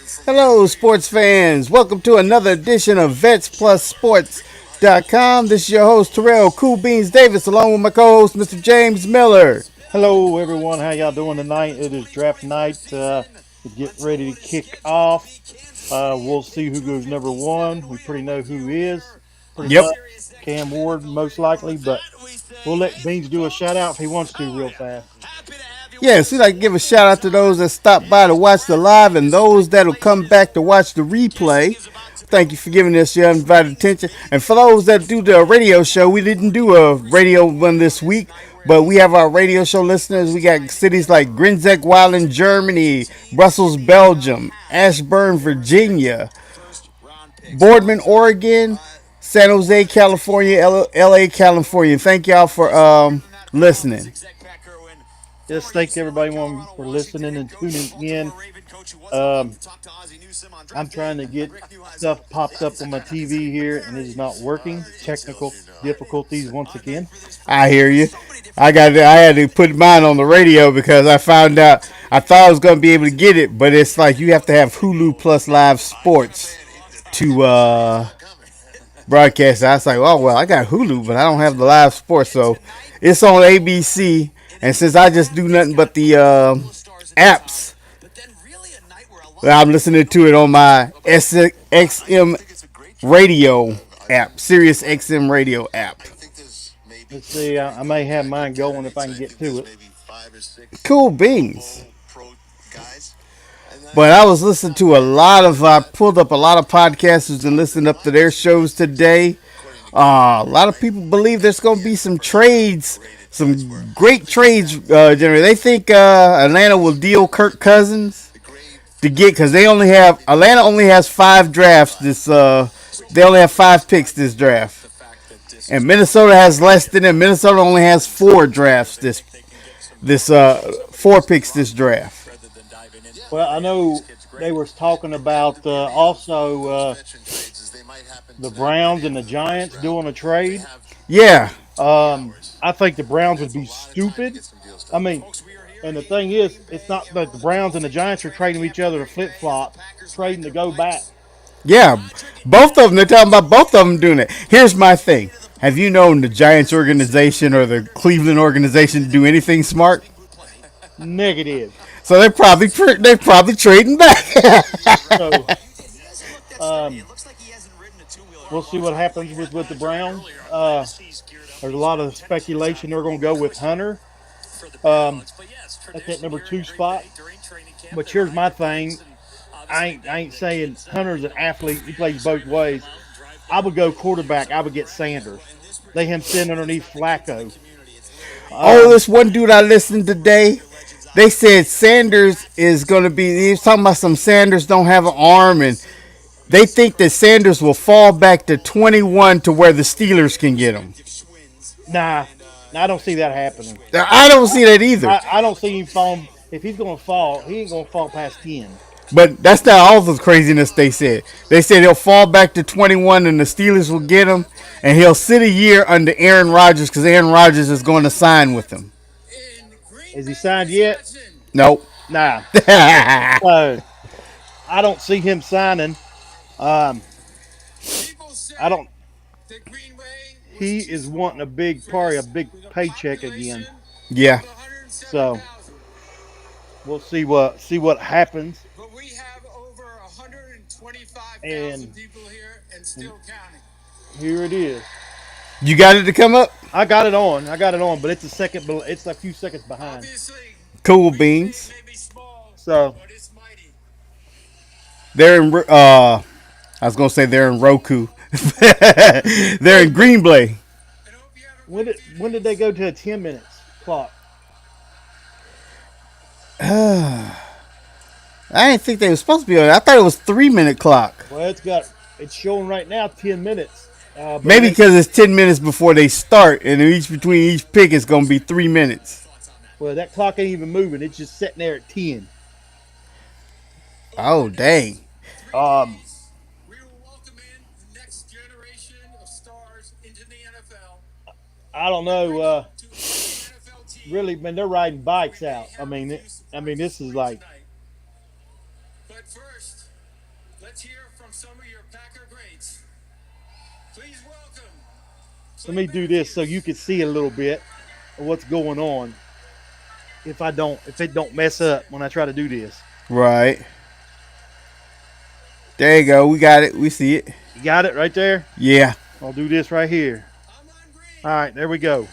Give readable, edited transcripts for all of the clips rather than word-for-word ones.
Hello, sports fans. Welcome to another edition of VetsPlusSports.com. This is your host, Terrell Cool Beans Davis, along with my co host, Mr. James Miller. Hello, everyone. How y'all doing tonight? It is draft night. We get ready to kick off. We'll see who goes number one. We pretty know who is, pretty Yep. much. Cam Ward, most likely, but we'll let Beans do a shout out if he wants to, real fast. Yes, we'd like to give a shout out to those that stopped by to watch the live and those that will come back to watch the replay. Thank you for giving us your undivided attention. And for those that do the radio show, we didn't do a radio one this week, but we have our radio show listeners. We got cities like Grinzek, Germany, Brussels, Belgium, Ashburn, Virginia, Boardman, Oregon, San Jose, California, LA, California. Thank y'all for listening. Just thank everybody for listening and tuning in. Um, I'm trying to get stuff popped up on my TV here, and it is not working. Technical difficulties once again. I hear you. I had to put mine on the radio because I found out I thought I was going to be able to get it, but it's like you have to have Hulu plus live sports to broadcast. I was like, oh well, I got Hulu, but I don't have the live sports, so it's on ABC. And since I just do nothing but the apps, well, I'm listening to it on my XM radio app, Sirius XM radio app. Let's see. I may have mine going if I can get to it. Cool beans. But I was listening to I pulled up a lot of podcasters and listened up to their shows today. A lot of people believe there's going to be some trades, some great trades. Generally, they think Atlanta will deal Kirk Cousins to get because Atlanta only has 5 drafts this. They only have 5 picks this draft, and Minnesota has less than them. Minnesota only has 4 drafts this 4 picks this draft. Well, I know they were talking about also the Browns and the Giants doing a trade. Yeah, I think the Browns would be stupid. I mean, and the thing is, it's not that the Browns and the Giants are trading with each other to flip flop, trading to go back. yeah, both of them. They're talking about both of them doing it. Here's my thing: have you known the Giants organization or the Cleveland organization do anything smart? Negative. So they're probably trading back. So um, we'll see what happens with the Browns. There's a lot of speculation they're going to go with Hunter um, at that number 2 spot. But here's my thing. I ain't saying Hunter's an athlete. He plays both ways. I would go quarterback. I would get Sanders. Let him sit underneath Flacco. Oh, Um, this one dude I listened today. They said Sanders is going to be. He was talking about some Sanders don't have an arm, and they think that Sanders will fall back to 21 to where the Steelers can get him. nah, I don't see that happening. Now, I don't see that either. I don't see him falling. If he's going to fall, he ain't going to fall past 10. But that's not all the craziness they said. They said he'll fall back to 21 and the Steelers will get him, and he'll sit a year under Aaron Rodgers because Aaron Rodgers is going to sign with him. Is he signed yet? Nope. Nah. So I don't see him signing. Um, I don't. He is wanting a big party, a big paycheck again. Yeah. So we'll see what happens. And, and here it is. You got it to come up? I got it on. But it's a second. It's a few seconds behind. Cool beans. So They're in. I was gonna say they're in Roku. They're in Green Bay. when did they go to a 10 minutes clock? I didn't think they were supposed to be on. I thought it was 3 minute clock. Well, it's showing right now 10 minutes. But it Maybe ain't. because it's 10 minutes before they start, and between each pick it's gonna be 3 minutes. Well, that clock ain't even moving. It's just sitting there at 10. Oh dang! Um, I don't know. Really, man, they're riding bikes out. I mean, this is like But first, let's hear from some of your Packer greats. Please welcome. Let me do this so you can see a little bit of what's going on. If it don't mess up when I try to do this. Right. There you go. We got it. We see it. You got it right there? Yeah. I'll do this right here. All right, there we go.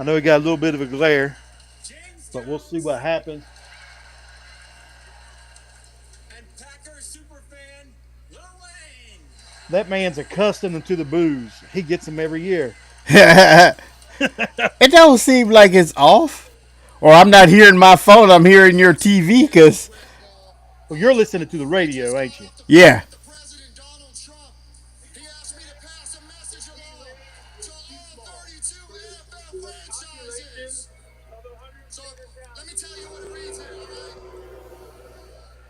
I know we got a little bit of a glare, but we'll see what happens. And Packer superfan Lil Wayne. That man's accustomed to the booze. He gets them every year. It don't seem like it's off. Or I'm not hearing my phone. I'm hearing your TV because, Well, you're listening to the radio, ain't you? yeah. The President Donald Trump. He asked me to pass a message along to all 32 NFL franchises. So let me tell you what it reads here, all right?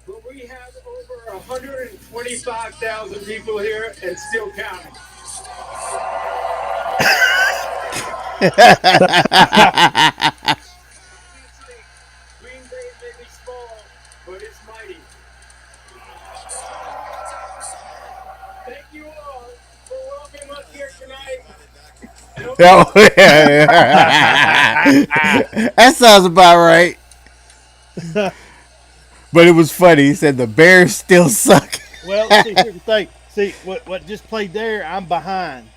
But we have over 125,000 people here and still counting. Green Bay may be small, but it's mighty. Thank you all for welcoming us here tonight. That sounds about right. But it was funny. He said the Bears still suck. Well, see, here's the thing. See, what just played there, I'm behind.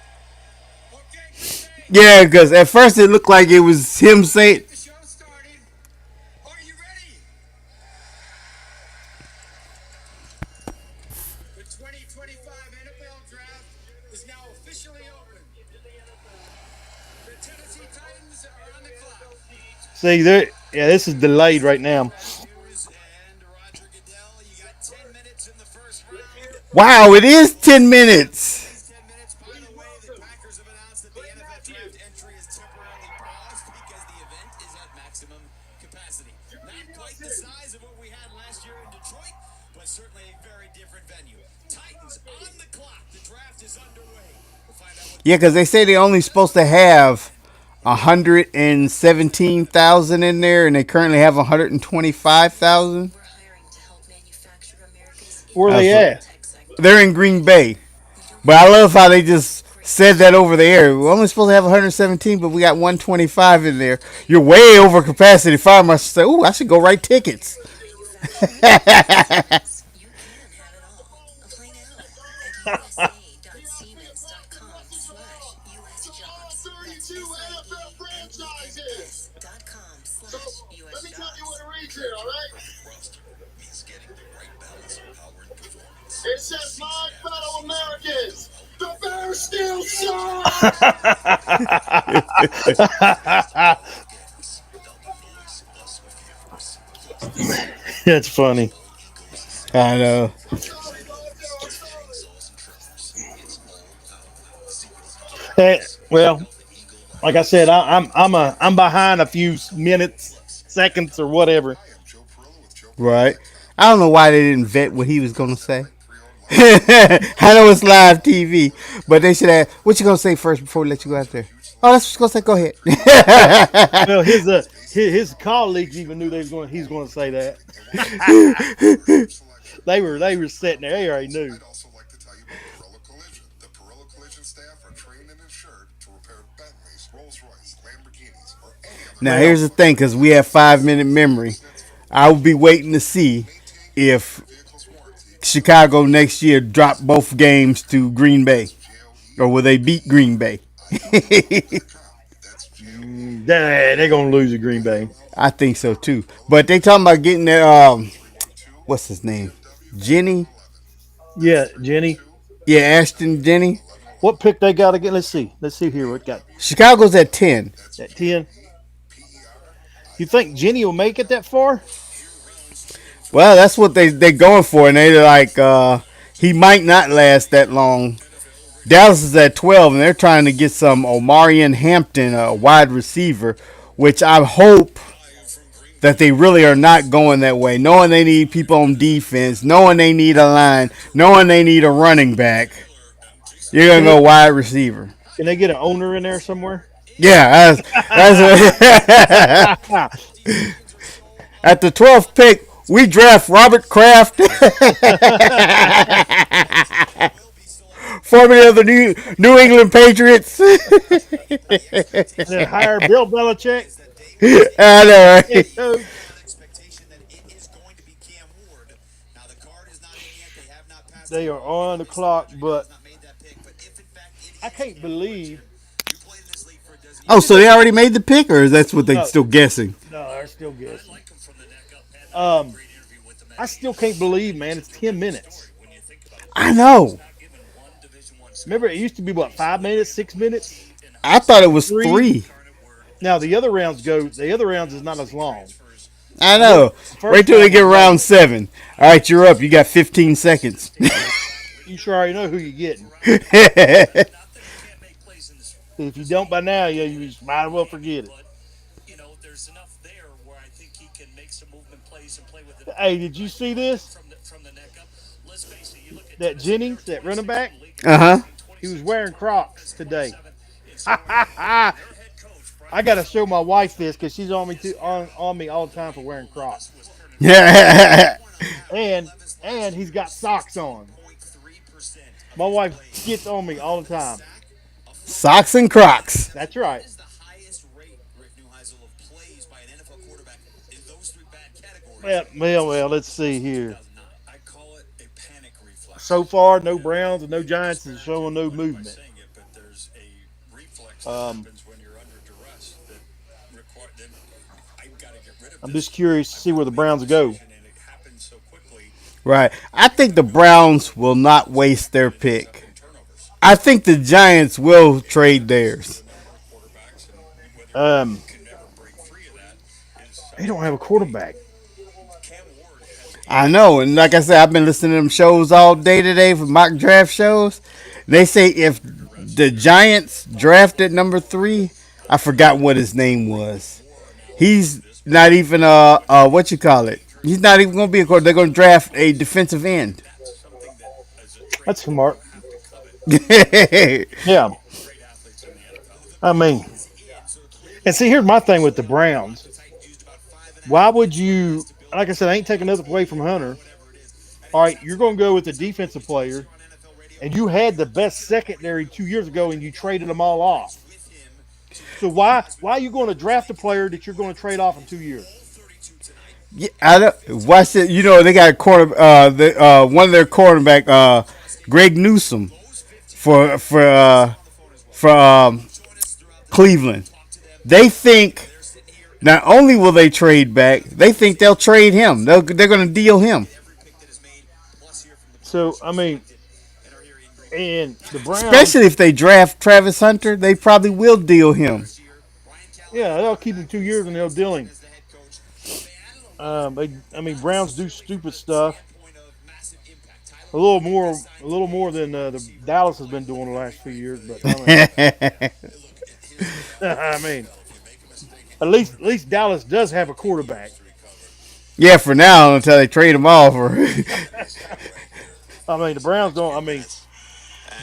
Yeah, because at first it looked like it was him saying, The show started. Are you ready? The 2025 NFL Draft is now officially open. The Tennessee Titans are on the clock. See, there. Yeah, this is delayed right now. And Roger Goodell, you got 10 minutes in the first round. wow, it is 10 minutes. 10 minutes. By the way, the Packers have announced that the NFL Draft entry is temporarily paused because the event is at maximum capacity. Not quite the size of what we had last year in Detroit, but certainly a very different venue. Titans on the clock. The draft is underway. We'll find out what Yeah, because they say they're only supposed to have 117,000 in there, and they currently have 125,000. We're hiring to help manufacture America's Where they That's at? tech sector. They're in Green Bay. But I love how they just said that over the air. We're only supposed to have 117, but we got 125 in there. You're way over capacity. Fire must say, "Ooh, I should go write tickets." You can have it all. Apply now at usa.siemens.com/usjobs. That's usa.com/usjobs. Let me tell you what it reads here, all right? It says, my fellow Americans, the Bears still suck. That's funny. I know. Hey, well, like I said, I'm behind a few minutes, seconds, or whatever. Right. I don't know why they didn't vet what he was going to say. I know it's live TV, but they should have. What you going to say first before we let you go out there? Oh, that's what you going to say. Go ahead. Well, his colleagues even knew he's going to say that. They were sitting there. They already knew. I'd also like to tell you about Perilla Collision. The Perilla Collision staff are trained and insured to repair Bentleys, Rolls-Royce, Lamborghinis, or any other. Now, here's the thing, because we have 5-minute memory. I will be waiting to see if vehicle's warranty. Chicago next year drop both games to Green Bay, or will they beat Green Bay? That's They're going to lose to Green Bay. I think so too. But they talking about getting their what's his name, Jenny? Yeah, Jenny. Yeah, Ashton Jenny. What pick they got again? Let's see. Let's see here. What got Chicago's at 10. at 10? You think Jenny will make it that far? Well, that's what they going for, and they like he might not last that long. Dallas is at 12, and they're trying to get some Omarion Hampton, a wide receiver, which I hope that they really are not going that way. Knowing they need people on defense, knowing they need a line, knowing they need a running back, you're gonna go wide receiver. Can they get an owner in there somewhere? Yeah, that's at the 12th pick. We draft Robert Kraft, formerly of the New England Patriots. Then hire Bill Belichick, I know, head right? coach. expectation that it is going to be Cam Ward. Now the card is not in yet. They have not passed. They are on the clock, but Not made that pick, but if in fact it I is can't believe. you played in this league for a dozen Oh, so they already made the pick, or that's what they No, still guessing? no, they're still guessing. I still can't believe, man. It's 10 minutes. I know. Remember, it used to be what 5 minutes, 6 minutes. I thought it was Three. 3. Now the other rounds go. The other rounds is not as long. I know. First Wait till they round get was round 7. All right, you're up. You got 15 seconds. You sure already know who you're getting. If you don't by now, yeah, you just might as well forget it. There's enough there where I think he can make some movement plays and play with it Hey, did you see this? from the neck up. Let's face it, you look at That Jennings, that running back, Uh-huh. he was wearing Crocs today. I gotta show my wife this because she's on me on me all the time for wearing Crocs. And he's got socks on. My wife gets on me all the time. Socks and Crocs. That's right. is the highest rate, Rick Neuheisel, of plays by an NFL quarterback in those three bad categories. Well, let's see here. I call it a panic reflex. So far, no Browns and no Giants is showing no movement. Saying it, but there's a reflex that happens when you're under duress that require that I've got to get rid of. I'm just curious to see where the Browns go. And it happens so quickly. Right. I think the Browns will not waste their pick. Turnovers. I think the Giants will trade theirs. Quarterbacks and Um, can never break free of that. Is they don't have a quarterback. Cam Ward has I know, and like I said, I've been listening to them shows all day today for mock draft shows. They say if the Giants drafted number 3, I forgot what his name was. He's not even what you call it. He's not even going to be a quarterback. They're going to draft a defensive end. something that as a trade That's smart. have to covet. Yeah, Great athletes in the NFL. I mean, and see, here's my thing with the Browns. Why would you? Like I said, I ain't taking nothing away from Hunter. All right, you're going to go with the defensive player, and you had the best secondary 2 years ago, and you traded them all off. So why are you going to draft a player that you're going to trade off in 2 years? Yeah, I don't, watch it. You know they got a quarter. One of their quarterback, Greg Newsom, for Cleveland. They think not only will they trade back, they think they'll trade him. They're going to deal him. So I mean, and the Browns, Especially if they draft Travis Hunter, they probably will deal him. yeah, they'll keep him 2 years and they'll deal him. Browns do stupid stuff. A little more than the Dallas has been doing the last few years. But I mean, at least Dallas does have a quarterback. Yeah, for now until they trade him off. Or I mean, the Browns don't. I mean,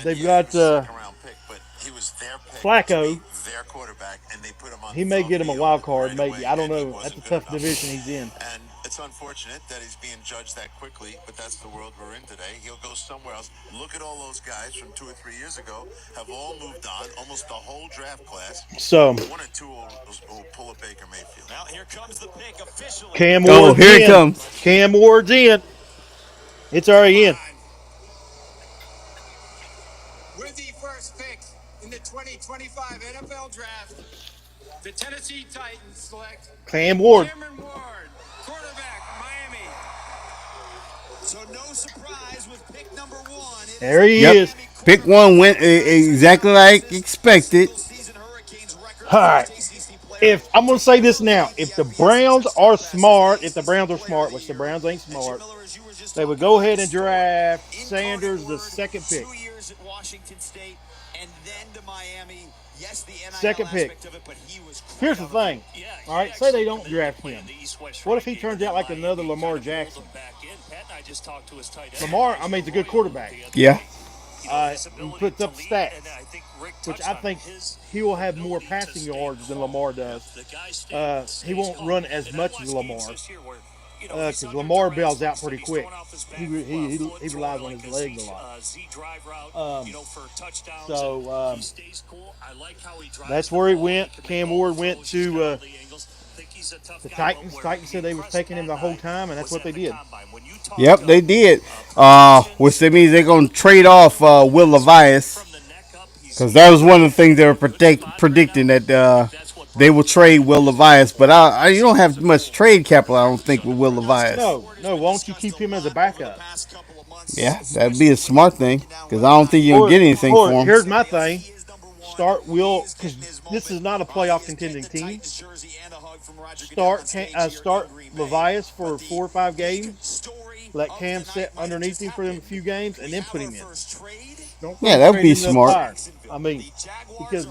they've got Second-round pick, but he was their pick to Flacco. be their quarterback, and they put him on. He the may phone get him a field wild card, right maybe. away, I don't and he know. That's a wasn't good tough enough. division he's in. And it's unfortunate that he's being judged that quickly, but that's the world we're in today. He'll go somewhere else. Look at all those guys from 2 or 3 years ago have all moved on. Almost the whole draft class. So 1 or 2 will pull a Baker Mayfield. Now here comes the pick officially. Cam oh, Ward's here in. it comes. Cam Ward's in. It's already in. With the first pick in the 2025 NFL Draft, the Tennessee Titans select Cam Ward. Cameron Ward, quarterback, Miami. So no surprise with pick number 1. It There he Yep. is. Pick 1 went exactly like expected. season Hurricanes record All right. ACC player. If I'm gonna say this now, if the Browns are smart, which the Browns ain't smart, Miller, as you were just they would talking go ahead and about, draft incarnate Sanders the word, second pick. 2 years at Washington State and then to Miami. Yes, the NIL Second pick. aspect of it, but he was great Here's the on the thing. Yeah, All right, say they don't draft him. What if he turns out like another Lamar Jackson? Back in. Pat and I just talked to his tight end. Lamar, I mean, he's a good quarterback. Yeah. His He ability puts to up lead, stats, and I think Rick which touched I on think his he will have more ability to passing stay yards than calm. Lamar does. The guy He won't run as much as Lamar. you know, he's because under Lamar duress. Bell's Like I out said, pretty he's quick. throwing off his back He foot, he throwing relies on like his a legs a lot. Z drive route, Um, you know, for touchdowns. so He stays cool. I like how he drives that's the where he ball. He went. can make Cam all Ward the went throws. He's got to all the angles. I think he's a tough the guy. Titans. But where Titans he said they was impressed taking him Pat the whole and I time, and that's was what at they the did. combine. When you talk Yep, they did. Which projections, means they're going to trade off Will Levias, from the neck up, he's because that was one of the things they were in a good spot right predicting now. that I think that's what they will Brian trade Will Levias. But you don't have much Jacksonville. trade capital, I don't think, with Will Levias. No, no. Why don't you keep him as a backup? Yeah, that'd be a smart thing, because I don't think you'll Or get anything or for him. here's my thing. Start Will, because this is not a playoff contending team. Start Levias for 4 or 5 games. Let Cam sit underneath him for them a few games, and then put him in. Don't throw Yeah, him that would straight be into the smart. fire. I mean, because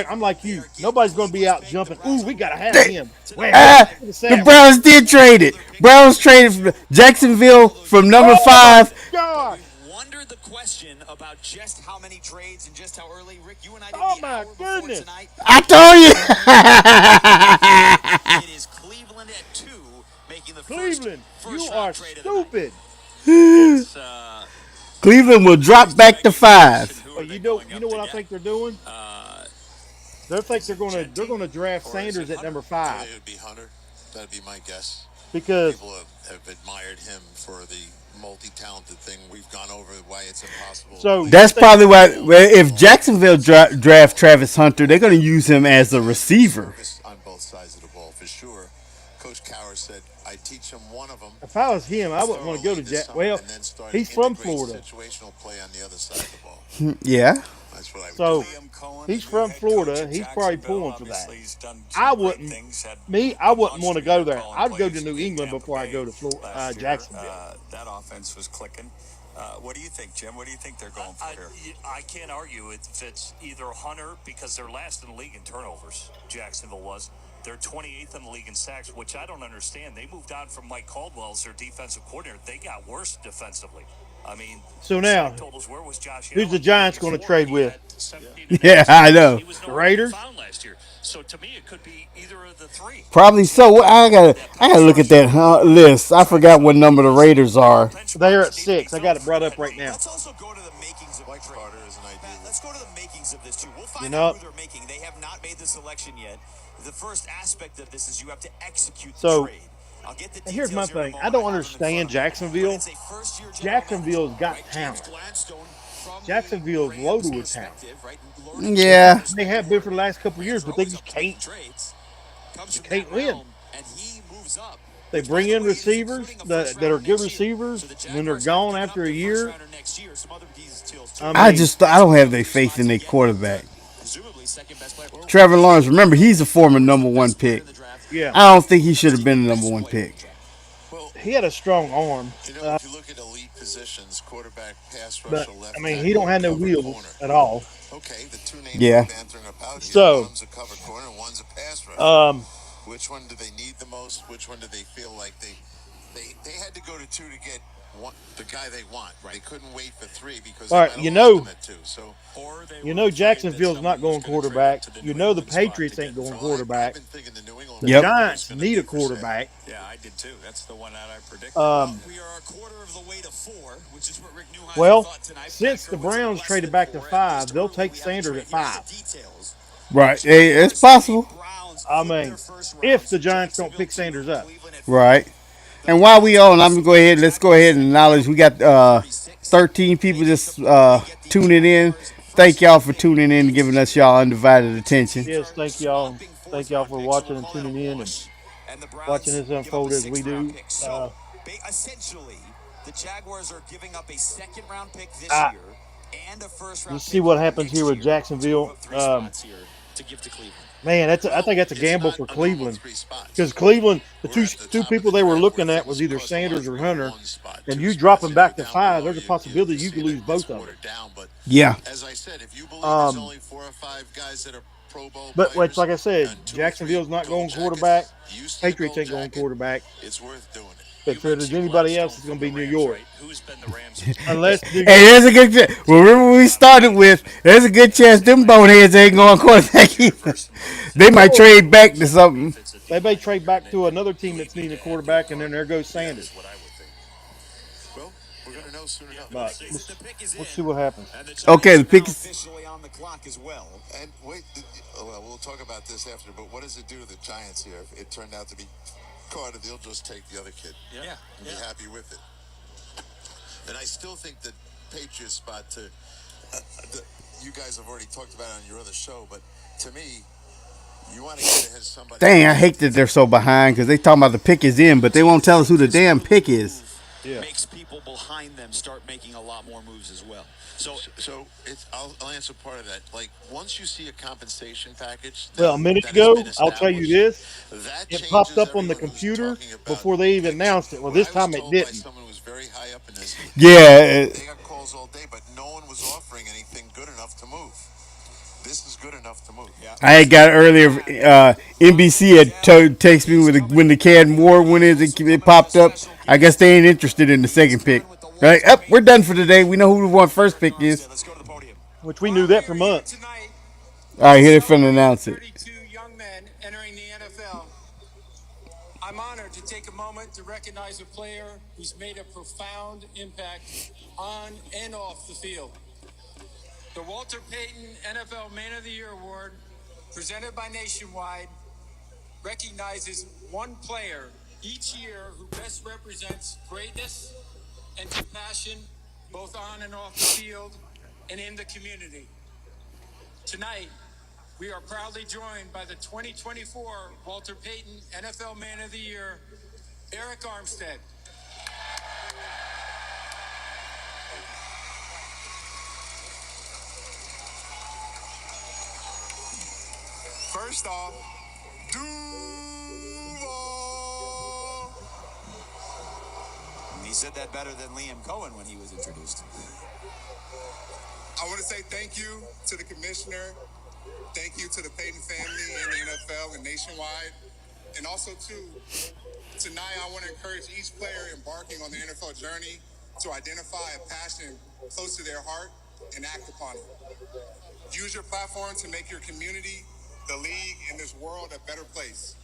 I'm like you. Nobody's going to be out jumping. Ooh, we got to have him. The Browns did trade it. Browns traded from Jacksonville from number Oh my 5. gosh! Wondered the question about just how many trades and just how early. Rick, you and I did Oh the my hour before goodness! tonight. I told It is Cleveland at 2, making the Cleveland, first you round are trade of the night. stupid. you. It's, Cleveland will drop back to 5. But you know what I think they're doing? They think they're gonna draft Sanders at number I 5 think it would be Hunter. That'd be my guess. because People have admired him for the multi-talented thing. We've gone over why it's impossible. so That's probably why. If Jacksonville draft Travis Hunter, they're going to use him as a receiver. Service on both sides of the ball for sure. Coach Cowher said, "I teach him one of them." if I was him, I wouldn't want to go to Jack. Well, he's from Florida, Situational play on the other side of the ball. Yeah. That's what I would so do. he's from Florida. He's probably pulling for that. I wouldn't want to go there. I'd go to New England before I go to Jacksonville. That offense was clicking. What do you think, Jim? What do you think they're going for here? I can't argue if it's either Hunter, because they're last in the league in turnovers. Jacksonville was. They're 28th in the league in sacks, which I don't understand. They moved on from Mike Caldwell as their defensive coordinator. They got worse defensively. I mean, So now, told us where was Josh who's the Allen Giants going to before trade he with? had 17 Yeah, I know. He was The nowhere to be Raiders? found last year. So to me, it could be either of the three. Probably so. I gotta look at that list. I forgot what number the Raiders are. They're at 6. I got it brought up right now. Let's also go to the makings of Like the trade. Carter is an idea. Matt, let's go to the makings of this too. We'll You find know- out who they're making. They have not made the selection yet. The first aspect of this is you have to execute the So, trade. I'll get the and here's my details here in a thing. I moment. don't have them in understand front of me. Jacksonville. But it's a first-year general Jacksonville's manager, got right? James talent. Gladstone from the Jacksonville's Rams loaded with talent. perspective, right? Yeah. They have been for the last couple of years, but they just can't. Trades comes from can't that win. realm, and he moves up. They Which, bring by the in way, is receivers including a that first are rounder good next year. receivers, So the and then they're Jaguars gone have given after up a their year. first rounder next year. Some other details too. I mean, I don't have their faith in their quarterback. Presumably second best player. Trevor Lawrence. Remember, he's a former number 1 pick. Yeah, I don't think he should have been the number 1 pick. Well, he had a strong arm, you know, if you look at elite positions, quarterback, pass but rusher, left I mean, tackle, he don't have no cover wheels corner. at all. Okay, the two names Yeah. we're bantering about here. So, One's a cover corner, one's a pass rusher. Which one do they need the most? Which one do they feel like they had to go to 2 to get the guy they want? They couldn't wait for 3 because All they right, might have you lost know- him at 2. So Jacksonville's not going quarterback. You know the Patriots ain't going quarterback. I've been thinking the New England The Yep. Giants need a quarterback. Yeah, I did too. That's the one that I predicted. We are a quarter of the way to 4, which is what Rick Neuheim Well, thought tonight. since the Browns traded back to 5, they'll take Sanders at 5. Right. Hey, it's possible. I mean, if the Giants don't pick Sanders up. Right. And while we on, let's go ahead and acknowledge we got 13 people just tuning in. Thank y'all for tuning in and giving us y'all undivided attention. Yes, thank y'all. Thank y'all for watching and tuning in and watching this unfold as we do. Essentially, the Jaguars are giving up a second-round pick this Ah, year and a first-round We'll pick see what for happens next here with year. Jacksonville. 2 of 3 spots here to give to Cleveland. Man, I think that's a gamble for It's not a normal Cleveland 3 spots. because Cleveland, the We're two at the two top people of the they were draft. looking We're at was either close to Sanders or one Hunter, spot, and 2 you spots. drop them If back you're to down 5. below, There's a possibility you see could that lose it's both of them. watered down, but Yeah. as I said, if you believe there's only 4 or 5 guys that are Pro Bowl But players, like I said, and 2 or 3 Jacksonville's not gold going jackets, quarterback. used to the Patriots gold ain't going jacket, quarterback. It's worth doing it. If there's anybody else, it's going to be New York. Who's been the Rams? Unless New Hey, York, there's a good chance. Well, remember we started with, there's a good chance them boneheads ain't going quarterback either. They might trade back to something. they may trade back to another team that's needing a quarterback, and then there goes Sanders. Well, we're going to know soon enough. But The pick is let's in. see what happens. And the Okay, Giants the are pick now is. officially on the clock as well. And wait, well, we'll talk about this after, but what does it do to the Giants here if it turned out to be Carter? They'll just take the other kid Yeah. and be happy with it. And I still think that Patriots spot you guys have already talked about it on your other show, but to me, you want to get ahead of somebody. Dang, I hate that they're so behind because they talking about the pick is in, but they won't tell us who the damn pick is. Yeah. Makes people behind them start making a lot more moves as well. So I'll answer part of that. Like once you see a compensation package. Well, a minute ago, I'll tell you this. It popped up on the computer before they even announced it. Well, this time it didn't. Someone who was very high up in this. Yeah, They got calls all day, but no one was offering anything good enough to move. This is good enough to move. Yeah. I had got earlier. NBC had text me when the Cad Moore one it popped up. I guess they ain't interested in the second pick. Right? We're done for today. We know who the one first pick is. Let's go to the podium. Which we knew that for months. Tonight, All right, here they finna announce it. 32 young men entering the NFL. I'm honored to take a moment to recognize a player who's made a profound impact on and off the field. The Walter Payton NFL Man of the Year Award, presented by Nationwide, recognizes one player each year who best represents greatness and compassion both on and off the field and in the community. Tonight, we are proudly joined by the 2024 Walter Payton NFL Man of the Year, Eric Armstead. First off, Duval. He said that better than Liam Cohen when he was introduced. I want to say thank you to the commissioner, thank you to the Payton family and the NFL and Nationwide, and also tonight I want to encourage each player embarking on the NFL journey to identify a passion close to their heart and act upon it. Use your platform to make your community, the league, and this world a better place.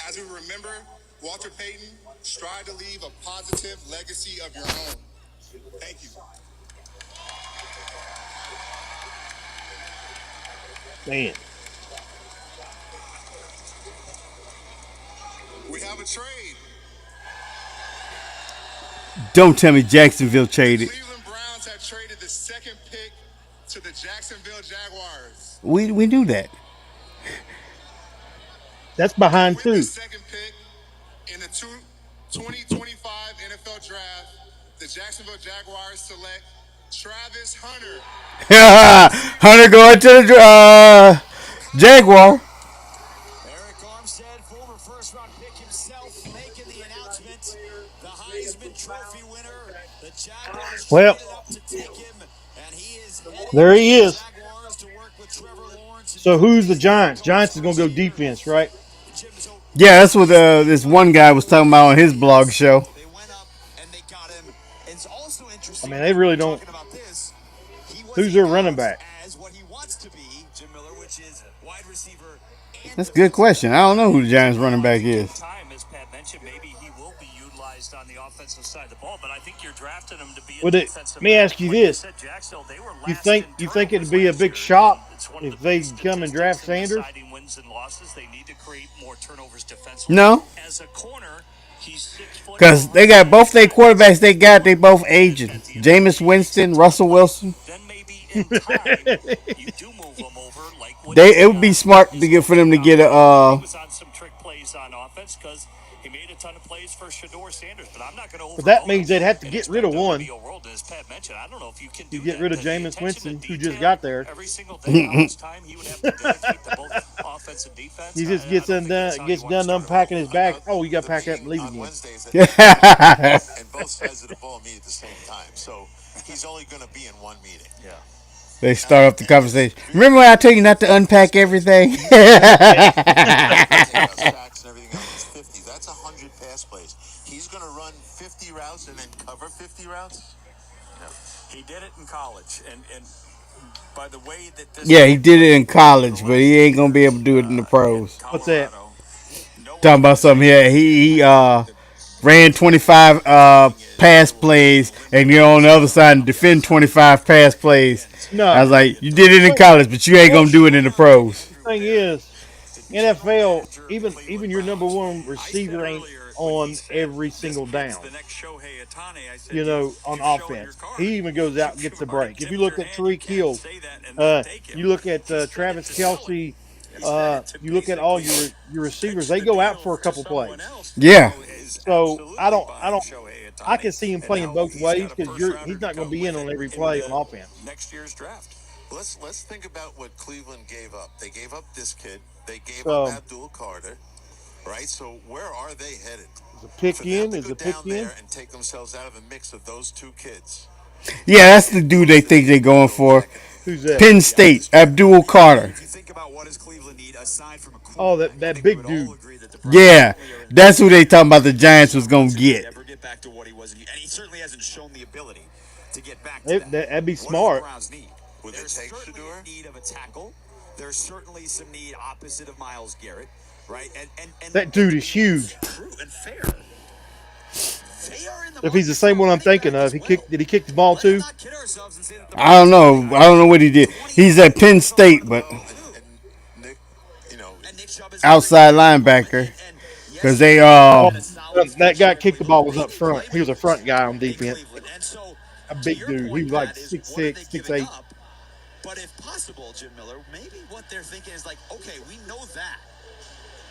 As we remember, Walter Payton, strive to leave a positive legacy of your own. Thank you. Man. We have a trade. Don't tell me Jacksonville traded. Cleveland Browns have traded the second pick to the Jacksonville Jaguars. We knew that. That's behind With too. the second pick in the 2025 NFL Draft, the Jacksonville Jaguars select Travis Hunter. Hunter going to the Jaguar. Eric Armstead, former first-round pick himself, making the announcement. The Heisman Trophy winner. The Jaguars Well, traded up to take him, and he is heading there he to the is. Jaguars to work with Trevor Lawrence. So who's the Giants? Giants is going to go defense, right? Jim, so Yeah, that's what this one guy was talking about on his blog show. they went up and they got him. And it's also I interesting. mean, they really don't. Talking about this, he was Who's their running back? as what he wants to be, Jim Miller, which is wide receiver. And That's a good question. I don't know who the Giants running back is. Time, as Pat mentioned, maybe he will be utilized on the offensive side of the ball, but I think you're drafting him to be a Well, defensive let me ask you Like this. said, Jacksonville, they were You last think in it'd be a turnovers big last shock year. It's one of if the they big come and draft statistics in Sanders? deciding wins and losses. They need to create more turnovers defensively. No, As a corner, he's 6 foot. because they got both their quarterbacks. They both aging. Jameis Winston, Russell Wilson. Then maybe in time you do move them over. Like what It would be smart to get for them to get He a. was on some trick plays on offense because he made a ton of plays for Shador Sanders. But I'm not going to. But that means they'd have to get rid of one. As Pat mentioned, I don't know if you can You do get that, rid of because the Jameis attention Winston, to who just detail got there. every single day, how much time he would have to dedicate to both offense and defense. He just I gets don't done, think that's how you gets want to done start a unpacking his role. bag. Oh, you got to pack up and leave on again. Wednesdays Yeah. and both sides of the ball meet at the same time. So he's only going to be in one meeting. Yeah. They start up the conversation. Remember when I told you not to unpack everything? Sacks and everything else, it's 50. That's 100 pass plays. he's going to run 50 routes and then cover 50 routes? He did it in college, and by the way that this Yeah, he did it in college, but he ain't gonna be able to do it in the pros. What's that? Talking about something here. He ran 25 pass plays, and you're on the other side and defend 25 pass plays. No. I was like, you did it in college, but you ain't gonna do it in the pros. The thing is, NFL, even your number one receiver ain't on every single down. You know, on offense, he even goes out and gets a break. If you look at Tariq Hill, you look at Travis Kelce, you look at all your receivers, they go out for a couple plays. Yeah. So I can see him playing both ways because he's not going to be in on every play on offense. Next year's draft. Let's think about what Cleveland gave up. They gave up this kid. They gave So- up Abdul Carter, right? So where are they headed? Is a pick For them in? to Is go a pick down in? there and take themselves out of the mix of those two kids. Yeah, that's the dude they think they're going for. Who's that? Penn State, Abdul Carter. If you think about what does Cleveland need aside from a Oh, that big dude. Yeah, that's who they talking about the Giants was gonna get. Never get back to what he was, and he certainly hasn't shown the ability to get back to That'd be What do the smart. Browns need? Would There's they take certainly Shador? a need of a tackle. There's certainly some need opposite of Myles Garrett, right? And That dude is huge. true and fair. They are in the If he's the same one I'm thinking of, did he kick the ball Let's too? not kid ourselves and say that the I don't know. I don't know what he did. He's at Penn State, but And Nick, you know, and Nick Chubb is outside linebacker. Because they That guy kicked the ball was up front. He was a front guy on defense. And so, A to big your dude. He point, was like Pat, is 6'6", what are they giving 6'8". up? But if possible, Jim Miller, maybe what they're thinking is like, okay, we know that,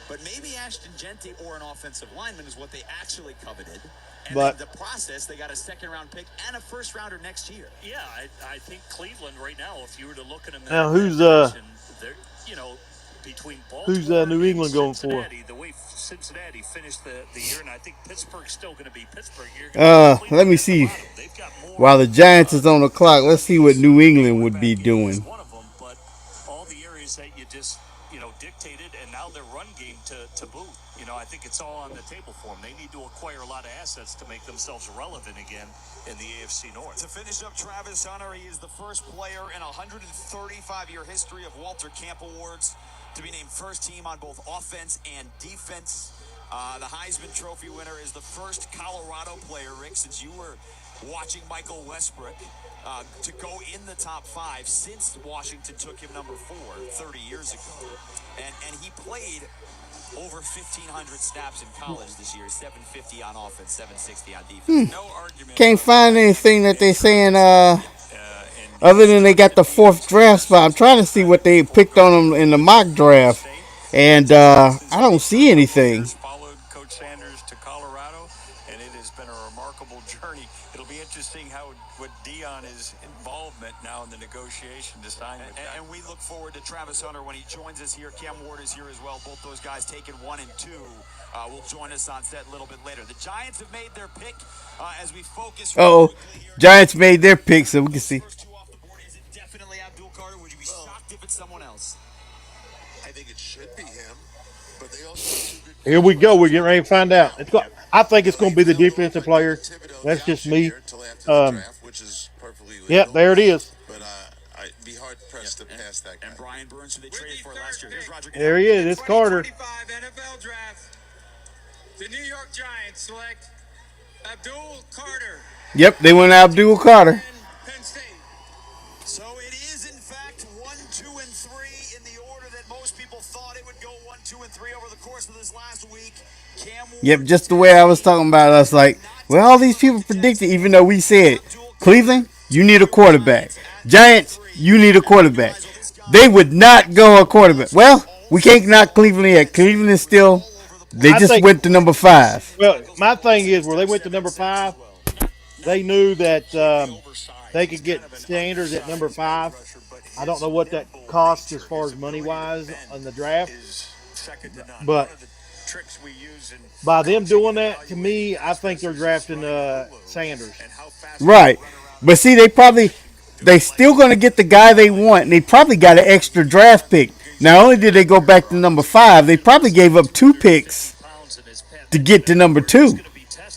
but maybe Ashton Genty or an offensive lineman is what they actually coveted. And But- in the process, they got a second-round pick and a first-rounder next year. Yeah, I think Cleveland right now, if you were to look at them, Now, who's, they're, between who's, Baltimore New and England going for? Cincinnati, the way Cincinnati finished the year, and I think Pittsburgh's still going to be Pittsburgh. You're gonna see let me Cleveland see. at the bottom. They've got more. While the Giants is on the clock, let's see what New England would be doing. One of them, but all the areas that you just dictated, and now their run game to boot. I think it's all on the table for them. They need to acquire a lot of assets to make themselves relevant again in the AFC North. To finish up Travis Hunter, he is the first player in a 135-year history of Walter Camp Awards to be named first team on both offense and defense. The Heisman Trophy winner is the first Colorado player, Rick, since you were watching Michael Westbrook, to go in the top 5 since Washington took him number 4 30 years ago. And he played over 1,500 snaps in college this year, 750 on offense, 760 on defense. No argument. Can't find anything that they saying other than they got the 4th draft spot. I'm trying to see what they picked on them in the mock draft, and I don't see anything. Followed Coach Sanders to Colorado, and it has been a remarkable journey. It'll be interesting what Dion's involvement now in the negotiation to sign with them. And we look forward to Travis Hunter when he joins us here. Cam Ward is here as well. Both those guys taken 1 and 2 will join us on set a little bit later. The Giants have made their pick as we focus. Giants made their pick, so we can see. First 2 off the board. Is it definitely Abdul Carter? Would you be shocked if it's someone else? I think it should be him, but they also have 2 good. Here we go. We're getting ready to find out. I think it's going to be the defensive player. That's just me. Yep, there it is. But I'd be hard pressed to pass that guy. And Brian Burns, who they traded for last year. Here's Roger. There he is. It's Carter. 2025 NFL Draft. The New York Giants select Abdul Carter, Yep, they went Abdul Carter. Penn State. So it is, in fact, 1, 2, and 3 in the order that most people thought it would go 1, 2, and 3 over the course of this last week. Cam Ward, Yep, just the way I was talking about us. Like, well, all these people predicted, even though we said, Cleveland, you need a quarterback. Giants, you need a quarterback. They would not go a quarterback. Well, we can't knock Cleveland yet. Cleveland is still, they just went to number 5. Well, my thing is, where they went to number 5, they knew that they could get Sanders at number 5. I don't know what that costs as far as money-wise on the draft. But by them doing that, to me, I think they're drafting Sanders. Right. But see, they still going to get the guy they want. And they probably got an extra draft pick. Not only did they go back to number 5, they probably gave up 2 picks to get to number 2.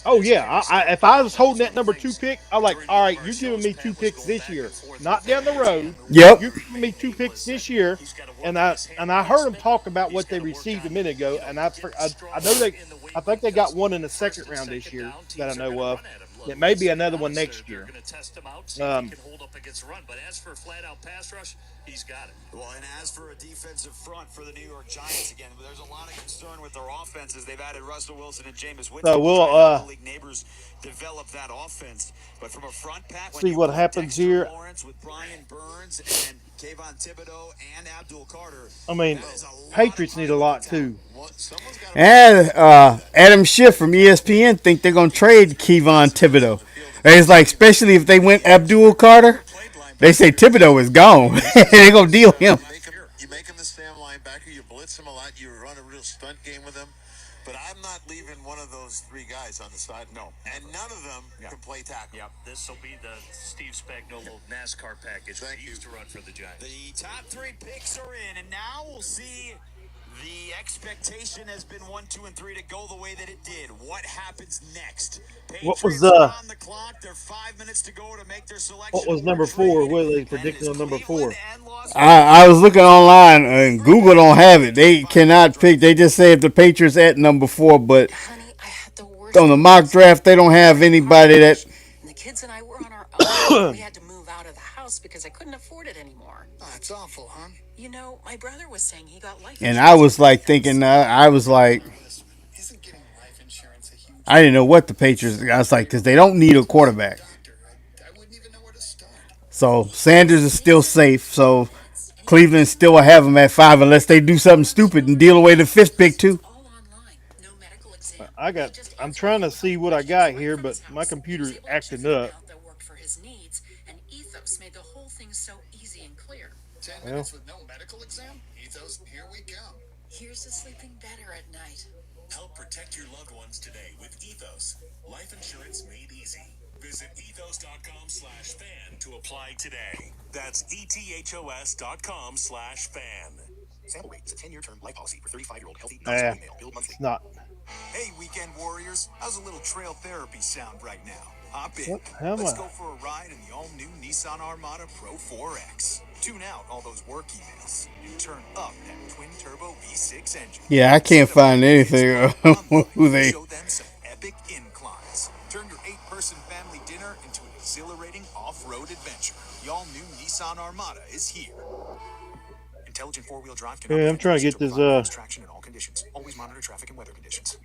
Oh yeah, if I was holding that number 2 pick, I'm like, all right, you're giving me 2 picks this year, not down the road. Yep. You're giving me 2 picks this year, and I heard them talk about what they received a minute ago, and I know I think they got one in the second round this year that I know of. It may be another one next year. Going to test him out, see if he can hold up against the run. But as for flat out pass rush, he's got it. Well, and as for a defensive front for the New York Giants, again, there's a lot of concern with their offenses. They've added Russell Wilson and Jameis Winston. So we'll league neighbors develop that offense. But from a front pack, see what happens here. Lawrence with Brian Burns and Kayvon Thibodeau and Abdul Carter. I mean, Patriots need a lot too. And Adam Schiff from ESPN think they're gonna trade Kayvon Thibodeau. And it's like, especially if they went Abdul Carter, they say Thibodeau is gone. They're gonna deal him. You make him the Sam linebacker. You blitz him a lot. You run a real stunt game with him. But I'm not leaving one of those three guys on the side. No. And none of them can play tackle. Yep, this will be the Steve Spagnuolo NASCAR package he used to run for the Giants. The top 3 picks are in, and now we'll see. The expectation has been 1, 2, and 3 to go the way that it did. What happens next? What was on the clock? They're 5 minutes to go to make their selection. What was number 4? What are they predicting on number 4? I was looking online and Google don't have it. They cannot pick. They just say if the Patriots at number 4, but Honey, I had the worst on the mock draft they don't have anybody that. And the kids and I were on our own. We had to move out of the house because I couldn't afford it anymore. Oh, that's awful, huh? You know, my brother was saying he got life And I was like thinking, I was like, Isn't getting life insurance a huge I didn't know what the Patriots. I was like, because they don't need a quarterback. factor? I wouldn't even know where to start. So Sanders is still safe. So Cleveland still will have him at 5 unless they do something stupid and deal away the 5th pick too. all online. No medical exam. I'm trying to see what I got here, but my computer's acting up. That worked for his needs, and Ethos made the whole thing so easy and clear. 10 minutes with no medical exam? Ethos, here we come. Here's to sleeping better at night. Help protect your loved ones today with Ethos. Life insurance made easy. Visit ethos.com/fan to apply today. That's ethos.com/fan. Sample rate is a 10-year term life policy for 35-year-old healthy, non-smoking male. Billed monthly. It's not. Hey, weekend warriors, how's a little trail therapy sound right now? Hop in. What am Let's I? go for a ride in the all-new Nissan Armada Pro 4X. Tune out all those work emails. Turn up that twin-turbo V6 engine. Yeah, I can't find anything who they. Show them some epic inclines. Turn your 8-person family dinner into an exhilarating off-road adventure. The all-new Nissan Armada is here. Intelligent 4-wheel drive can Yeah, I'm trying to get this. traction in all conditions. Always monitor traffic and weather conditions.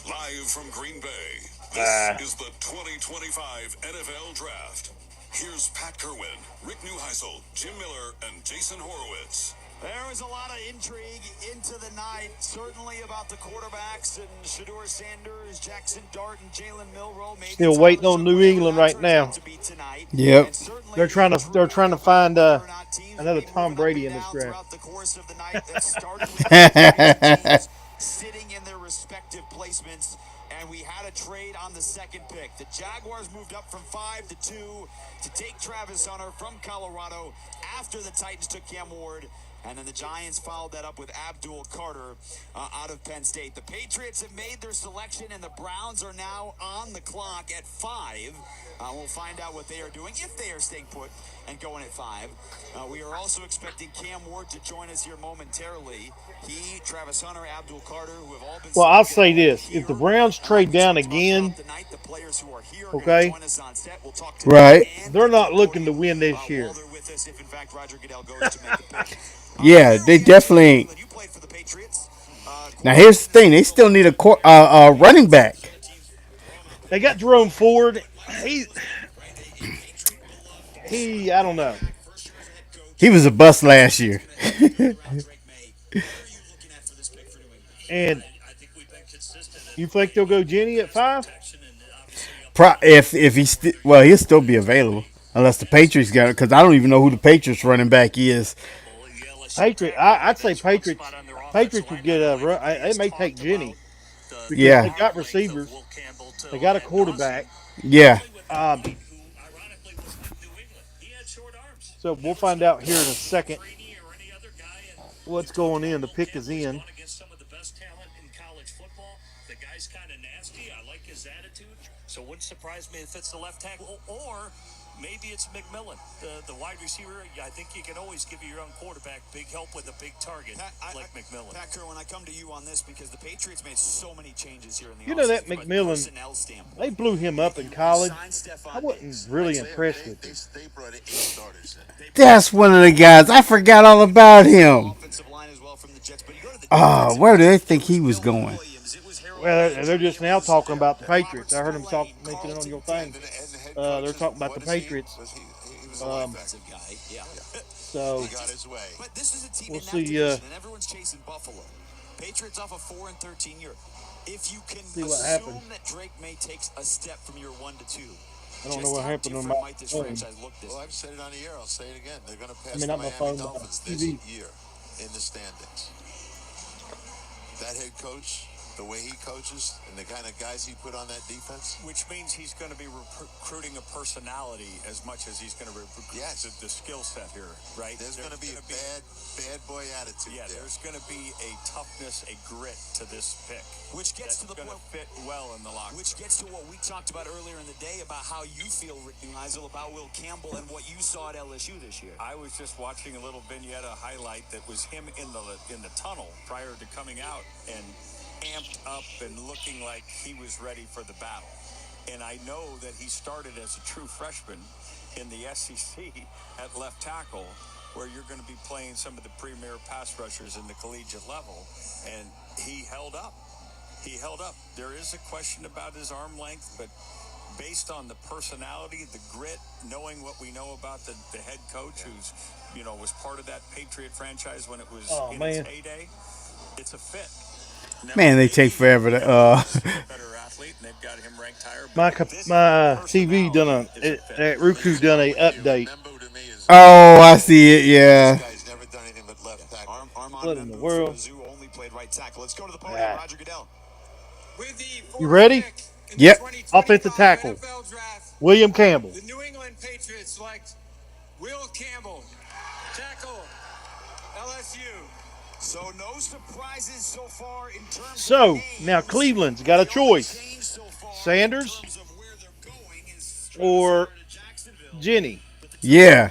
Live from Green Bay, this is the 2025 NFL Draft. Here's Pat Kerwin, Rick Neuheisel, Jim Miller, and Jason Horowitz. There is a lot of intrigue into the night, certainly about the quarterbacks and Shedeur Sanders, Jackson Dart, and Jalen Milroe. Still waiting on New England right now. Yep. They're trying to find another Tom Brady in this draft. Sitting in their respective placements, and we had a trade on the second pick. The Jaguars moved up from 5 to 2 to take Travis Hunter from Colorado after the Titans took Cam Ward. And then the Giants followed that up with Abdul Carter out of Penn State. The Patriots have made their selection, and the Browns are now on the clock at 5. We'll find out what they are doing, if they are staying put and going at 5. We are also expecting Cam Ward to join us here momentarily. He, Travis Hunter, Abdul Carter, who have all been... Well, I'll say this: if the Browns trade down again, okay, Right. they're not looking to win this year. Yeah, they definitely ain't. Now here's the thing: they still need a running back. They got Jerome Ford. I don't know. He was a bust last year. And you think they'll go Jenny at 5? If he's he'll still be available unless the Patriots got it, because I don't even know who the Patriots running back is. I'd say Patriots would get a run. They may take Jenny. Because Yeah. they got receivers. They got a quarterback. Yeah. So we'll find out here in a second. what's going in. The pick is in. Gone against some of the best talent in college football. The guy's kind of nasty. I like his attitude. So it wouldn't surprise me if it's the left tackle or maybe it's McMillan, the wide receiver. I think you can always give your young quarterback big help with a big target like McMillan. Pat Kerr, when I come to you on this, because the Patriots made so many changes here in the You know that offseason, from a McMillan, personnel standpoint. they blew him up in college. Signed Stephon I wasn't Diggs. really impressed with him. They brought 8 starters in. That's one of the guys. I forgot all about him. Offensive line as well from the Jets, but you go to the Oh, where do they think he was going? Well, they're just now talking about the Patriots. I heard them mention it on your thing. They're talking about the Patriots. He was a linebacker. guy, yeah. So He got his way. But this is a team We'll in that see, division, and everyone's chasing Buffalo. Patriots off a 4-13 year. If you can what assume happens. that Drake may take a step from year 1 to 2, I don't know just what how happened on different my might this phone. franchise look this Well, year? I've said it on the air. I'll say it again. They're going to pass I mean, the not my Miami phone, but Dolphins my this TV. year in the standings. That head coach, the way he coaches, and the kind of guys he put on that defense. Which means he's going to be recruiting a personality as much as he's going to recruit the skill set here, right? There's going to be a bad boy attitude Yeah, there. there's going to be a toughness, a grit to this pick. Which gets to the going to point. fit well in the locker room. Which gets to what we talked about earlier in the day about how you feel, Rick Neisel, about Will Campbell and what you saw at LSU this year. I was just watching a little vignette, a highlight that was him in the tunnel prior to coming out and amped up and looking like he was ready for the battle. And I know that he started as a true freshman in the SEC at left tackle, where you're going to be playing some of the premier pass rushers in the collegiate level, and he held up. He held up. There is a question about his arm length, but based on the personality, the grit, knowing what we know about the head coach who's, was part of that Patriot franchise when it was in its heyday, it's a fit. Man, they take forever to. Better athlete, and they've got him ranked higher. My TV done that Roku done a update. Oh, I see it. Yeah. This guy's never done anything but left tackle. What in the world? Mizzou only played right tackle. Let's go to the podium. Ah. Roger Goodell. With the You fourth ready? pick in the Yep. 2025 Offensive tackle. NFL draft, William Campbell. the New England Patriots select Will Campbell, tackle, LSU. So no surprises so far in terms So of names. now Cleveland's got a choice: Changed so far Sanders in terms of where they're going is or Jenny. Yeah.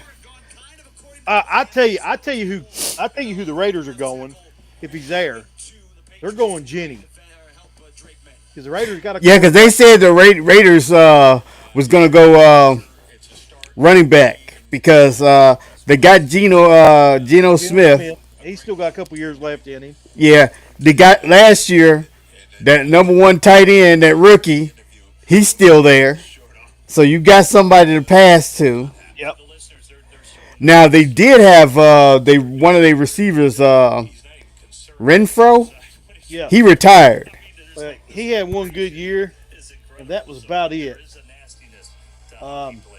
I tell you who the Raiders are going. If he's there, they're going Jenny. Because the Raiders got a Yeah, because they said the Raiders was going to go running back because they got Geno Smith. He's still got a couple years left in him. Yeah, they got last year that number 1 tight end, that rookie. He's still there, so you got somebody to pass to. Yep. Now they did have one of their receivers, Renfro. Yeah. He retired. But he had one good year, and that was about it. By the way,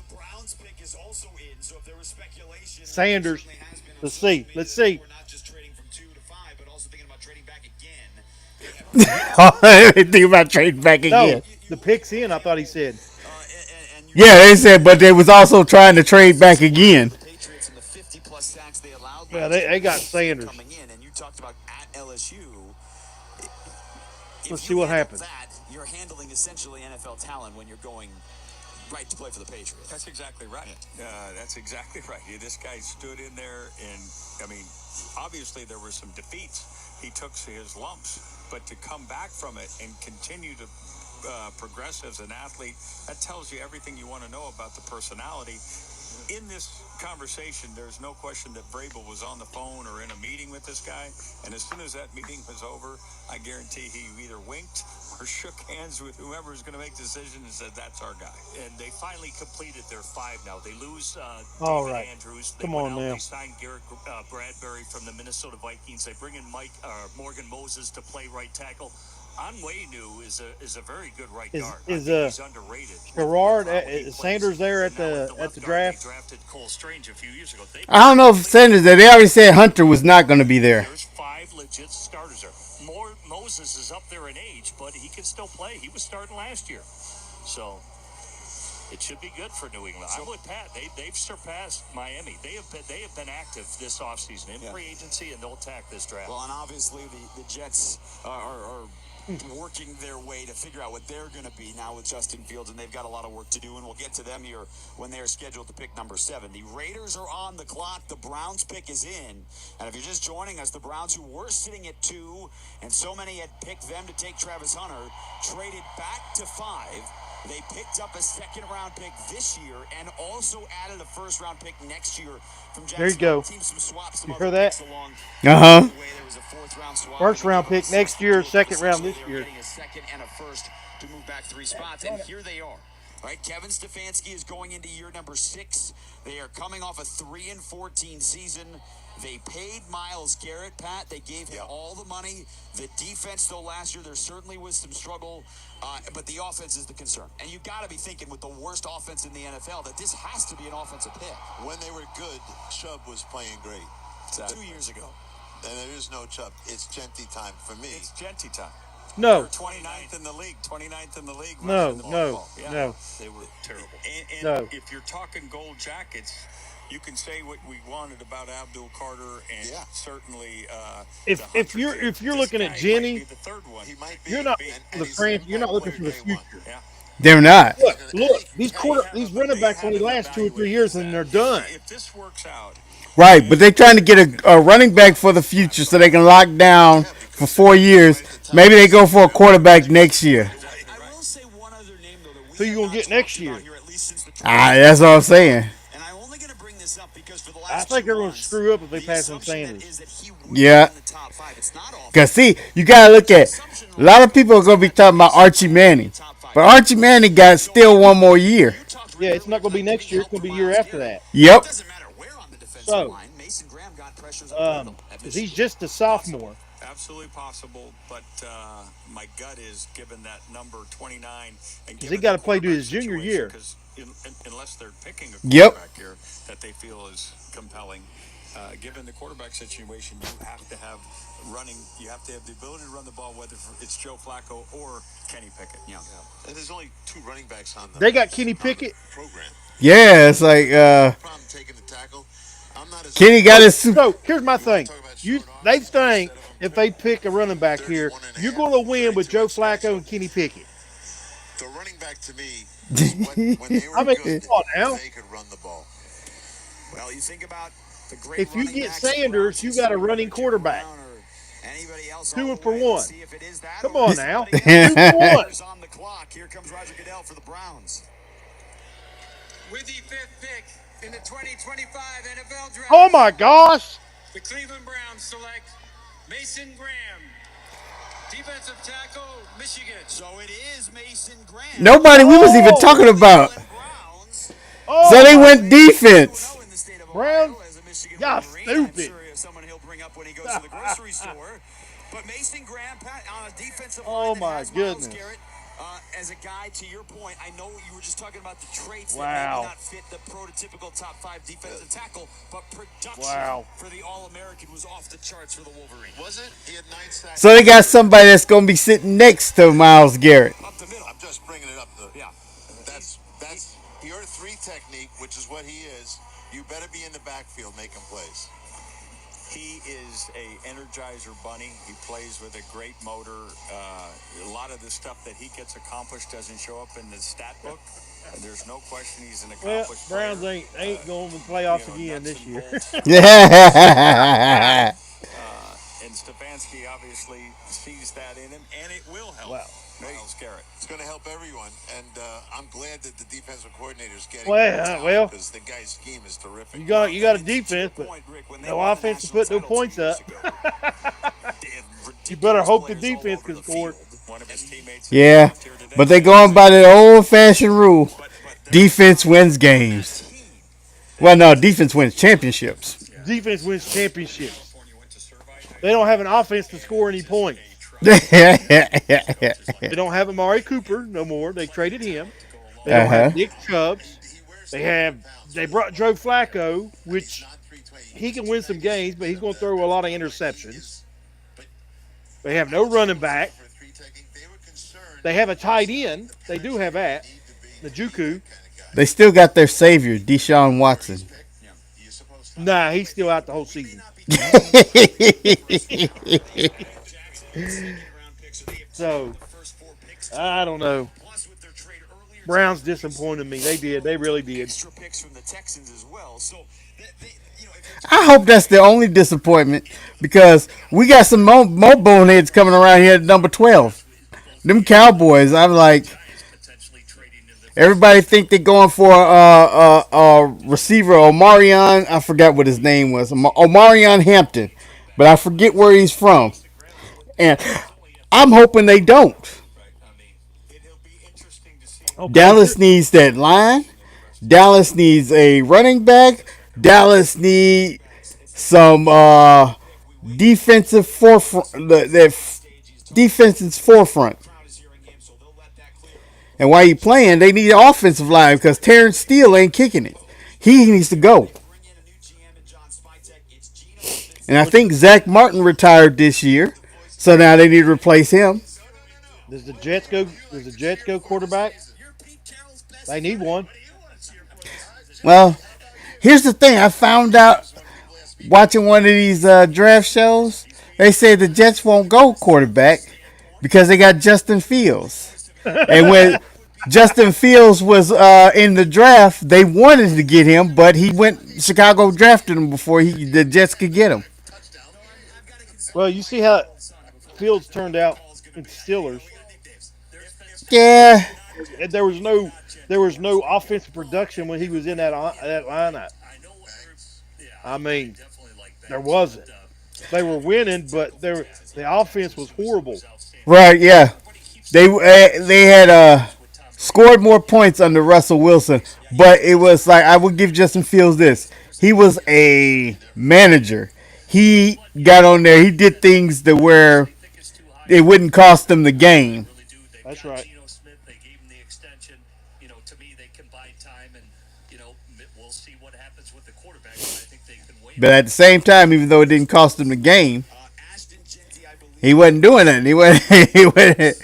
the Browns pick is also in. So if there was speculation, Sanders. certainly has been Let's see. Let's see. We're not just trading from 2 to 5, but also thinking about trading back again. Think about trading back No, again. the pick's in. I thought he said. And Yeah, they said, but they was also trying to trade back again. the Patriots and the 50+ sacks they allowed. Well, last they year got Sanders. coming in, and you talked about at LSU. If Let's you see what handle happens. That you're handling essentially NFL talent when you're going right to play for the Patriots. That's exactly right. That's exactly right. This guy stood in there, and I mean, obviously there were some defeats. He took his lumps, but to come back from it and continue to progress as an athlete, that tells you everything you want to know about the personality. In this conversation, there's no question that Vrabel was on the phone or in a meeting with this guy, and as soon as that meeting was over, I guarantee he either winked or shook hands with whoever was going to make the decision and said, that's our guy. And they finally completed their 5 now. They lose All David right. Andrews. They Come went on out, now. They signed Garrett Bradbury from the Minnesota Vikings. They bring in Morgan Moses to play right tackle. Onwenu is a very good right Is- guard. is, I think he's underrated. Gerard, With how he is plays. Sanders there at And now with the left guard, draft? They drafted Cole Strange a few years ago. I don't know if Sanders. They already said Hunter was not going to be there. There's 5 legit starters there. Moses is up there in age, but he can still play. He was starting last year. So It should be good for New England. I'm with Pat. They've surpassed Miami. They have been active this offseason in free agency, and they'll attack this draft. Well, and obviously the Jets are working their way to figure out what they're going to be now with Justin Fields, and they've got a lot of work to do, and we'll get to them here when they're scheduled to pick number 7. The Raiders are on the clock. The Browns pick is in. And if you're just joining us, the Browns, who were sitting at 2, and so many had picked them to take Travis Hunter, traded back to 5. They picked up a second-round pick this year and also added a first-round pick next year from Jacksonville. There you go. Team some swaps, some You other heard that? picks along Uh-huh. the way. There was a fourth-round swap. First-round They gave pick up a next year, second round this They were year. getting a second and a first to move back 3 spots, and here they are. All right, Kevin Stefanski is going into year number 6. They are coming off a 3-14 season. They paid Myles Garrett, Pat. They gave him all the money. The defense, though, last year, there certainly was some struggle, but the offense is the concern. And you've got to be thinking, with the worst offense in the NFL, that this has to be an offensive pick. When they were good, Chubb was playing great. 2 years ago. And there is no Chubb. It's Genty time for me. It's Genty time. No. 29th in the league. 29th in the league. No, running the no, ball. Yeah, no. They were terrible. And No. if you're talking gold jackets, you can say what we wanted about Abdul Carter, and certainly If the if Hunter you're trade. if you're This looking guy at might Jenny, be the third one. He might be. you're not and the he's Fran. an You're not impact looking for the player day future. one. Yeah. They're not. Look, these running backs only last 2 or 3 years and they're done. If this works out, Right, but they're trying to get a running back for the future so they can lock down for 4 years. Maybe they go for a quarterback next year. I will say one other name, though, that we Who you have gonna not get next talked year? about here, at least since the trade. That's what I'm saying. And I'm only going to bring this up because for the I last think 2 they're going to months, screw up if they the pass on assumption Sanders. is that he will Yeah. be in the top 5. It's not off. Cause see, you gotta look at a lot of people are gonna be talking about Archie Manning, but Archie Manning got still 1 more year. Yeah, it's not going to be next year. It's going to be the year after that. Yep. It doesn't matter where on the defensive So, line. Mason Graham got pressures up with him. Because he's just a sophomore. absolutely possible, but my gut is given that number 29, and He given gotta the play to his quarterback junior situation, year. 'cause unless they're picking a Yep. quarterback here that they feel is compelling, given the quarterback situation, you have to have running. You have to have the ability to run the ball, whether it's Joe Flacco or Kenny Pickett. Yeah. And there's only 2 running backs on the They got Kenny on the Pickett. program. Yeah, it's like Problem taking the tackle. I'm not as Kenny got his super. So here's my thing. They think if they pick a running back here, you're going to win with Joe Flacco and Kenny Pickett. the running back to me. Was when they were I mean, good, come on now. they could run the ball. Well, you think about the great If you running get backs the Sanders, Browns you used got to a have, running Jim quarterback. Brown or anybody else 2 all the for way. 1. Let's see if it is that Come or on is now. somebody 2 else. for 1. Is on the clock. Here comes Roger Goodell for the Browns. With the 5th pick in the 2025 NFL Draft, Oh my gosh. the Cleveland Browns select Mason Graham, defensive tackle, Michigan. So it is Mason Graham. Nobody we was even talking about. Browns. Oh, So they my- went defense. In the state of Brown, Ohio as a Michigan y'all Wolverine. stupid. I'm sure someone he'll bring up when he goes to the grocery store. But Mason Graham, Pat, on a defensive Oh, line that my has Myles goodness. Garrett, as a guy, to your point, I know you were just talking about the traits that Wow. maybe not fit the prototypical top 5 defensive tackle, but production Wow. for the All-American was off the charts for the Wolverine. Was it? He had 9 sacks. So they got somebody that's gonna be sitting next to Myles Garrett. Up the middle. I'm just bringing it up. Yeah. That's your 3 technique, which is what he is. You better be in the backfield making plays. He is a energizer bunny. He plays with a great motor. A lot of the stuff that he gets accomplished doesn't show up in the stat book. There's no question he's an Well, accomplished Browns player. ain't going to the playoffs You know, again nuts this and year. bolts. Yeah. And Stefanski obviously sees that in him, and it will help Wow. Myles Garrett. It's going to help everyone, and I'm glad that the defensive coordinator is getting Well, because the guy's scheme is terrific. You got a defense, but no offense to put no points up. You better hope the defense can score. One of his teammates Yeah, but they going by the old-fashioned rule: defense wins games. Well, no, defense wins championships. Defense wins championships. They don't have an offense to score any points. They don't have Amari Cooper no more. They traded him. They don't have Nick Chubbs. They brought Joe Flacco, which he can win some games, but he's going to throw a lot of interceptions. They have no running back. They have a tight end. They do have that, Njoku. They still got their savior, Deshaun Watson. Nah, he's still out the whole season. So I don't know. Browns disappointed me. They did. They really did. Extra picks from the Texans as well. So, I hope that's the only disappointment because we got some more boneheads coming around here at number 12. Them Cowboys, I'm like, everybody think they're going for receiver Omarion. I forgot what his name was. Omarion Hampton, but I forget where he's from. And I'm hoping they don't. Okay. Dallas needs that line. Dallas needs a running back. Dallas needs some defensive forefront. Defense's forefront. And while you playing, they need an offensive line because Terrence Steele ain't kicking it. He needs to go. And I think Zach Martin retired this year, so now they need to replace him. Does the Jets go quarterback? They need one. Well, here's the thing. I found out watching one of these draft shows. They say the Jets won't go quarterback because they got Justin Fields. And when Justin Fields was in the draft, they wanted to get him, but Chicago drafted him before the Jets could get him. Well, you see how Fields turned out in Steelers. Yeah. There was no offensive production when he was in that lineup. I mean, there wasn't. They were winning, but the offense was horrible. Right? Yeah. They had scored more points under Russell Wilson, but it was like I would give Justin Fields this. He was a manager. He got on there. He did things that where it wouldn't cost them the game. That's right. But at the same time, even though it didn't cost him the game, he wasn't doing it. He wasn't.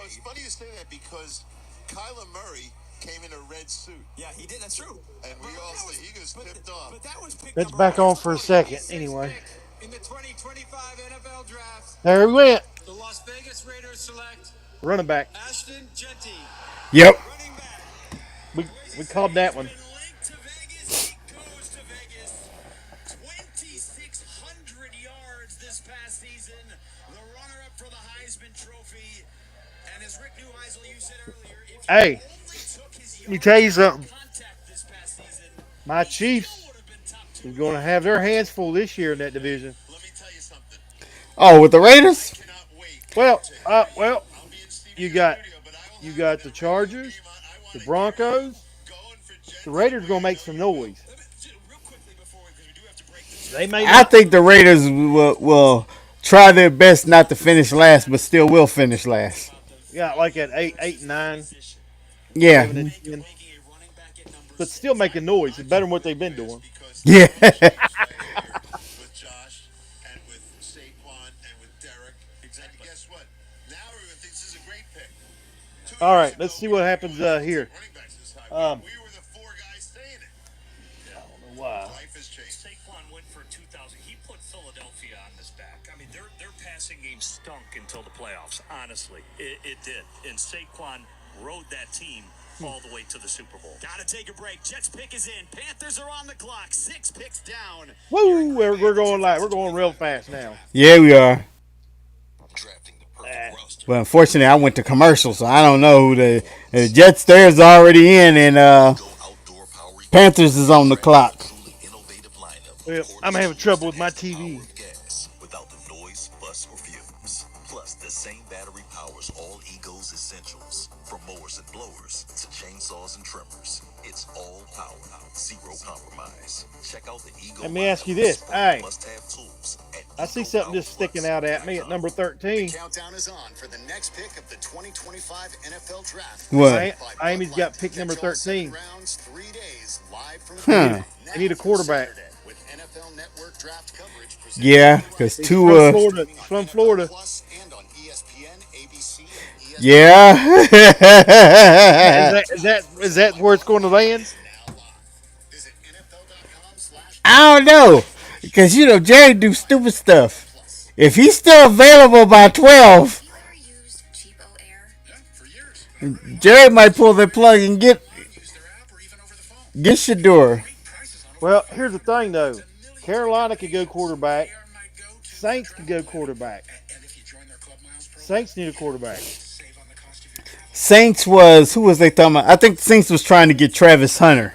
It's funny you say that because Kyler Murray came in a red suit. yeah, he did. That's true. And we all say he was pipped off. But that was pick Let's number back on 140. for a second. Anyway, In the 2025 NFL Draft, there we went. the Las Vegas Raiders select Running back. Ashton Genty, Yep. running back. We called that one. Linked to Vegas. He goes to Vegas. 2,600 yards this past season. The runner-up for the Heisman Trophy. And as Rick Neuheisel, you said earlier, if he Hey, only took his let me tell you something. contact this past season, My Chiefs would have been top is 2. going to have their hands full this year in that division. Let me tell you something. Oh, with the Raiders? Cannot wait. Well, I'll be in you studio got studio, but I will you have got to the put Chargers, your name on. I the wanna Broncos. get going for Jets. The Raiders going to make some noise. Real quickly before, because we do have to break this. They may I not. think the Raiders will try their best not to finish last, but still will finish last. Yeah, like at 8, 8, 9, Yeah. 7, and 10. But still making noise. It's better than what they've been doing. Yeah. With Josh and with Saquon and with Derek. Exactly. And guess what? Now everyone thinks this is a great pick. 2 All years right, let's ago, see we what didn't happens know that here. running backs this high. Um, We were the 4 guys saying it. Wow. Life has changed. Saquon went for 2,000. He put Philadelphia on his back. I mean, their passing game stunk until the playoffs. Honestly, it did. And Saquon rode that team all the way to the Super Bowl. Gotta take a break. Jets pick is in. Panthers are on the clock. 6 picks down. Woo! We're going real fast now. Yeah, we are. Drafting the perfect roster. Well, unfortunately, I went to commercial, so I don't know who the Jets. Theirs already in, and Outdoor power Panthers is on the clock. truly innovative lineup. Well, I'm having trouble with my TV. Gas without the noise, fuss, or fumes. Plus, the same battery powers all Ego's essentials. From mowers and blowers to chainsaws and trimmers. It's all power, zero compromise. Check out the Ego. Let me ask you this. Hey, Must-have tools at I see something just sticking out at me at number 13. Countdown is on for the next pick of the 2025 NFL Draft. What? Amy's got pick number 13. Rounds, 3 days live from Huh. They need a quarterback. Saturday with NFL Network draft coverage presented Yeah, because He's Tua. from Florida. Plus and on ESPN, ABC, and ESPN. Yeah. Is that where it's going to land? Visit NFL.com/. I don't know. Because, Jerry do stupid stuff. If he's still available by 12, Have you ever used Cheapo Air? Yeah, for years. Jerry might pull the plug and get Use their app or even over the phone. Shador. Prices on Well, here's the thing, though. Carolina could go quarterback. Saints could go quarterback. and if you join their club miles program, Saints need a quarterback. save on the cost of your ticket. Saints who was they talking about? I think the Saints was trying to get Travis Hunter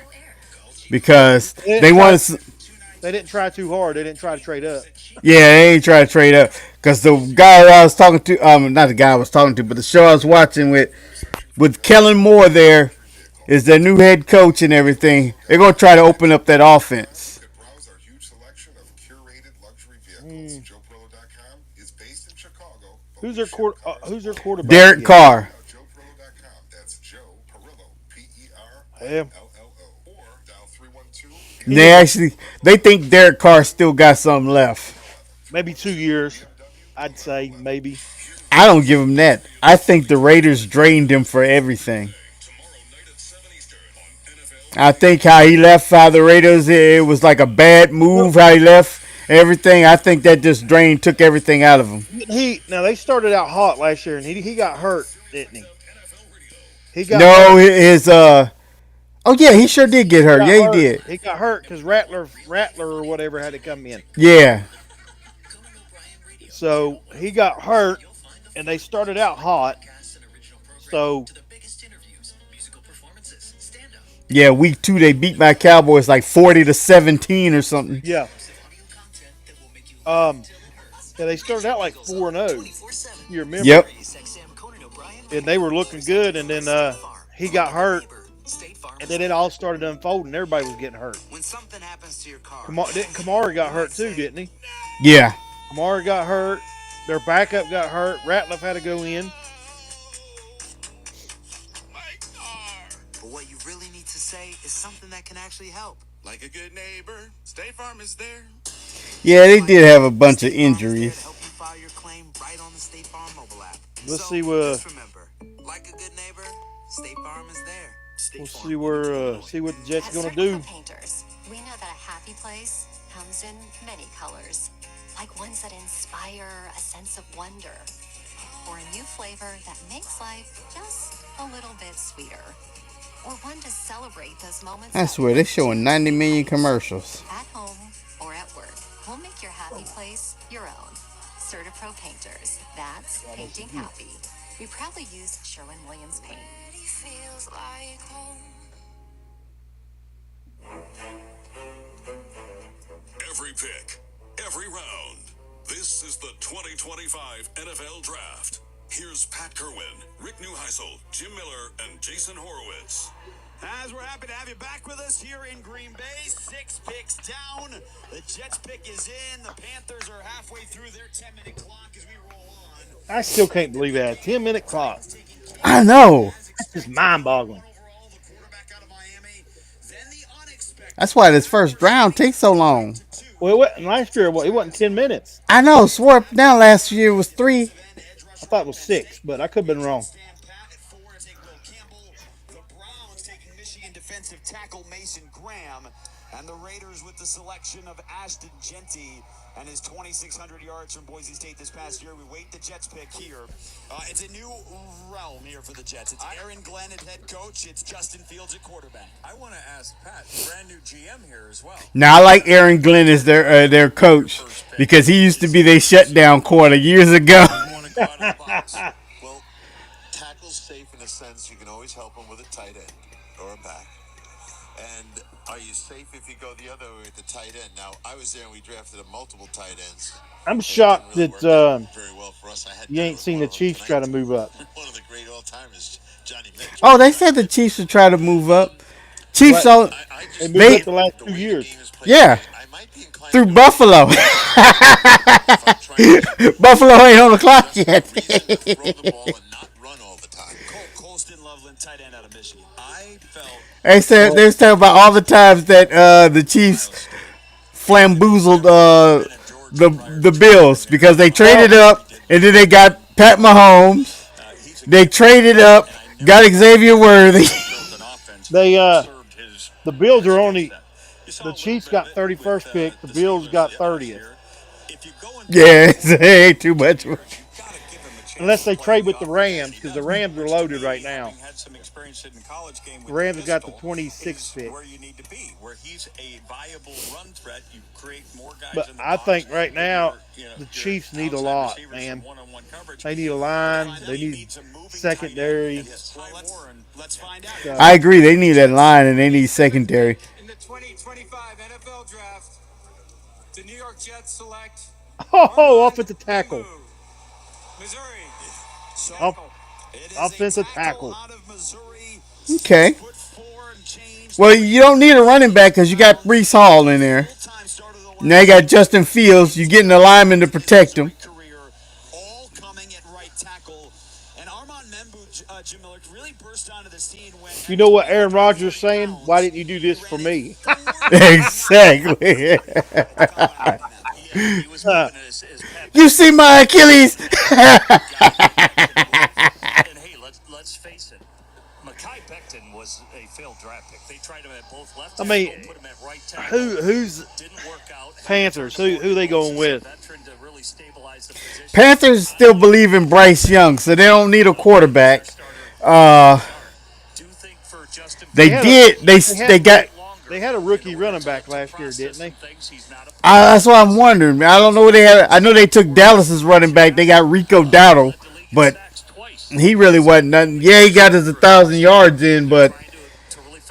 because they wanted. They didn't try too hard. They didn't try to trade up. Yeah, they ain't trying to trade up because the guy I was talking to, not the guy I was talking to, but the show I was watching with Kellen Moore there is their new head coach and everything. They're gonna try to open up that offense. Browse our huge selection of curated luxury vehicles. JoePerlo.com is based in Chicago. Who's their quarterback? Derek Carr. JoePerlo.com. That's Joe Perillo, Yeah. PERLLO. Or dial 312. They think Derek Carr still got something left. Maybe 2 years. I'd say maybe. I don't give him that. I think the Raiders drained him for everything. I think how he left how the Raiders, it was like a bad move how he left everything. I think that just took everything out of him. Now they started out hot last year, and he got hurt, didn't he? He got No, hurt. his oh yeah, he sure did get hurt. Yeah, he did. He got hurt because Rattler or whatever had to come in. Yeah. So he got hurt, and they started out hot. So Yeah, week 2 they beat my Cowboys like 40-17 or something. yeah. They started out like 4-0. You remember? Yep. And they were looking good, and then he got hurt, and then it all started unfolding. Everybody was getting hurt. When something happens to your car, Kamara got hurt too, didn't he? Yeah. Kamara got hurt. Their backup got hurt. Ratliff had to go in. but what you really need to say is something that can actually help. Like a good neighbor, State Farm is there. Yeah, they did have a bunch of injuries. Help you file your claim right on the State Farm mobile app. Let's So, see what just remember, like a good neighbor, State Farm is there. State we'll Farm. see what the Jets At gonna Surgical do. Painters, we know that a happy place comes in many colors, like ones that inspire a sense of wonder, or a new flavor that makes life just a little bit sweeter, or one to celebrate those moments. I swear they're showing 90 million commercials. At home or at work, we'll make your happy place your own. CertaPro Painters, that's painting happy. We proudly use Sherwin-Williams paint. Feels like home. Every pick, every round. This is the 2025 NFL Draft. Here's Pat Kerwin, Rick Neuheisel, Jim Miller, and Jason Horowitz. As we're happy to have you back with us here in Green Bay, 6 picks down. The Jets pick is in. The Panthers are halfway through their 10-minute clock as we roll on. I still can't believe that 10-minute clock. I know. That's just mind-boggling. That's why this first round takes so long. Well, it wasn't last year. It wasn't 10 minutes. I know. Swore up now last year was 3. I thought it was 6, but I could have been wrong. The Browns taking Michigan defensive tackle Mason Graham, and the Raiders with the selection of Ashton Genty and his 2,600 yards from Boise State this past year. We wait the Jets pick here. It's a new realm here for the Jets. It's Aaron Glenn at head coach. It's Justin Fields at quarterback. I want to ask Pat, brand new GM here as well. Now I like Aaron Glenn as their coach because he used to be their shutdown corner years ago. Well, tackle's safe in a sense. You can always help him with a tight end or a back. And are you safe if you go the other way with the tight end? Now, I was there and we drafted multiple tight ends. I'm shocked Really that very well for us. I had you ain't seen the Chiefs try to move up. one of the great all-timers, Johnny Mitchell. Oh, they said the Chiefs would try to move up. Chiefs, What? so They moved They- up the last 2 years. yeah, I might be inclined through to Buffalo. Buffalo ain't on the clock yet. throw the ball and not run all the time. Colston Loveland, tight end out of Michigan. I felt They was talking about all the times that the Chiefs flamboozled the Bills because they traded up and then they got Pat Mahomes. They traded up, got Xavier Worthy. The Bills are only the Chiefs got 31st pick. The Bills got 30th. Yeah, it ain't too much. Unless they trade with the Rams, because the Rams are loaded right now. The Rams got the 26th pick. But I think right now the Chiefs need a lot, man. They need a line. They need secondary. I agree. They need that line and they need secondary. In the 2025 NFL Draft, the New York Jets select Offensive tackle. Missouri. Offensive tackle. Okay. Well, you don't need a running back because you got Brees Hall in there. Now you got Justin Fields. You're getting the lineman to protect him. You know what Aaron Rodgers is saying? Why didn't you do this for me? Exactly. You see my Achilles? And hey, let's face it. Mekhi Becton was a failed draft pick. They tried him at both left tackle, put him at right tackle. Who's didn't work out. Panthers? Who they going with? Panthers still believe in Bryce Young, so they don't need a quarterback. They had a rookie running back last year, didn't they? That's what I'm wondering. I don't know what they had. I know they took Dallas's running back. They got Rico Dowdle, but he really wasn't nothing. Yeah, he got his 1,000 yards in, but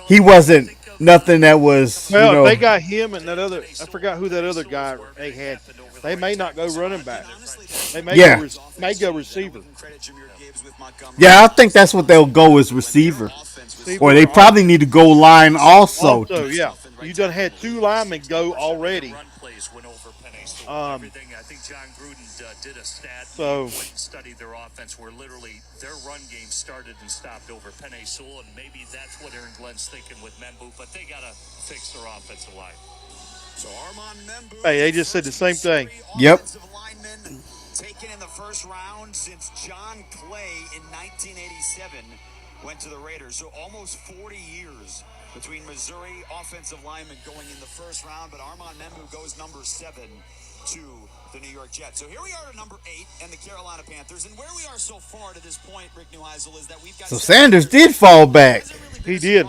he wasn't nothing that was. Well, they got him and that other. I forgot who that other guy they had. They may not go running back. They may go receiver. Yeah, I think that's what they'll go as receiver. Or they probably need to go line also. Yeah. You done had 2 linemen go already. I think John Gruden did a stat and studied their offense where literally their run game started and stopped over Penei Sewell, and maybe that's what Aaron Glenn's thinking with Membu, but they got to fix their offensive line. So Armand Membu, hey, they just said the same thing. Yep. Taken in the first round since John Clay in 1987 went to the Raiders. So almost 40 years between Missouri offensive linemen going in the first round, but Armand Membu goes number 7 to the New York Jets. So here we are at number 8 and the Carolina Panthers. And where we are so far to this point, Rick Neuheisel, is that we've got... So Sanders did fall back. He did.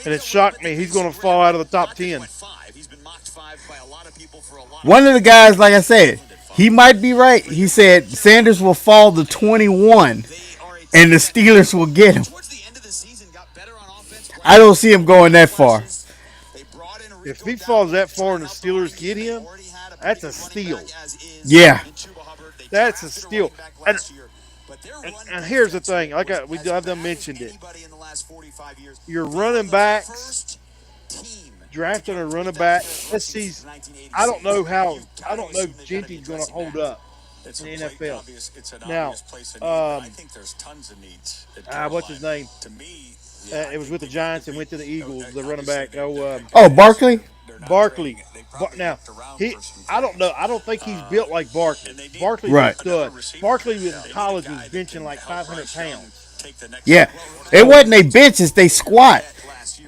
And it shocked me. He's going to fall out of the top 10. One of the guys, like I said, he might be right. He said Sanders will fall to 21 and the Steelers will get him. I don't see him going that far. If he falls that far and the Steelers get him, that's a steal. Yeah. That's a steal. And here's the thing. I've done mentioned it. Your running backs, drafting a running back, let's see. I don't know if Genty's going to hold up in the NFL. Now, I think there's tons of needs. what's his name? To me, it was with the Giants and went to the Eagles. The running back. Barkley. Barkley. Now, I don't know. I don't think he's built like Barkley. Barkley's right. a stud. Barkley in college was benching like 500 pounds. Yeah, it wasn't they benches, they squat.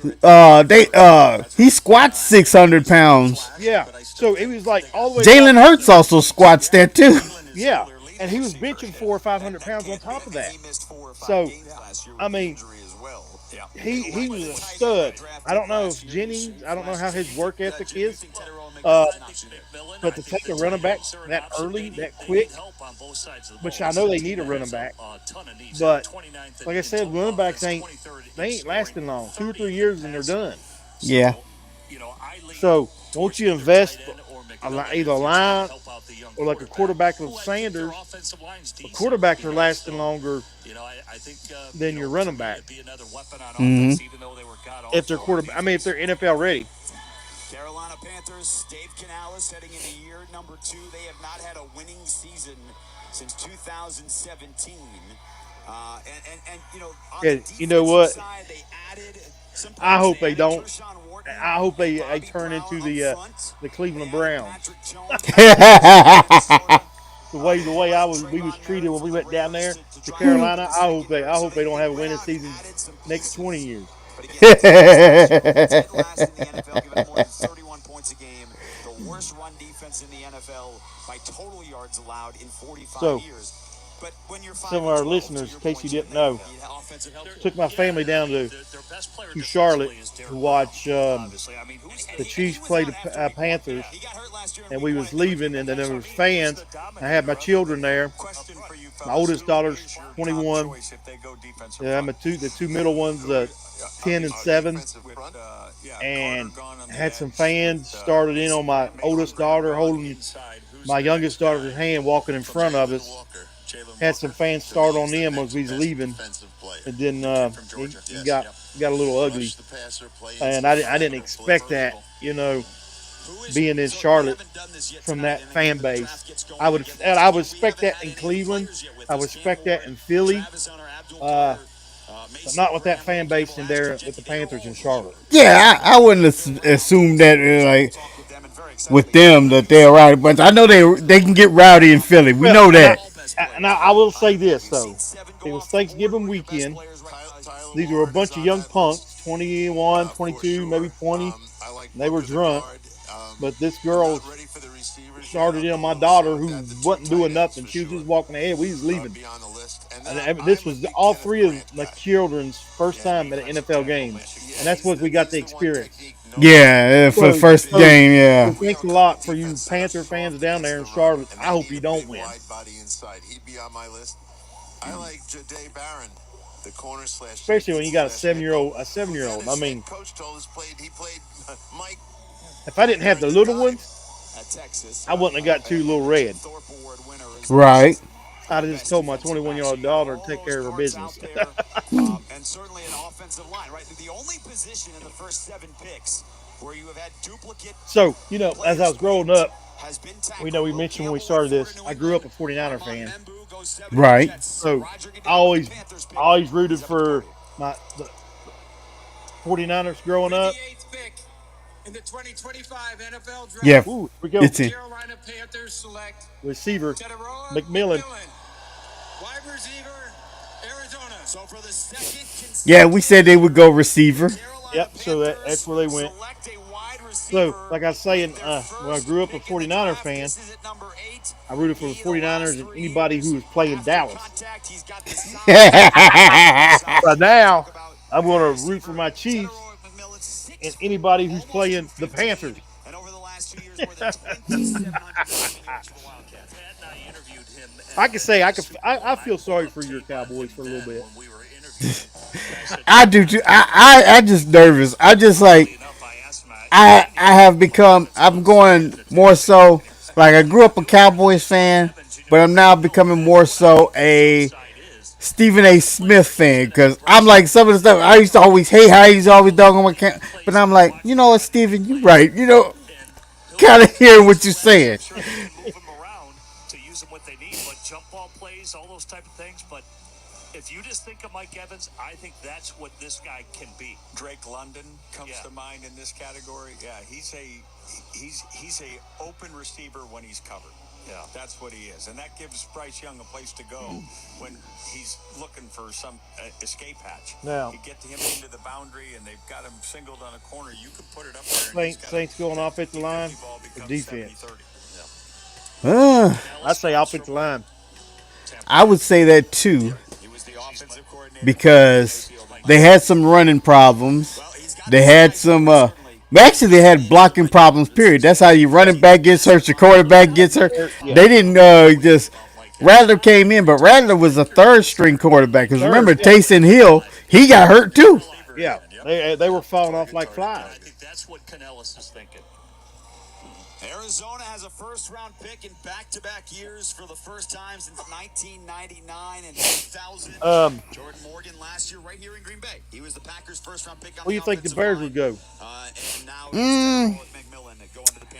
He squats 600 pounds. Yeah, so it was like all the way. Jalen Hurts also squats that too. Yeah, and he was benching 400 or 500 pounds on top of that. So, I mean, he was a stud. I don't know if Jennings. I don't know how his work ethic is. But to take a running back that early, that quick, which I know they need a running back. But like I said, running backs ain't lasting long. 2 or 3 years and they're done. Yeah. So won't you invest either a line or like a quarterback with Sanders? The quarterbacks are lasting longer than your running back. Mm-hmm. If they're if they're NFL ready. Carolina Panthers, Dave Canales heading into year number 2. They have not had a winning season since 2017. You know what? I hope they don't. I hope they turn into the Cleveland Browns. The way we was treated when we went down there to Carolina. I hope they don't have a winning season next 20 years. Last in the NFL, giving up more than 31 points a game. The worst run defense in the NFL by total yards allowed in 45 years. But when you're some of our listeners, in case you didn't know, took my family down to Charlotte to watch the Chiefs play the Panthers, and we was leaving, and then there was fans. I had my children there. My oldest daughter's 21. Yeah, the two middle ones, 10 and 7, and had some fans started in on my oldest daughter, holding my youngest daughter's hand, walking in front of us. Had some fans start on them as we was leaving, and then it got a little ugly. And I didn't expect that, being in Charlotte from that fan base. I would expect that in Cleveland. I would expect that in Philly. But not with that fan base in there with the Panthers in Charlotte. Yeah, I wouldn't assume that with them that they're rowdy bunch. I know they can get rowdy in Philly. We know that. Now I will say this though, it was Thanksgiving weekend. These were a bunch of young punks, 21, 22, maybe 20. They were drunk, but this girl started in on my daughter who wasn't doing nothing. She was just walking ahead. We was leaving. And this was all three of my children's first time at an NFL game, and that's what we got to experience. Yeah, for the first game, yeah. Thanks a lot for you Panther fans down there in Charlotte. I hope you don't win. I like Jahdae Barron, the corner / especially when you got a 7-year-old. I mean, Mike. If I didn't have the little ones, I wouldn't have got two little red. Right. I'd have just told my 21-year-old daughter to take care of her business. And certainly an offensive line, right? The only position in the first 7 picks where you have had duplicate. So, as I was growing up, we mentioned when we started this, I grew up a 49er fan. Right. So I always rooted for the 49ers growing up. In the 2025 NFL draft, yeah, we go. Carolina Panthers select receiver McMillan. Wide receiver, Arizona. So for the second yeah, we said they would go receiver. Yep, so that's where they went. So, like I was saying, when I grew up a 49er fan, I rooted for the 49ers and anybody who was playing Dallas. But now, I'm going to root for my Chiefs and anybody who's playing the Panthers. I can say I feel sorry for your Cowboys for a little bit. I do too. I just nervous. I just I have become. I'm going more so like I grew up a Cowboys fan, but I'm now becoming more so a Stephen A. Smith fan because I'm like some of the stuff I used to always hate how he's always dogging my camp, but I'm like, you know what, Stephen, you're right. Kind of hearing what you're saying. All those type of things, but if you just think of Mike Evans, I think that's what this guy can be. Drake London comes to mind in this category. Yeah, he's a open receiver when he's covered. Yeah, that's what he is, and that gives Bryce Young a place to go when he's looking for some escape hatch. Now, you get him into the boundary, and they've got him singled on a corner. You can put it up there. Saints going offensive line, or defense. I I say offensive line. I would say that too, because they had some running problems. They had some. Actually, they had blocking problems. Period. That's how your running back gets hurt, your quarterback gets hurt. Yeah. They didn't just. Rattler came in, but Rattler was a third-string quarterback. Because remember, Taysom Hill, he got hurt too. Yeah, they were falling off like flies. I think that's what Canellis is thinking. Arizona has a first-round pick in back-to-back years for the first time since 1999 and 2000. Jordan Morgan last year right here in Green Bay. He was the Packers' first-round pick. Where do you think the Bears would go? I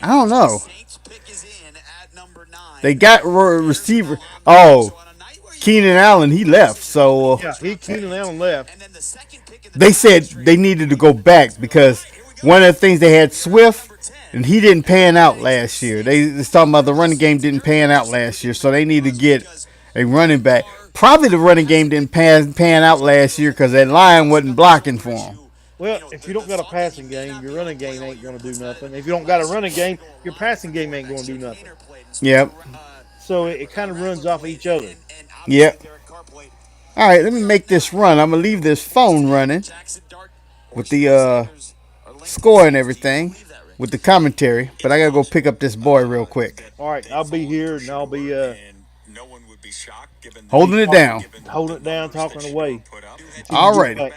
don't know. They got receiver. Oh, Keenan Allen, he left. So yeah, Keenan Allen left. They said they needed to go back because one of the things they had Swift, and he didn't pan out last year. They was talking about the running game didn't pan out last year, so they need to get a running back. Probably the running game didn't pan out last year because that line wasn't blocking for him. Well, if you don't got a passing game, your running game ain't going to do nothing. If you don't got a running game, your passing game ain't going to do nothing. Yep. So it kind of runs off each other. Yep. All right, let me make this run. I'm gonna leave this phone running with the score and everything, with the commentary. But I gotta go pick up this boy real quick. All right, I'll be here and I'll be no one would be shocked given holding it down. Holding it down, talking away. All right. All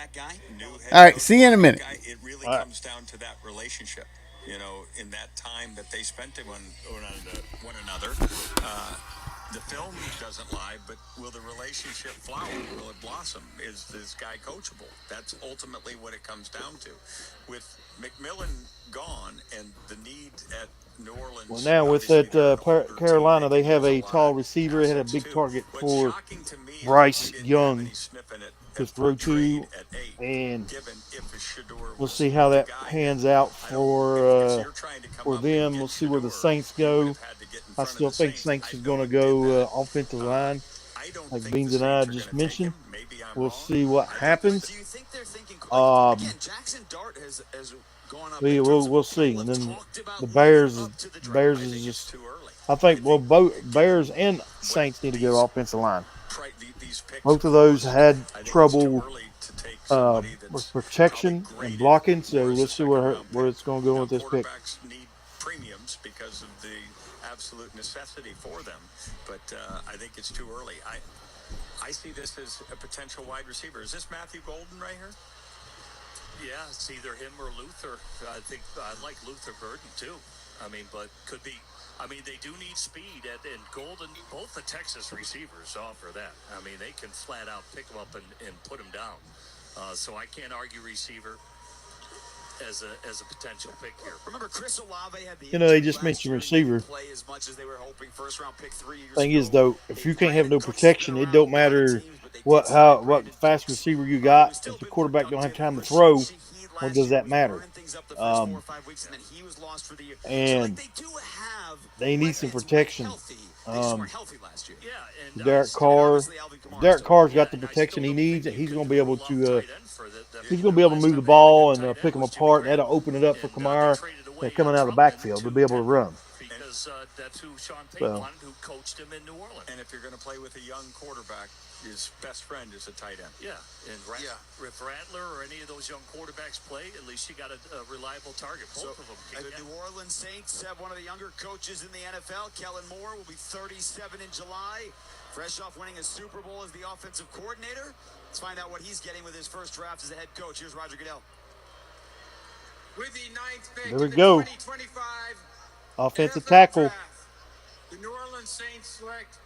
right, see you in a minute. It really comes down to that relationship. You know, in that time that they spent one another. The film doesn't lie, but will the relationship flower? Will it blossom? Is this guy coachable? That's ultimately what it comes down to. With McMillan gone and the need at New Orleans. Well, now with that Carolina, they have a tall receiver. They had a big target for Bryce Young to throw to, and we'll see how that pans out for them. We'll see where the Saints go. I still think Saints is going to go offensive line, like Beans and I just mentioned. We'll see what happens. We'll see. And then the Bears is just. I think both Bears and Saints need to go offensive line. Both of those had trouble with protection and blocking, so let's see where it's going to go with this pick. Premiums because of the absolute necessity for them, but I think it's too early. I see this as a potential wide receiver. Is this Matthew Golden right here? Yeah, it's either him or Luther. I think I like Luther Burden too. I mean, but could be. I mean, they do need speed, and Golden, both the Texas receivers offer that. I mean, they can flat out pick them up and put them down. So I can't argue receiver as a potential pick here. Remember, Chris Olave had the they just mentioned receiver. Thing is, though, if you can't have no protection, it don't matter what fast receiver you got. If the quarterback don't have time to throw, what does that matter? And they need some protection. Derek Carr's got the protection he needs, and he's going to be able to move the ball and pick them apart. And that'll open it up for Kamara coming out of the backfield to be able to run. Because that's who Sean Payton wanted, who coached him in New Orleans. And if you're going to play with a young quarterback, his best friend is a tight end. Yeah, and if Rattler or any of those young quarterbacks play, at least you got a reliable target. Both of them. The New Orleans Saints have one of the younger coaches in the NFL. Kellen Moore will be 37 in July, fresh off winning a Super Bowl as the offensive coordinator. Let's find out what he's getting with his first draft as a head coach. Here's Roger Goodell. With the 9th pick There we in the go. 2025 Offensive NFL tackle. draft, the New Orleans Saints select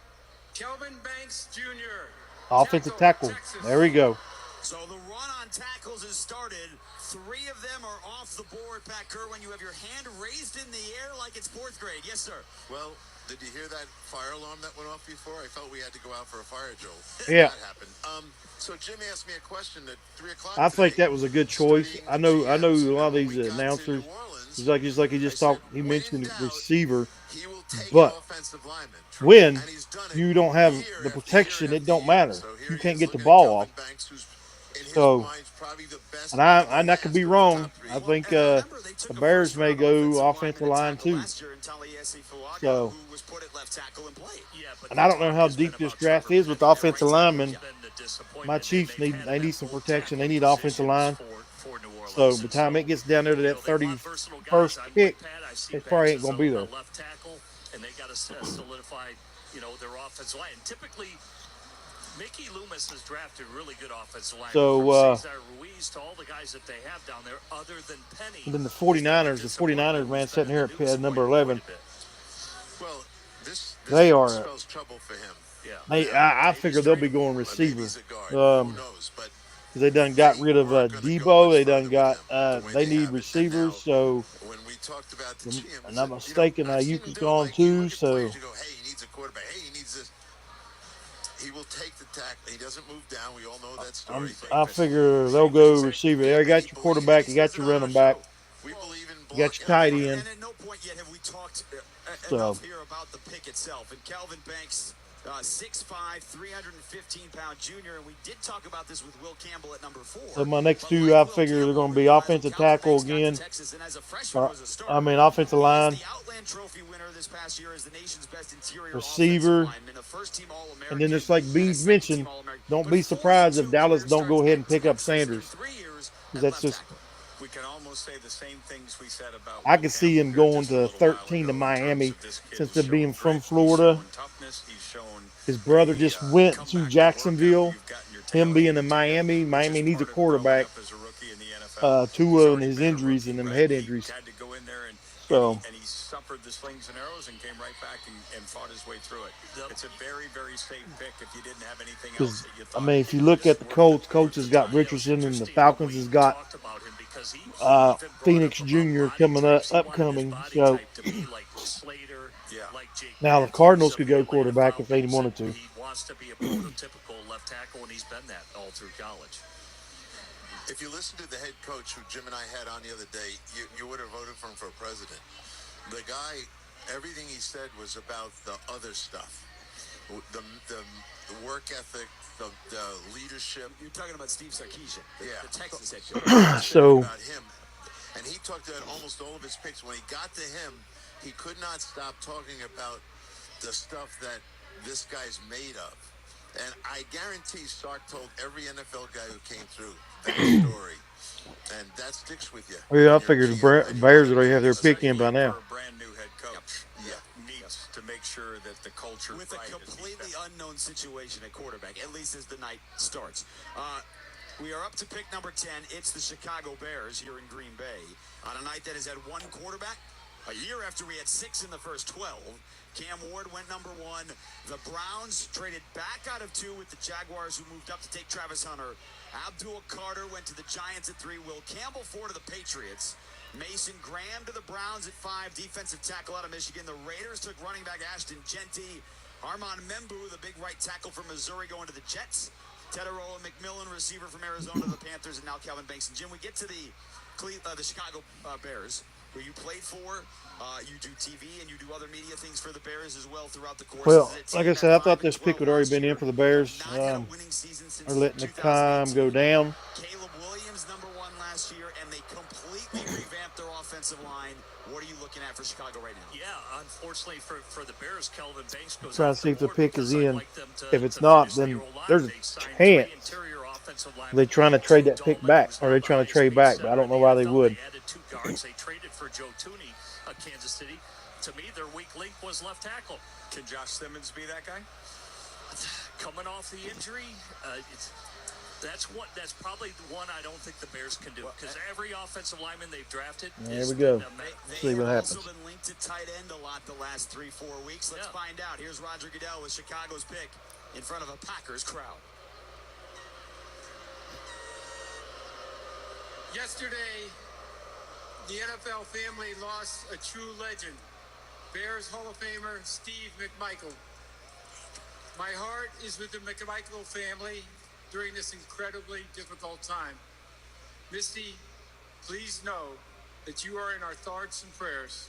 Kelvin Banks Jr. Offensive tackle. Texas. There we go. So the run on tackles has started. 3 of them are off the board. Pat Kerwin, you have your hand raised in the air like it's 4th grade. Yes, sir. Well, did you hear that fire alarm that went off before? I felt we had to go out for a fire drill. Yeah. That happened. So Jim asked me a question at 3 o'clock. I think that was a good choice. I know a lot of these announcers. Just like he just talked. He mentioned the receiver, but when you don't have the protection, it don't matter. You can't get the ball off. So, and I could be wrong. I think the Bears may go offensive line too. So, and I don't know how deep this draft is with offensive linemen. My Chiefs need some protection. They need offensive line. So by the time it gets down there to that 31st pick, it probably ain't gonna be there. Left tackle, and they got to solidify, their offensive line. And typically, Mickey Loomis has drafted really good offensive line. So, Cesar Ruiz to all the guys that they have down there, other than Penny. And then the 49ers, man, sitting here at number 11. Well, this They are. spells trouble for him. I figure they'll be going receiver. He's a guard. Who knows? But They done got rid of Debo. They done got. They need receivers. So, when we talked about the GM, and I'm mistaken. You could go on too. So, you go, hey, he needs a quarterback. Hey, he needs this. He will take the tackle. He doesn't move down. We all know that story. I figure they'll go receiver. There, you got your quarterback. You got your running back. We believe in You got your tight end. And at no point yet have we talked So- enough here about the pick itself. And Calvin Banks, 6'5", 315-pound junior, and we did talk about this with Will Campbell at number 4. So my next two, I figure they're going to be offensive tackle again. Offensive line, receiver, and then it's like Beans mentioned. Don't be surprised if Dallas don't go ahead and pick up Sanders, because that's just. We can almost say the same things we said about. I could see him going to 13 to Miami since they're being from Florida. His brother just went to Jacksonville. Him being in Miami needs a quarterback. Tua and his injuries and them head injuries. So. And he suffered the slings and arrows and came right back and fought his way through it. It's a very, very safe pick if you didn't have anything else that you thought. If you look at the Colts has got Richardson, and the Falcons has got Phoenix Jr. upcoming. So now the Cardinals could go quarterback if they wanted to. He wants to be a prototypical left tackle, and he's been that all through college. If you listen to the head coach who Jim and I had on the other day, you would have voted for him for president. The guy, everything he said was about the other stuff, the work ethic, the leadership. You're talking about Steve Sarkisian, the Texas head coach. So about him, and he talked about almost all of his picks. When he got to him, he could not stop talking about the stuff that this guy's made of. And I guarantee Sark told every NFL guy who came through that story. And that sticks with you. Yeah, I figured the Bears already have their pick in by now. A brand new head coach needs to make sure that the culture with a completely unknown situation at quarterback, at least as the night starts. We are up to pick number 10. It's the Chicago Bears here in Green Bay on a night that has had one quarterback. A year after we had 6 in the first 12, Cam Ward went number 1. The Browns traded back out of 2 with the Jaguars, who moved up to take Travis Hunter. Abdul Carter went to the Giants at 3. Will Campbell 4 to the Patriots. Mason Graham to the Browns at 5. Defensive tackle out of Michigan. The Raiders took running back Ashton Genty. Armand Membu, the big right tackle from Missouri, going to the Jets. Teteroa McMillan, receiver from Arizona to the Panthers, and now Calvin Banks. And Jim, we get to the Chicago Bears, who you played for. You do TV and you do other media things for the Bears as well throughout the course. Well, like I said, I thought this pick would already been in for the Bears. They're letting the time go down. Caleb Williams, number 1 last year, and they completely revamped their offensive line. What are you looking at for Chicago right now? Yeah, unfortunately for the Bears, Calvin Banks goes Trying to see if the pick is in. If it's to not, finish the then year alive. there's a They signed 3 chance interior offensive linemen. they're trying to trade that pick back, or they're trying to trade back, but I don't know why they would. They added 2 guards. They traded for Joe Tooney of Kansas City. To me, their weak link was left tackle. Can Josh Simmons be that guy? Coming off the injury, that's probably the one I don't think the Bears can do, because every offensive lineman they've drafted. There we go. See what happens. They've also been linked to tight end a lot the last 3-4 weeks. Let's find out. Here's Roger Goodell with Chicago's pick in front of a Packers crowd. Yesterday, the NFL family lost a true legend, Bears Hall of Famer Steve McMichael. My heart is with the McMichael family during this incredibly difficult time. Misty, please know that you are in our thoughts and prayers.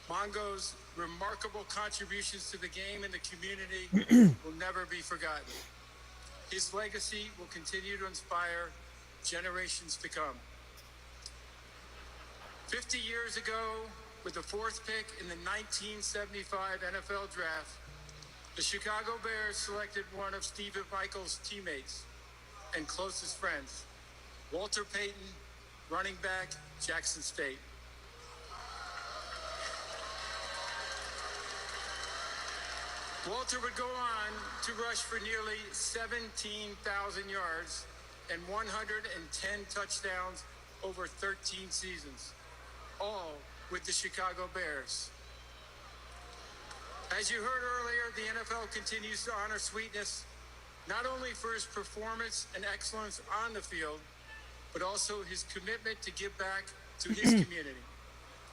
Mongo's remarkable contributions to the game and the community will never be forgotten. His legacy will continue to inspire generations to come. 50 years ago, with the 4th pick in the 1975 NFL Draft, the Chicago Bears selected one of Steve McMichael's teammates and closest friends, Walter Payton, running back, Jackson State. Walter would go on to rush for nearly 17,000 yards and 110 touchdowns over 13 seasons, all with the Chicago Bears. As you heard earlier, the NFL continues to honor Sweetness, not only for his performance and excellence on the field, but also his commitment to give back to his community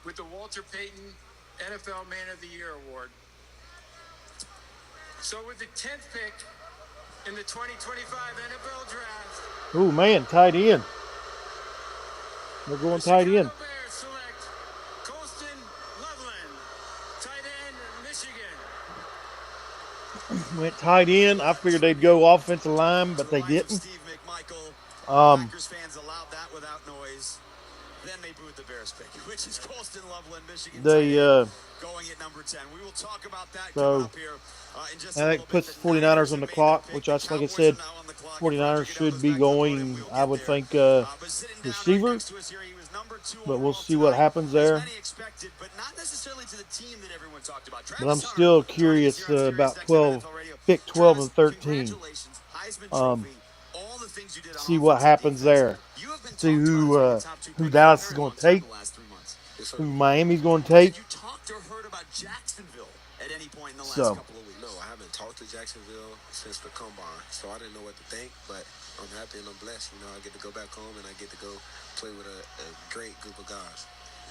with the Walter Payton NFL Man of the Year Award. So with the 10th pick in the 2025 NFL Draft. Oh man, tight end. They're going tight end. Bears went tight end. I figured they'd go offensive line, but they didn't. Steve McMichael, Packers fans allowed that without noise. Then they booed the Bears pick, which is Colston Loveland, Michigan. They going at number 10. We will talk about that coming so up here in just I a think little bit. puts the 49ers on the clock, which like I said, 49ers should be going. I would think receiver, but we'll see what happens there. But I'm still curious about pick 12 and 13. See what happens there. See who Dallas is going to take, who Miami's going to take. At any point in the last So. couple of weeks? No, I haven't talked to Jacksonville since the combine, so I didn't know what to think, but I'm happy and I'm blessed. You know, I get to go back home and I get to go play with a great group of guys.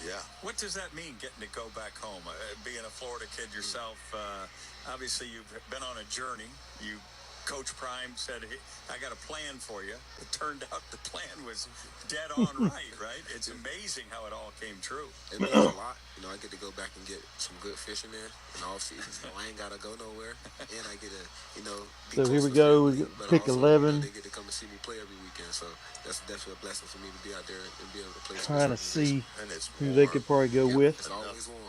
Yeah. What does that mean, getting to go back home? Being a Florida kid yourself, obviously you've been on a journey. Coach Prime said, hey, I got a plan for you. It turned out the plan was dead on right? It's amazing how it all came true. It means a lot. You know, I get to go back and get some good fishing in the off season, so I ain't got to go nowhere. And I get to, be So here we close to go, family, but pick also, 11. They get to come and see me play every weekend, so that's definitely a blessing for me to be out there and be able to play. Trying to see and it's who they could probably go with. It's always warm.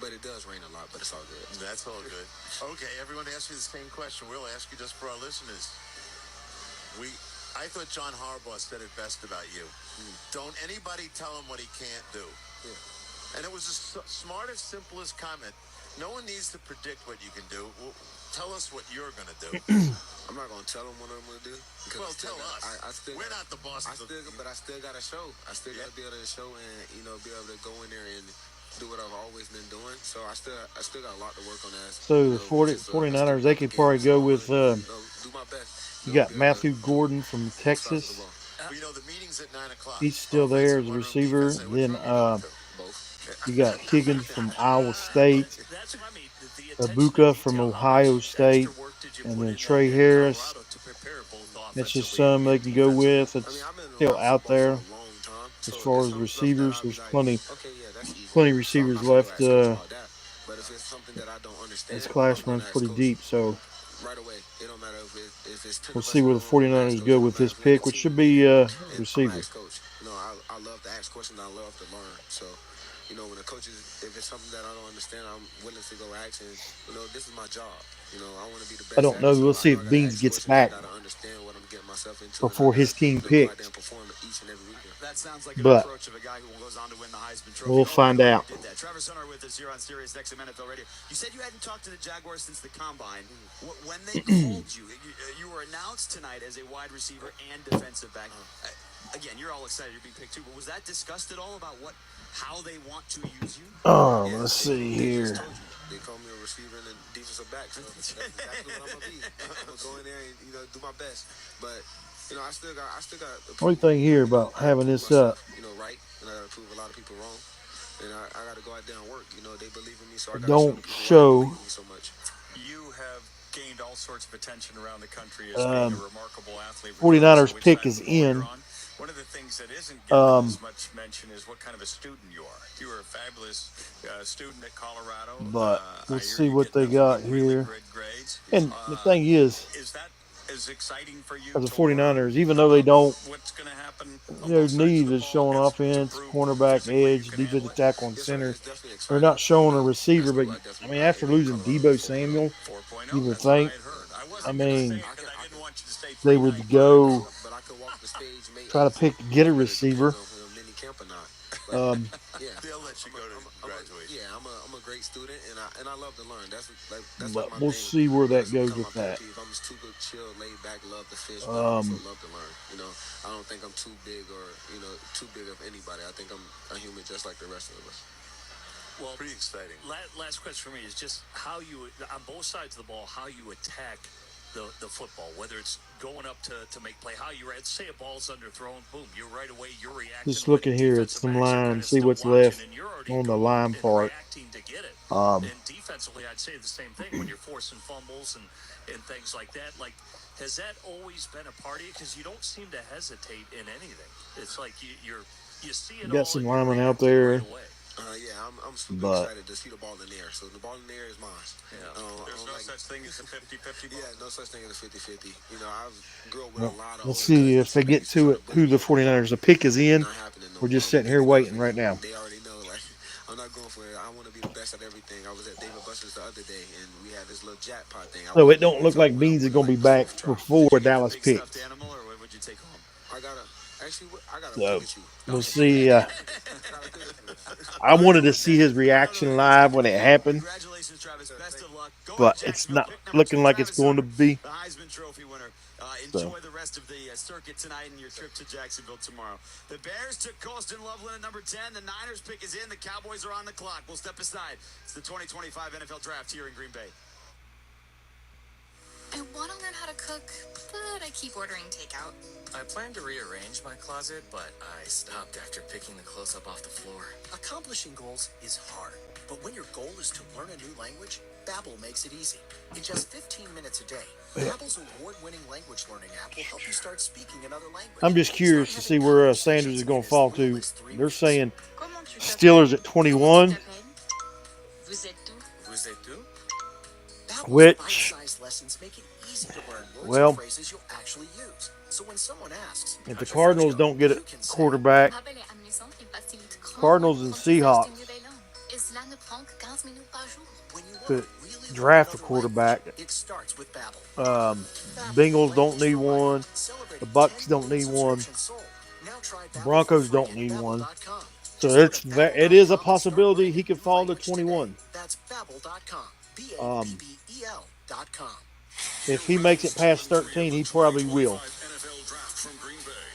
But it does rain a lot, but it's all good. That's all good. Okay, everyone asks you the same question. We'll ask you just for our listeners. I thought John Harbaugh said it best about you. Don't anybody tell him what he can't do. Yeah. And it was the smartest, simplest comment. No one needs to predict what you can do. Well, tell us what you're going to do. I'm not going to tell him what I'm going to do. Well, tell us. We're not the boss. But I still got to show. I still got to be able to show and, be able to go in there and do what I've always been doing. So I still got a lot to work on as. So the 49ers, they could probably go with, do my best. you got Matthew Gordon from Texas. The meeting's at 9 o'clock. He's still there as a receiver. Then you got Higgins from Iowa State, Abuka from Ohio State, and then Trey Harris. That's just some they can go with. It's still out there as far as receivers. There's plenty receivers left. This class runs pretty deep, so we'll see where the 49ers go with this pick, which should be receiver. I love to ask questions. I love to learn. So, when the coaches, if it's something that I don't understand, I'm willing to go ask. And, this is my job. I want to be the best. I don't know. We'll see if Beans gets back before his team picks. That sounds like an But approach of a guy who goes on to win the Heisman Trophy. we'll find out. Travis Hunter with us here on Sirius XM NFL Radio. You said you hadn't talked to the Jaguars since the combine. When they called you, you were announced tonight as a wide receiver and defensive back. Again, you're all excited to be picked too, but was that discussed at all about how they want to use you? Let's see here. They call me a receiver and a defensive back, so that's exactly what I'm gonna be. I'm gonna go in there and do my best. But I still got. What do you think here about having this up? Right, and I gotta prove a lot of people wrong, and I gotta go out there and work. They believe in me, so I gotta Don't show so much. You have gained all sorts of attention around the country as being a remarkable athlete. 49ers pick is in. One of the things that isn't getting as much mention is what kind of a student you are. You were a fabulous student at Colorado. But let's see what they got here. And the thing is that as exciting for you? As the 49ers, even though they don't, what's going to happen? their need is showing offense, cornerback, edge, defensive tackle, and center. They're not showing a receiver, but after losing Deebo Samuel, you would think, they would go try to get a receiver. They'll let you go to graduation. Yeah, I'm a great student, and I love to learn. That's but we'll see where that goes with that. I'm just too good, chill, laid back, love to fish, but I also love to learn. I don't think I'm too big or too big of anybody. I think I'm a human just like the rest of us. Well, pretty exciting. Last question for me is just how you, on both sides of the ball, how you attack the football, whether it's going up to make play, how you say a ball's underthrown, boom, you're right away, you're reacting. Just looking here at some line, see what's left on the line part. And defensively, I'd say the same thing when you're forcing fumbles and things like that. Like, has that always been a part of you? Because you don't seem to hesitate in anything. It's like you see it. Got some linemen out there. Yeah, I'm super But excited to see the ball in the air. So the ball in the air is mine. Yeah. There's no such thing as a 50-50 ball. Yeah, no such thing as a 50-50. You know, I grew up with well, a lot of let's older see if cousins they that get used to to try it. to bully Who me the on the field. 49ers? The pick is in. Not happening no We're just more. sitting here waiting right now. They already know, like, I'm not going for it. I want to be the best at everything. I was at David Buster's the other day, and we had this little jackpot thing. So it don't look like Beans is going to be back before Dallas Big picks. stuffed animal, or what would you take home? I got a So Pikachu. we'll see. I wanted to see his reaction live when it happened, Congratulations, Travis. Best of luck. Go but to it's Jacksonville. not Pick number looking 2, like it's Travis going to Hunter, be. the Heisman Trophy winner. So. Enjoy the rest of the circuit tonight and your trip to Jacksonville tomorrow. The Bears took Colston Loveland at number 10. The Niners pick is in. The Cowboys are on the clock. We'll step aside. It's the 2025 NFL Draft here in Green Bay. I want to learn how to cook, but I keep ordering takeout. I plan to rearrange my closet, but I stopped after picking the clothes up off the floor. Accomplishing goals is hard, but when your goal is to learn a new language, Babbel makes it easy. In just 15 minutes a day, Babbel's award-winning language learning app will help you start speaking another language. I'm just curious to see where Sanders is going to fall to. They're saying Steelers at 21, Vous êtes où? which, Bite-sized lessons make it easy to learn words well, and phrases you'll actually use. So when someone asks, if the Cardinals don't get a quarterback, Cardinals and Seahawks could draft a quarterback. it starts with Babbel. Bengals don't need one. The Bucks don't need one. Now try The Babbel Broncos for free don't at need one. Babbel.com. So it is a possibility he could fall to 21. That's Babbel.com. Babbel.com. If he makes it past 13, he probably will.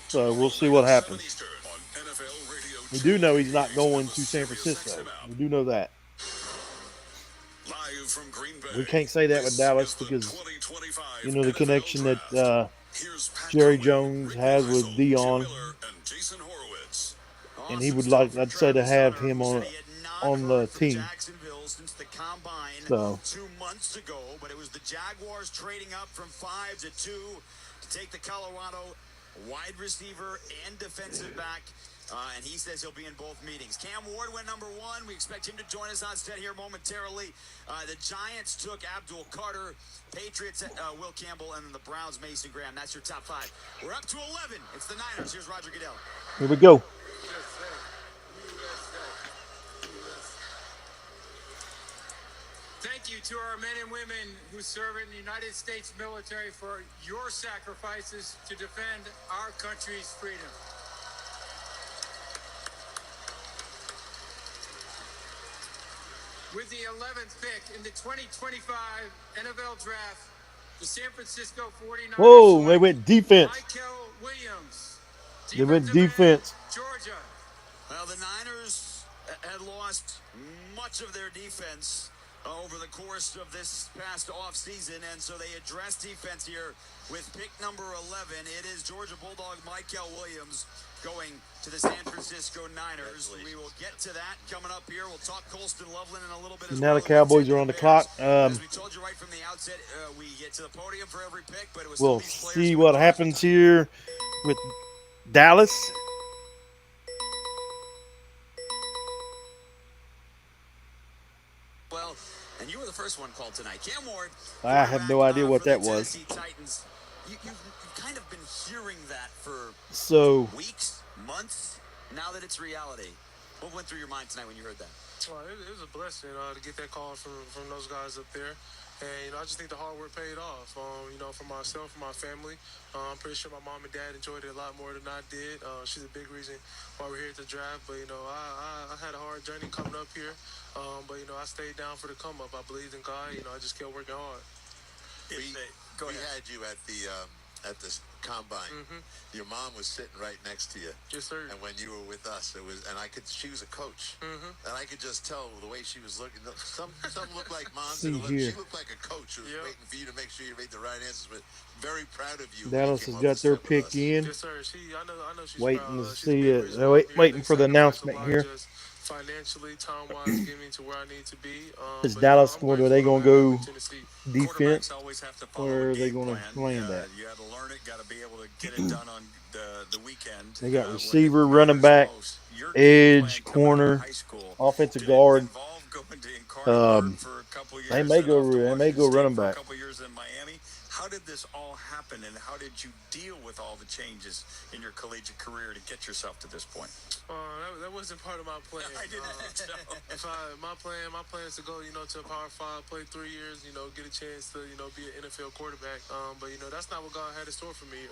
So we'll see what happens. We do know he's not going to San Francisco. We do know that. We can't say that with Dallas because, you know, the connection that Jerry Jones has with Dion. And he would like, I'd say, to have him on the team. So 2 months ago, but it was the Jaguars trading up from 5 to 2 to take the Colorado wide receiver and defensive back. And he says he'll be in both meetings. Cam Ward went number 1. We expect him to join us on set here momentarily. The Giants took Abdul Carter, Patriots Will Campbell, and then the Browns Mason Graham. That's your top 5. We're up to 11. It's the Niners. Here's Roger Goodell. here we go. Thank you to our men and women who serve in the United States military for your sacrifices to defend our country's freedom. With the 11th pick in the 2025 NFL Draft, the San Francisco 49ers Whoa, they select went defense. Michael Williams, They went defensive end, defense. Georgia. Well, the Niners had lost much of their defense over the course of this past offseason, and so they addressed defense here with pick number 11. It is Georgia Bulldog Michael Williams going to the San Francisco Niners. We will get to that coming up here. We'll talk Colston Loveland in a little bit as Now well. the Cowboys are on the clock. As we told you right from the outset, we get to the podium for every pick, but it was We'll see what happens here with Dallas. well, and you were the first one called tonight. Cam Ward. I have no idea what for the that was. Tennessee Titans. You've kind of been hearing that for So weeks, months, now that it's reality. What went through your mind tonight when you heard that? Well, it was a blessing to get that call from those guys up there. And I just think the hard work paid off. For myself, for my family. I'm pretty sure my mom and dad enjoyed it a lot more than I did. She's a big reason why we're here at the draft. But I had a hard journey coming up here. But I stayed down for the come up. I believed in God. I just kept working hard. We had you at the combine. Mm-hmm. Your mom was sitting right next to you. Yes, sir. And when you were with us, she was a coach, Mm-hmm. and I could just tell the way she was looking. Some looked like moms, See and here. she looked like a coach who was waiting for you to make sure you made the right answers. But very proud of you. Dallas has got their pick in. Yes, sir. I know she's Waiting proud. to She's a see big it. reason Oh, why wait, we're here. waiting They for the sacrificed a announcement lot here. just financially, time-wise, get me to where I need to be. Is But, Dallas I'm going? Are grateful they to going have to go Tennessee. defense, Always have to follow or a are they game going to plan. land that? You got to learn it. Got to be able to get it done on the weekend. They got when receiver, it running matters back. most. edge, corner, offensive guard. They may go running back. How did this all happen, and how did you deal with all the changes in your collegiate career to get yourself to this point? That wasn't part of my plan. I didn't think so. My plan is to go, to a Power 5, play 3 years, get a chance to, be an NFL quarterback. But that's not what God had in store for me.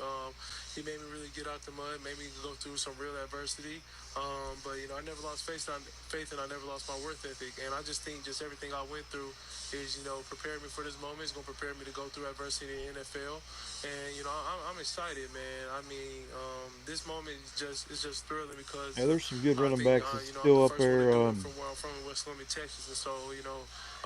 He made me really get out the mud, made me go through some real adversity. But I never lost faith, and I never lost my work ethic. And I just think everything I went through is, prepared me for this moment. It's going to prepare me to go through adversity in the NFL. And, I'm excited, man. I mean, this moment is just thrilling because There's some good running backs that's still up there. From where I'm from in West Columbia, Texas. And so,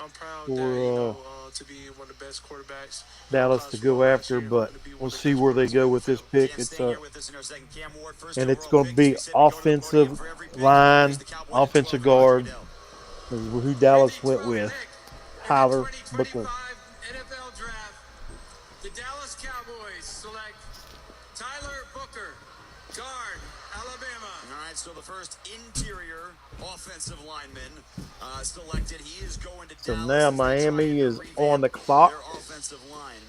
I'm proud to be one of the best quarterbacks. Dallas to go after, but we'll see where they go with this pick. It's and it's going to be offensive line, offensive guard, is who Dallas went with. Tyler Booker. NFL draft. The Dallas Cowboys select Tyler Booker, guard, Alabama. All right, so the first interior offensive lineman selected. He is going to So Dallas. now Miami is on the clock. Their offensive line.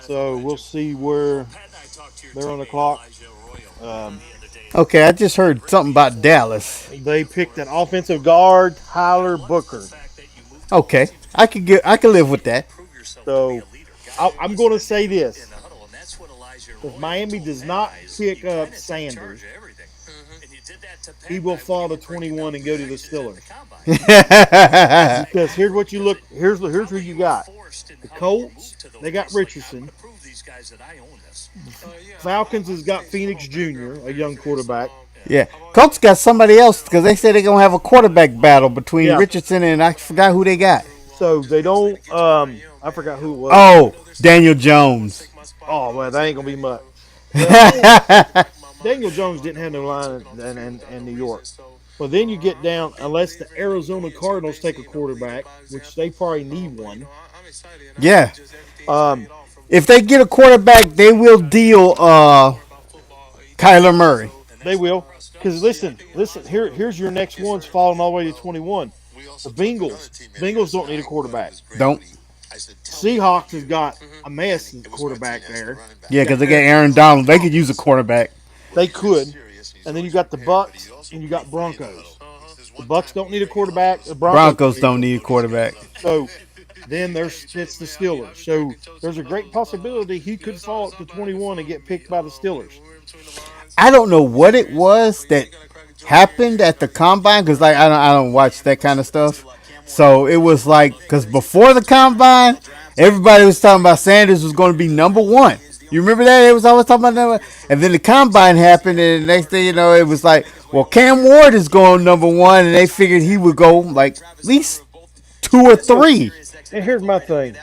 So we'll see where they're on the clock. Okay, I just heard something about Dallas. They picked an offensive guard, Tyler Booker. Okay, I could live with that. So I'm going to say this: if Miami does not pick up Sanders, he will fall to 21 and go to the Steelers. Because here's what you look. Here's who you got. The Colts, they got Richardson. Falcons has got Phoenix Jr., a young quarterback. Yeah, Colts got somebody else because they said they're gonna have a quarterback battle between Richardson and I forgot who they got. So they don't. I forgot who it was. Oh, Daniel Jones. Oh well, that ain't gonna be much. Daniel Jones didn't have no line in New York. Well, then you get down, unless the Arizona Cardinals take a quarterback, which they probably need one. Yeah. If they get a quarterback, they will deal Kyler Murray. They will. Because listen. Here's your next ones falling all the way to 21. The Bengals. Bengals don't need a quarterback. Don't. Seahawks has got a mess in quarterback there. Yeah, because they got Aaron Donald. They could use a quarterback. They could. And then you got the Bucks and you got Broncos. The Bucks don't need a quarterback. The Broncos don't need a quarterback. So then it's the Steelers. So there's a great possibility he could fall up to 21 and get picked by the Steelers. I don't know what it was that happened at the combine because I don't watch that kind of stuff. So it was like because before the combine, everybody was talking about Sanders was going to be number one. You remember that? It was always talking about number. And then the combine happened, and the next thing you know, it was like, well, Cam Ward is going number one, and they figured he would go like at least 2 or 3. And here's my thing.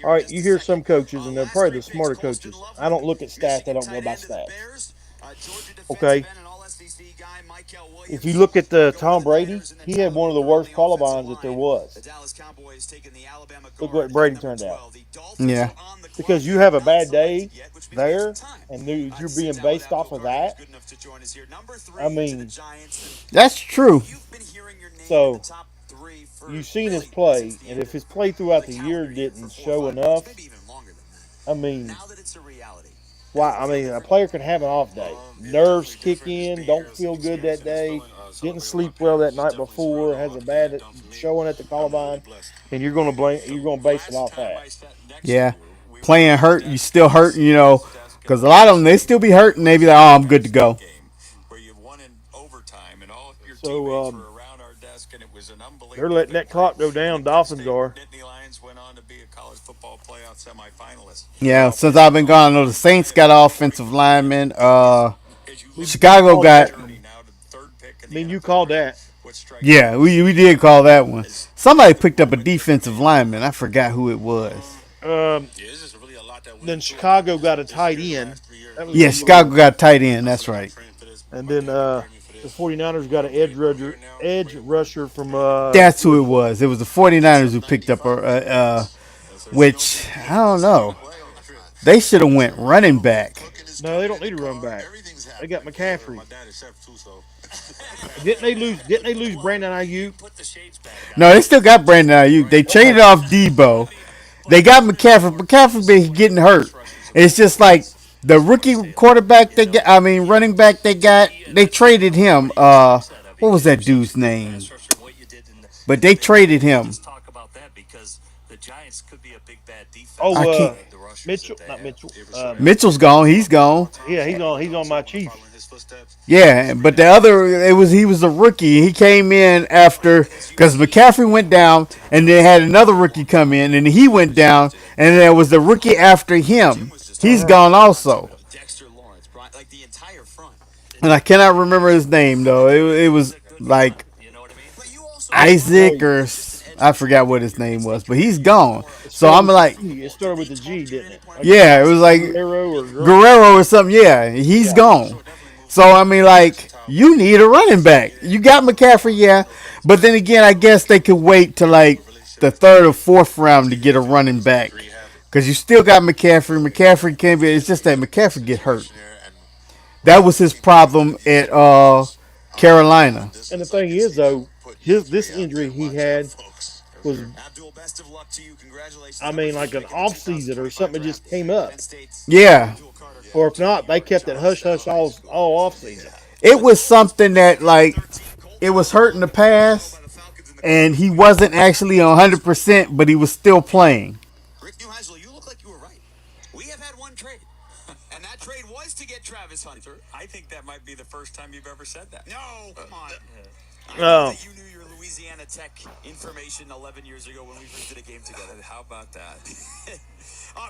All right, you hear some coaches, and they're probably the smarter coaches. I don't look at stats. I don't go by stats. Okay. If you look at Tom Brady, he had one of the worst columbines that there was. Look what Brady turned out. Yeah. Because you have a bad day there, and you're being based off of that. I mean, that's true. So you've seen his play, and if his play throughout the year didn't show enough, I mean, why? I mean, a player can have an off day. Nerves kick in, don't feel good that day, didn't sleep well that night before, has a bad showing at the Columbine, and you're going to base it off that. Yeah, playing hurt, you still hurt, because a lot of them they still be hurting. They be like, oh, I'm good to go. So they're letting that clock go down. Dolphins are. Yeah, since I've been gone, I know the Saints got offensive linemen. Chicago got. I mean, you called that. Yeah, we did call that one. Somebody picked up a defensive lineman. I forgot who it was. Then Chicago got a tight end. Yeah, Chicago got a tight end. That's right. And then the 49ers got an edge rusher from. That's who it was. It was the 49ers who picked up which I don't know. They should have went running back. No, they don't need to run back. They got McCaffrey. My dad is chef too, so. Didn't they lose Brandon Ayuk? No, they still got Brandon Ayuk. They traded off Debo. They got McCaffrey. McCaffrey been getting hurt. It's just like the rookie quarterback they got. I mean, running back they got. They traded him. What was that dude's name? But they traded him. Oh, I can't. Mitchell, not Mitchell. Mitchell's gone. He's gone. Yeah, he's on my Chiefs. Yeah, but the other, he was a rookie. He came in after, because McCaffrey went down, and they had another rookie come in, and he went down, and there was the rookie after him. He's gone also. And I cannot remember his name, though. It was like Isaac or I forgot what his name was, but he's gone. So I'm like, it started with the G, didn't it? Like yeah, it was like Guerrero or something. Yeah, he's gone. So I mean, like, you need a running back. You got McCaffrey, yeah, but then again, I guess they could wait to like the third or fourth round to get a running back, because you still got McCaffrey. McCaffrey can't be. It's just that McCaffrey get hurt. That was his problem at Carolina. And the thing is, though, this injury he had was, I mean, like an off season or something that just came up. Yeah. Or if not, they kept it hush hush all off season. It was something that, like, it was hurting the pass, and he wasn't actually 100%, but he was still playing. Rick Neuheisel, you look like you were right. We have had one trade, and that trade was to get Travis Hunter. I think that might be the first time you've ever said that. No, come on. No. You knew your Louisiana Tech information 11 years ago when we first did a game together. How about that?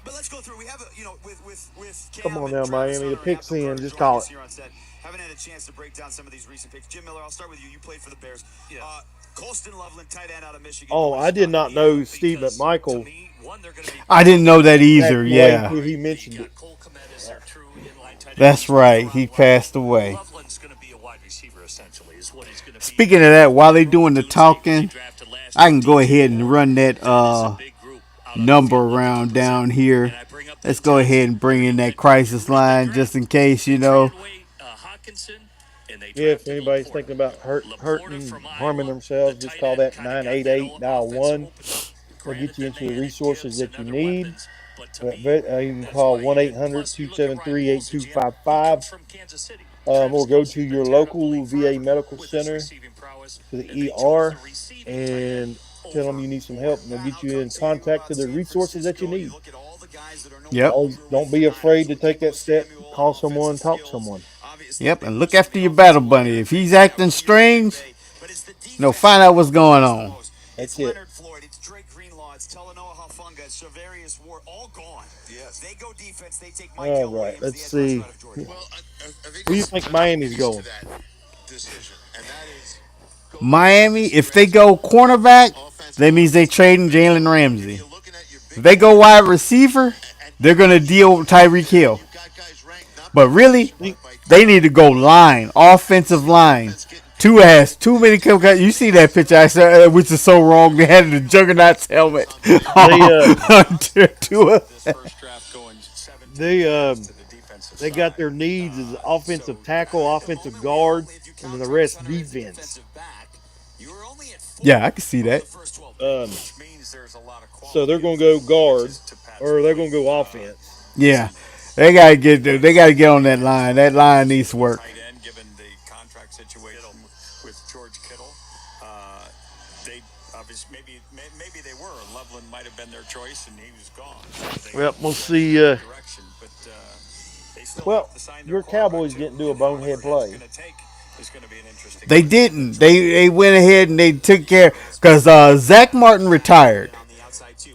But let's go through. We have with Cam Come on and now, Travis Miami. The Hunter pick and Apple in. Carter Just joining call us it. here on set. Haven't had a chance to break down some of these recent picks. Jim Miller, I'll start with you. You played for the Bears. Yeah. Colston Loveland, tight end out of Michigan. Oh, I did not know Steve McMichael. I didn't know that either, yeah. He mentioned it. That's right. He passed away. Speaking of that, while they doing the talking, I can go ahead and run that number around down here. Let's go ahead and bring in that crisis line just in case, you know. Yeah, if anybody's thinking about hurting, harming themselves, just call that 988 dial 1. They'll get you into the resources that you need. You can call 1-800-273-8255. Or go to your local VA medical center, to the ER, and tell them you need some help, and they'll get you in contact to the resources that you need. Yep. Don't be afraid to take that step. Call someone, talk to someone. Yep, and look after your battle bunny. If he's acting strange, find out what's going on. That's it. It's Drake Greenlaw, it's Talanoa Hufanga, it's Shavarius Ward, all gone. Yes. They go defense, they take Mike All right, Williams, let's the edge see. rusher out of Georgia. Where do you think Miami's going? Miami, if they go cornerback, that means they trading Jalen Ramsey. If they go wide receiver, they're going to deal with Tyreek Hill. But really, they need to go line, offensive line. Tua has too many. You see that picture I said, which is so wrong. They had the Juggernaut's helmet. Tua. They got their needs as offensive tackle, offensive guard, and then the rest defense. Yeah, I can see that. So they're going to go guard, or they're going to go offense. Yeah, they gotta get on that line. That line needs work. Given the contract situation with George Kittle, they obviously maybe they were. Loveland might have been their choice, and he was gone. Well, we'll see. Well, your Cowboys didn't do a bonehead play. They didn't. They went ahead and they took care, because Zach Martin retired.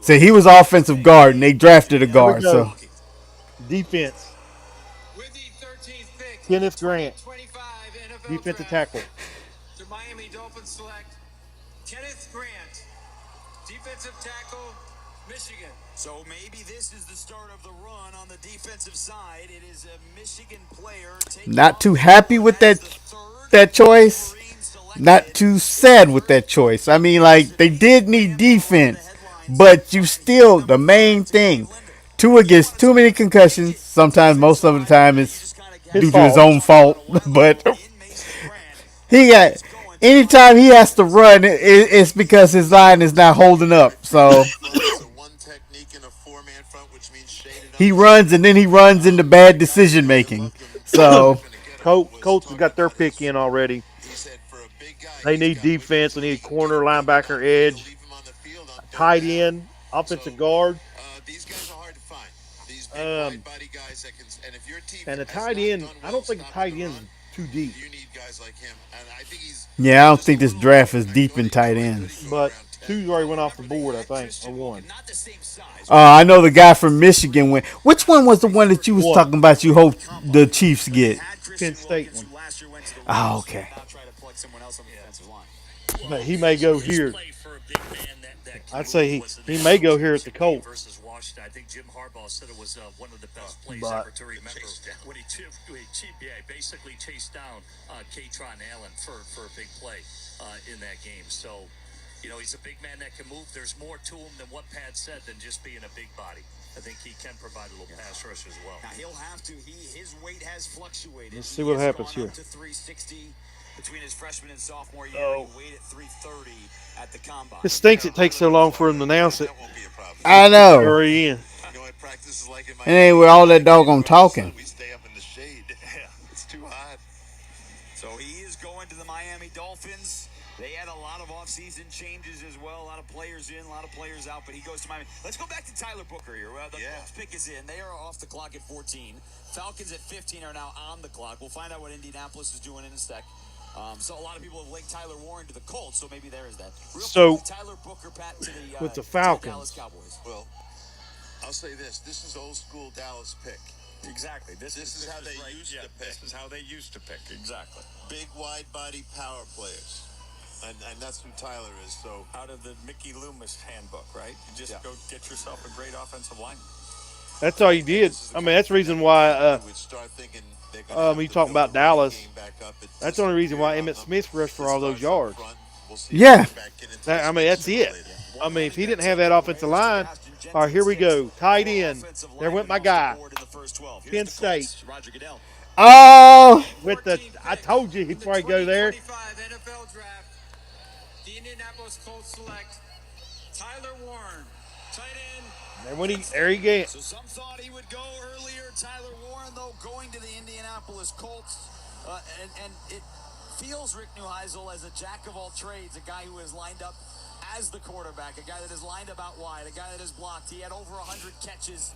So he was offensive guard, and they drafted a guard. So defense. Kenneth Grant, defensive tackle. The Miami Dolphins select Kenneth Grant, defensive tackle, Michigan. So maybe this is the start of the run on the defensive side. It is a Michigan player. Not too happy with that choice. Not too sad with that choice. I mean, like, they did need defense, but you still, the main thing, Tua gets too many concussions. Sometimes, most of the time, it's due to his own fault. But he got anytime he has to run, it's because his line is not holding up. So he runs and then he runs into bad decision making. So Colts have got their pick in already. They need defense. They need corner, linebacker, edge, tight end, offensive guard. And the tight end, I don't think the tight end is too deep. yeah, I don't think this draft is deep in tight ends. But two already went off the board, I think, or one. I know the guy from Michigan went. Which one was the one that you was talking about? You hope the Chiefs get? Penn State one. Oh, okay. But he may go here. I'd say he may go here at the Colts. I think Jim Harbaugh said it was one of the best plays ever to remember when he basically chased down Kaytron Allen for a big play in that game. So, he's a big man that can move. There's more to him than what Pat said than just being a big body. I think he can provide a little pass rush as well. Now he'll have to. His weight has fluctuated. Let's see what happens here. Up to 360 between his freshman and sophomore year. He weighed at 330 at the combine. It stinks it takes so long for him to announce it. I know. Hurry in. And then with all that doggone talking. We stay up in the shade. It's too hot. So he is going to the Miami Dolphins. They had a lot of offseason changes as well. A lot of players in, a lot of players out, but he goes to Miami. Let's go back to Tyler Booker here. The Colts pick is in. They are off the clock at 14. Falcons at 15 are now on the clock. We'll find out what Indianapolis is doing in a sec. So a lot of people have linked Tyler Warren to the Colts, so maybe there is that. So, Tyler Booker, Pat, to the, with the to Falcons. Dallas Cowboys. Well, I'll say this. This is old school Dallas pick. Exactly. This is how they used to pick. This is how they used to pick. Exactly. Big, wide body power players. And that's who Tyler is. So out of the Mickey Loomis handbook, right? You just go get yourself a great offensive line. That's all you did. I mean, that's the reason why you talking about Dallas. That's the only reason why Emmitt Smith rushed for all those yards. Yeah. I mean, that's it. I mean, if he didn't have that offensive line, all right, here we go. Tight end. There went my guy. Penn State. Oh. I told you he'd probably go there. NFL draft. The Indianapolis Colts select Tyler Warren, tight end. There he gets. So some thought he would go earlier. Tyler Warren, though, going to the Indianapolis Colts. And it feels Rick Neuheisel as a jack of all trades, a guy who has lined up as the quarterback, a guy that has lined up out wide, a guy that has blocked. He had over 100 catches.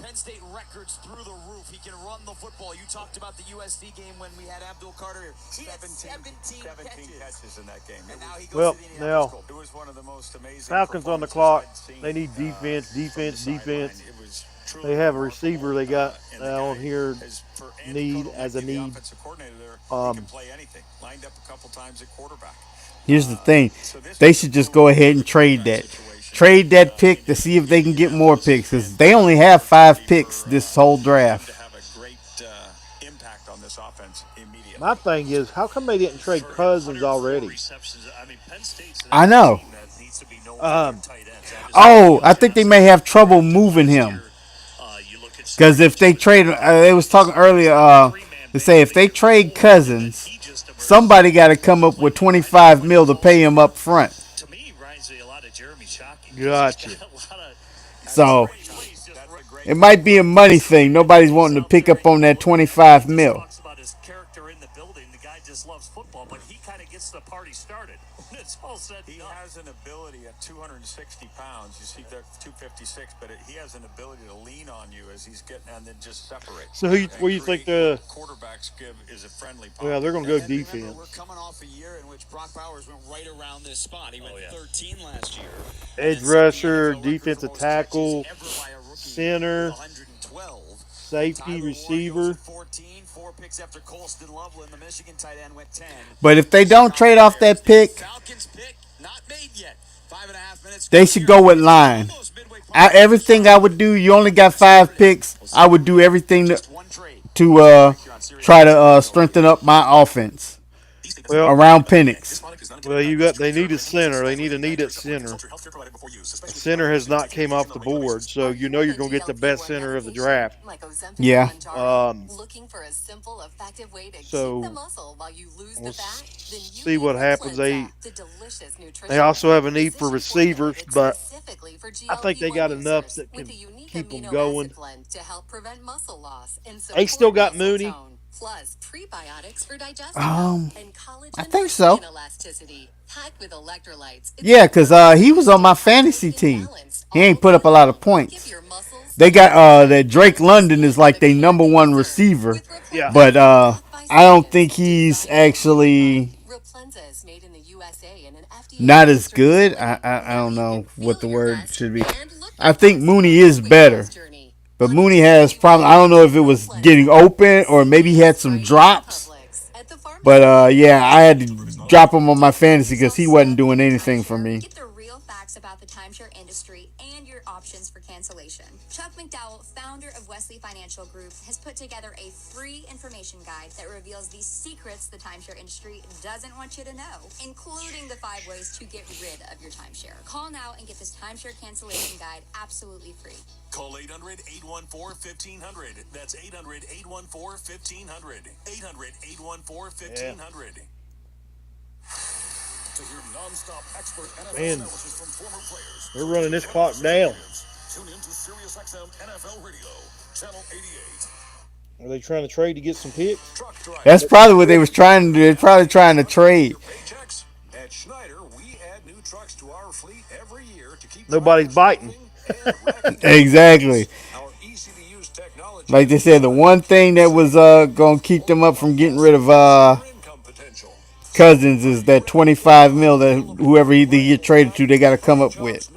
Penn State records through the roof. He can run the football. You talked about the USC game when we had Abdul Carter here. He had 17 catches in that game. And now he goes Well, to the now, Indianapolis Colts. It was one of the most amazing Falcons on the clock. They need defense. They have a receiver they got on here need. Can play anything. Lined up a couple times at quarterback. Here's the thing. They should just go ahead and trade that. Trade that pick to see if they can get more picks, because they only have 5 picks this whole draft. My thing is, how come they didn't trade Cousins already? I know. I think they may have trouble moving him. Because if they trade, they was talking earlier, to say if they trade Cousins, somebody got to come up with $25 million to pay him up front. Gotcha. So it might be a money thing. Nobody's wanting to pick up on that $25 million. The party started. It's all said He has an ability at 260 pounds. You see that 256, but he has an ability to lean on you as he's getting and then just separate. So what do you think the quarterbacks give is a friendly? Well, they're going to go defense. Remember, we're coming off a year in which Brock Bowers went right around this spot. He went 13 last year. Edge rusher, defensive tackle, center, safety, receiver. 4 picks after Colston Loveland, the Michigan tight end, went 10. But if they don't trade off that pick, Falcons pick not made yet. 5.5 minutes. they should go with line. Everything I would do, you only got 5 picks. I would do everything to try to strengthen up my offense. Well, around Penix. Well, they need a center. They need a need at center. Center has not came off the board, so you know you're going to get the best center of the draft. Yeah. Looking for a simple, effective way to keep So the muscle while you lose we'll the fat? Then you see need what happens. Cleanse the delicious They nutrition also have a need for receivers, but specifically for I think they got GLP-1 enough users that can with a unique keep them amino going. acid blend to help prevent muscle loss and They still support got muscle Mooney. tone. Plus prebiotics for digestive health and collagen I think for so. skin elasticity, packed with electrolytes. It's Yeah, because he was on my fantasy team. He ain't put up a lot of points. They got that Drake London is like their number one receiver. Yeah. But I don't think he's actually not as good. I don't know what the word should be. I think Mooney is better. But Mooney has problems. I don't know if it was getting open or maybe he had some drops. But yeah, I had to drop him on my fantasy because he wasn't doing anything for me. Get the real facts about the timeshare industry and your options for cancellation. Chuck McDowell, founder of Wesley Financial Group, has put together a free information guide that reveals the secrets the timeshare industry doesn't want you to know, including the 5 ways to get rid of your timeshare. Call now and get this timeshare cancellation guide absolutely free. Call 800-814-1500. That's 800-814-1500. 800-814-1500. To hear non-stop expert NFL Man, analysis from former players. they're running this clock down. Tune in to SiriusXM NFL Radio, Channel 88. Are they trying to trade to get some picks? That's probably what they was trying to do. They're probably trying to trade. At Schneider, we add new trucks to our fleet every year to keep Nobody's biting. Exactly. Like they said, the one thing that was gonna keep them up from getting rid of Cousins is that $25 million that whoever they get traded to, they got to come up with.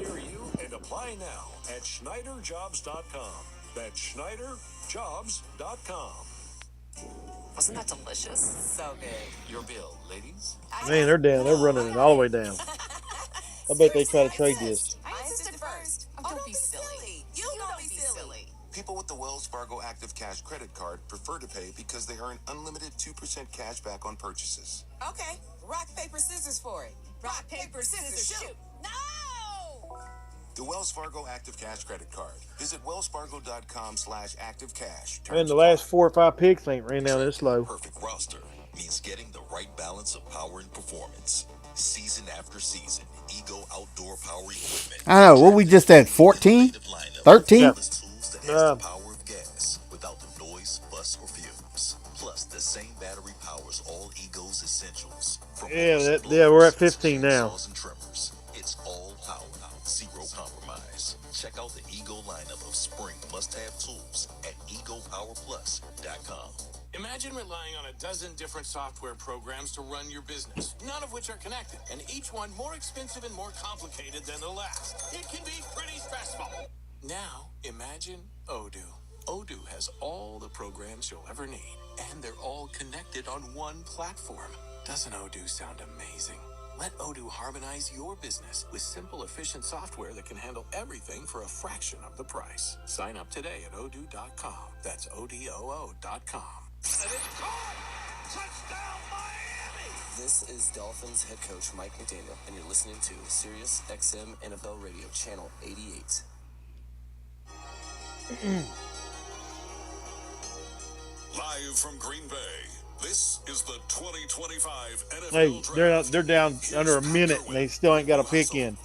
And apply now at SchneiderJobs.com. That's SchneiderJobs.com. Wasn't that delicious? So good. Your bill, ladies. Man, they're down. They're running it all the way down. I bet they try to trade this. I insisted first. Oh, don't be silly. You don't be silly. People with the Wells Fargo Active Cash credit card prefer to pay because they earn unlimited 2% cash back on purchases. Okay, rock, paper, scissors for it. Rock, paper, scissors, shoot. No! The Wells Fargo Active Cash credit card. Visit wellsfargo.com/activecash. Man, the last 4 or 5 picks ain't ran down this low. Perfect roster means getting the right balance of power and performance. Season after season, Ego Outdoor Power Equipment. I don't know. What we just at 14? 13? Yeah. The power of gas without the noise, fuss, or fumes. Plus, the same battery powers all Ego's essentials. Yeah, we're at 15 now. It's all power, zero compromise. Check out the Ego lineup of spring must-have tools at EgoPowerPlus.com. Imagine relying on a dozen different software programs to run your business, none of which are connected, and each one more expensive and more complicated than the last. It can be pretty stressful. Now, imagine Odoo. Odoo has all the programs you'll ever need, and they're all connected on one platform. Doesn't Odoo sound amazing? Let Odoo harmonize your business with simple, efficient software that can handle everything for a fraction of the price. Sign up today at odoo.com. That's ODOO.com. Touchdown, Miami! This is Dolphins head coach Mike McDaniel, and you're listening to Sirius XM NFL Radio, Channel 88. Live from Green Bay, this is the 2025 NFL Hey, they're down under a minute, and they still ain't got a pick in.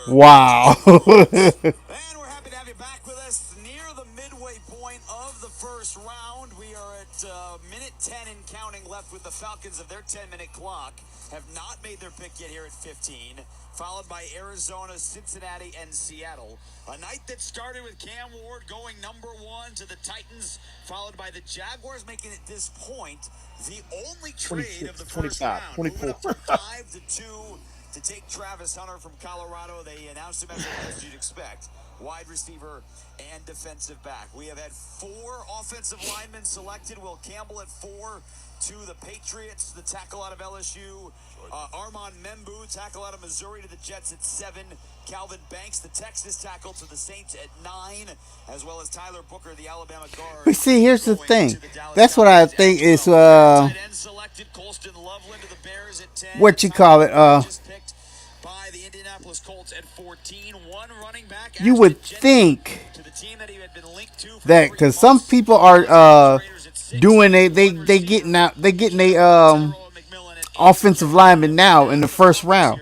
Wow. And we're happy to have you back with us near the midway point of the first round. We are at minute 10 and counting left with the Falcons of their 10-minute clock. Have not made their pick yet here at 15. Followed by Arizona, Cincinnati, and Seattle. A night that started with Cam Ward going number 1 to the Titans, followed by the Jaguars making at this point the only trade of the first 25, round. 24. Moving up from 5-2 to take Travis Hunter from Colorado. They announced him as you'd expect. Wide receiver and defensive back. We have had 4 offensive linemen selected. Will Campbell at 4 to the Patriots, the tackle out of LSU. Armand Membu, tackle out of Missouri to the Jets at 7. Calvin Banks, the Texas tackle to the Saints at 9, as well as Tyler Booker, the Alabama guard. But see, here's the thing. That's what I think is what you call it? By the Indianapolis Colts at 14, one running back. You would think to the team that he had been linked to for that because some people are doing they getting out they getting a offensive lineman now in the first round,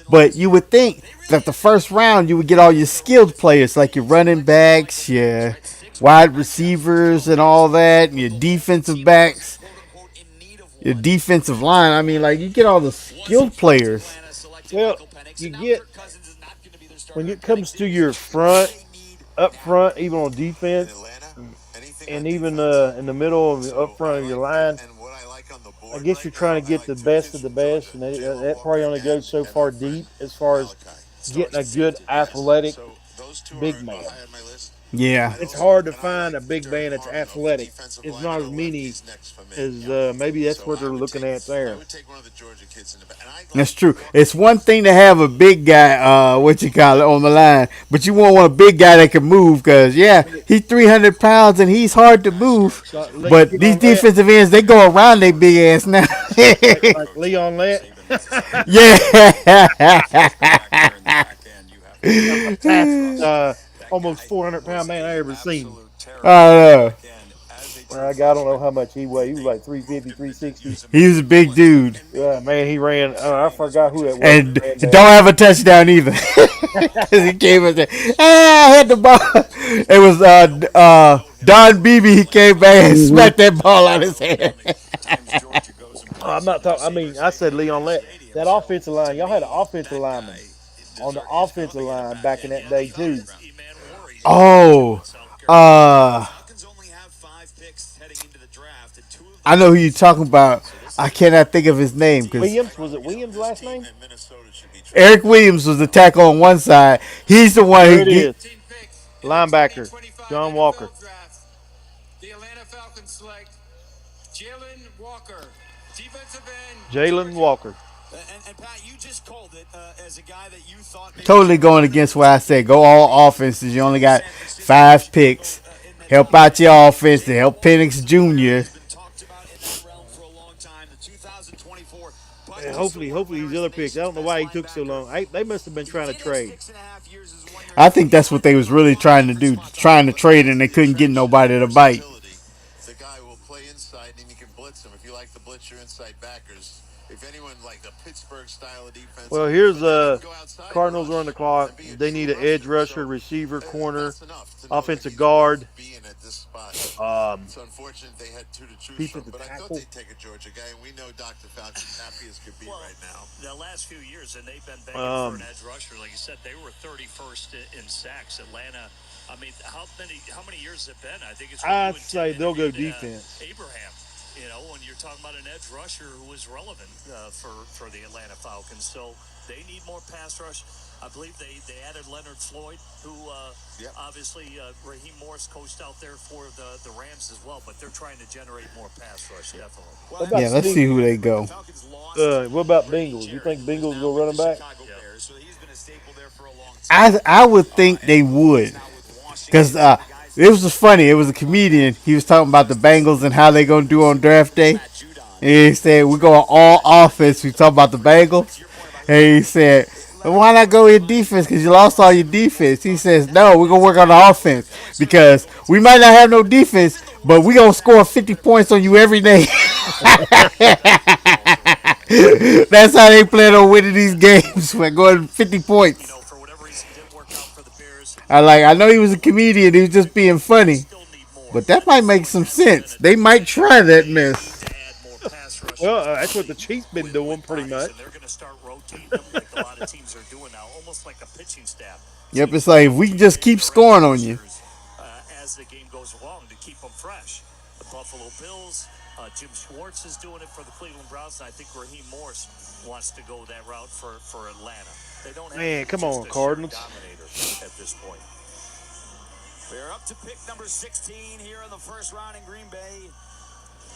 but you would think that the first round you would get all your skilled players like your running backs, your wide receivers, and all that, and your defensive backs, your defensive line. I mean, like you get all the skilled players. Well, you get when it comes to your up front, even on defense, and even in the middle of up front of your line. I guess you're trying to get the best of the best, and that probably only goes so far deep as far as getting a good athletic big man. Yeah, it's hard to find a big man that's athletic. It's not as many as maybe that's what they're looking at there. That's true. It's one thing to have a big guy, on the line, but you won't want a big guy that can move because, he's 300 pounds and he's hard to move. But these defensive ends, they go around their big ass now. like Leon Lett. Almost 400-pound man I ever seen. I don't know how much he weighed. He was like 350, 360. He was a big dude. Yeah, man, he ran. I forgot who that was. And don't have a touchdown either. He came and said, I had the ball. It was Don Beebe. He came back and smacked that ball out of his hand. I'm not talking. I mean, I said Leon Lett. That offensive line, y'all had an offensive lineman on the offensive line back in that day, too. I know who you're talking about. I cannot think of his name. Williams? Was it Williams' last name? Eric Williams was the tackle on one side. He's the one who is. Linebacker, John Walker. The Atlanta Falcons select Jalen Walker, defensive end. Jalen Walker. And Pat, you just called it as a guy that you thought. Totally going against what I said. Go all offenses. You only got 5 picks. Help out your offense to help Penix Jr. And hopefully these other picks. I don't know why he took so long. They must have been trying to trade. I think that's what they was really trying to do, trying to trade, and they couldn't get nobody to bite. The guy will play inside, and you can blitz him. If you like to blitz your inside backers, if anyone like the Pittsburgh style of defense. Well, here's Cardinals are on the clock. They need an edge rusher, receiver, corner, offensive guard. It's unfortunate they had 2 to choose from, but I thought they'd take a Georgia guy, and we know Dr. Fauci's happy as could be right now. The last few years, and they've been begging for an edge rusher. Like you said, they were 31st in sacks. Atlanta. I mean, how many years has it been? I think it's. I'd say they'll go defense. Abraham. You know, when you're talking about an edge rusher who is relevant for the Atlanta Falcons. So they need more pass rush. I believe they added Leonard Floyd, who obviously Raheem Morris coached out there for the Rams as well, but they're trying to generate more pass rush, definitely. Yeah, let's see who they go. What about Bengals? You think Bengals go running back? I would think they would. Because it was just funny. It was a comedian. He was talking about the Bengals and how they going to do on draft day. And he said, we're going all offense. We talking about the Bengals. And he said, why not go in defense? Because you lost all your defense. He says, no, we're going to work on the offense. Because we might not have no defense, but we're going to score 50 points on you every day. That's how they plan on winning these games. We're going 50 points. I know he was a comedian. He was just being funny. But that might make some sense. They might try that mess. Well, that's what the Chiefs been doing pretty much. They're going to start rotating them like a lot of teams are doing now, almost like a pitching staff. Yep, it's like if we can just keep scoring on you. As the game goes along to keep them fresh. The Buffalo Bills, Jim Schwartz is doing it for the Cleveland Browns, and I think Raheem Morris wants to go that route for Atlanta. They don't have Man, come on, Cardinals. Dominator at this point. We're up to pick number 16 here in the first round in Green Bay.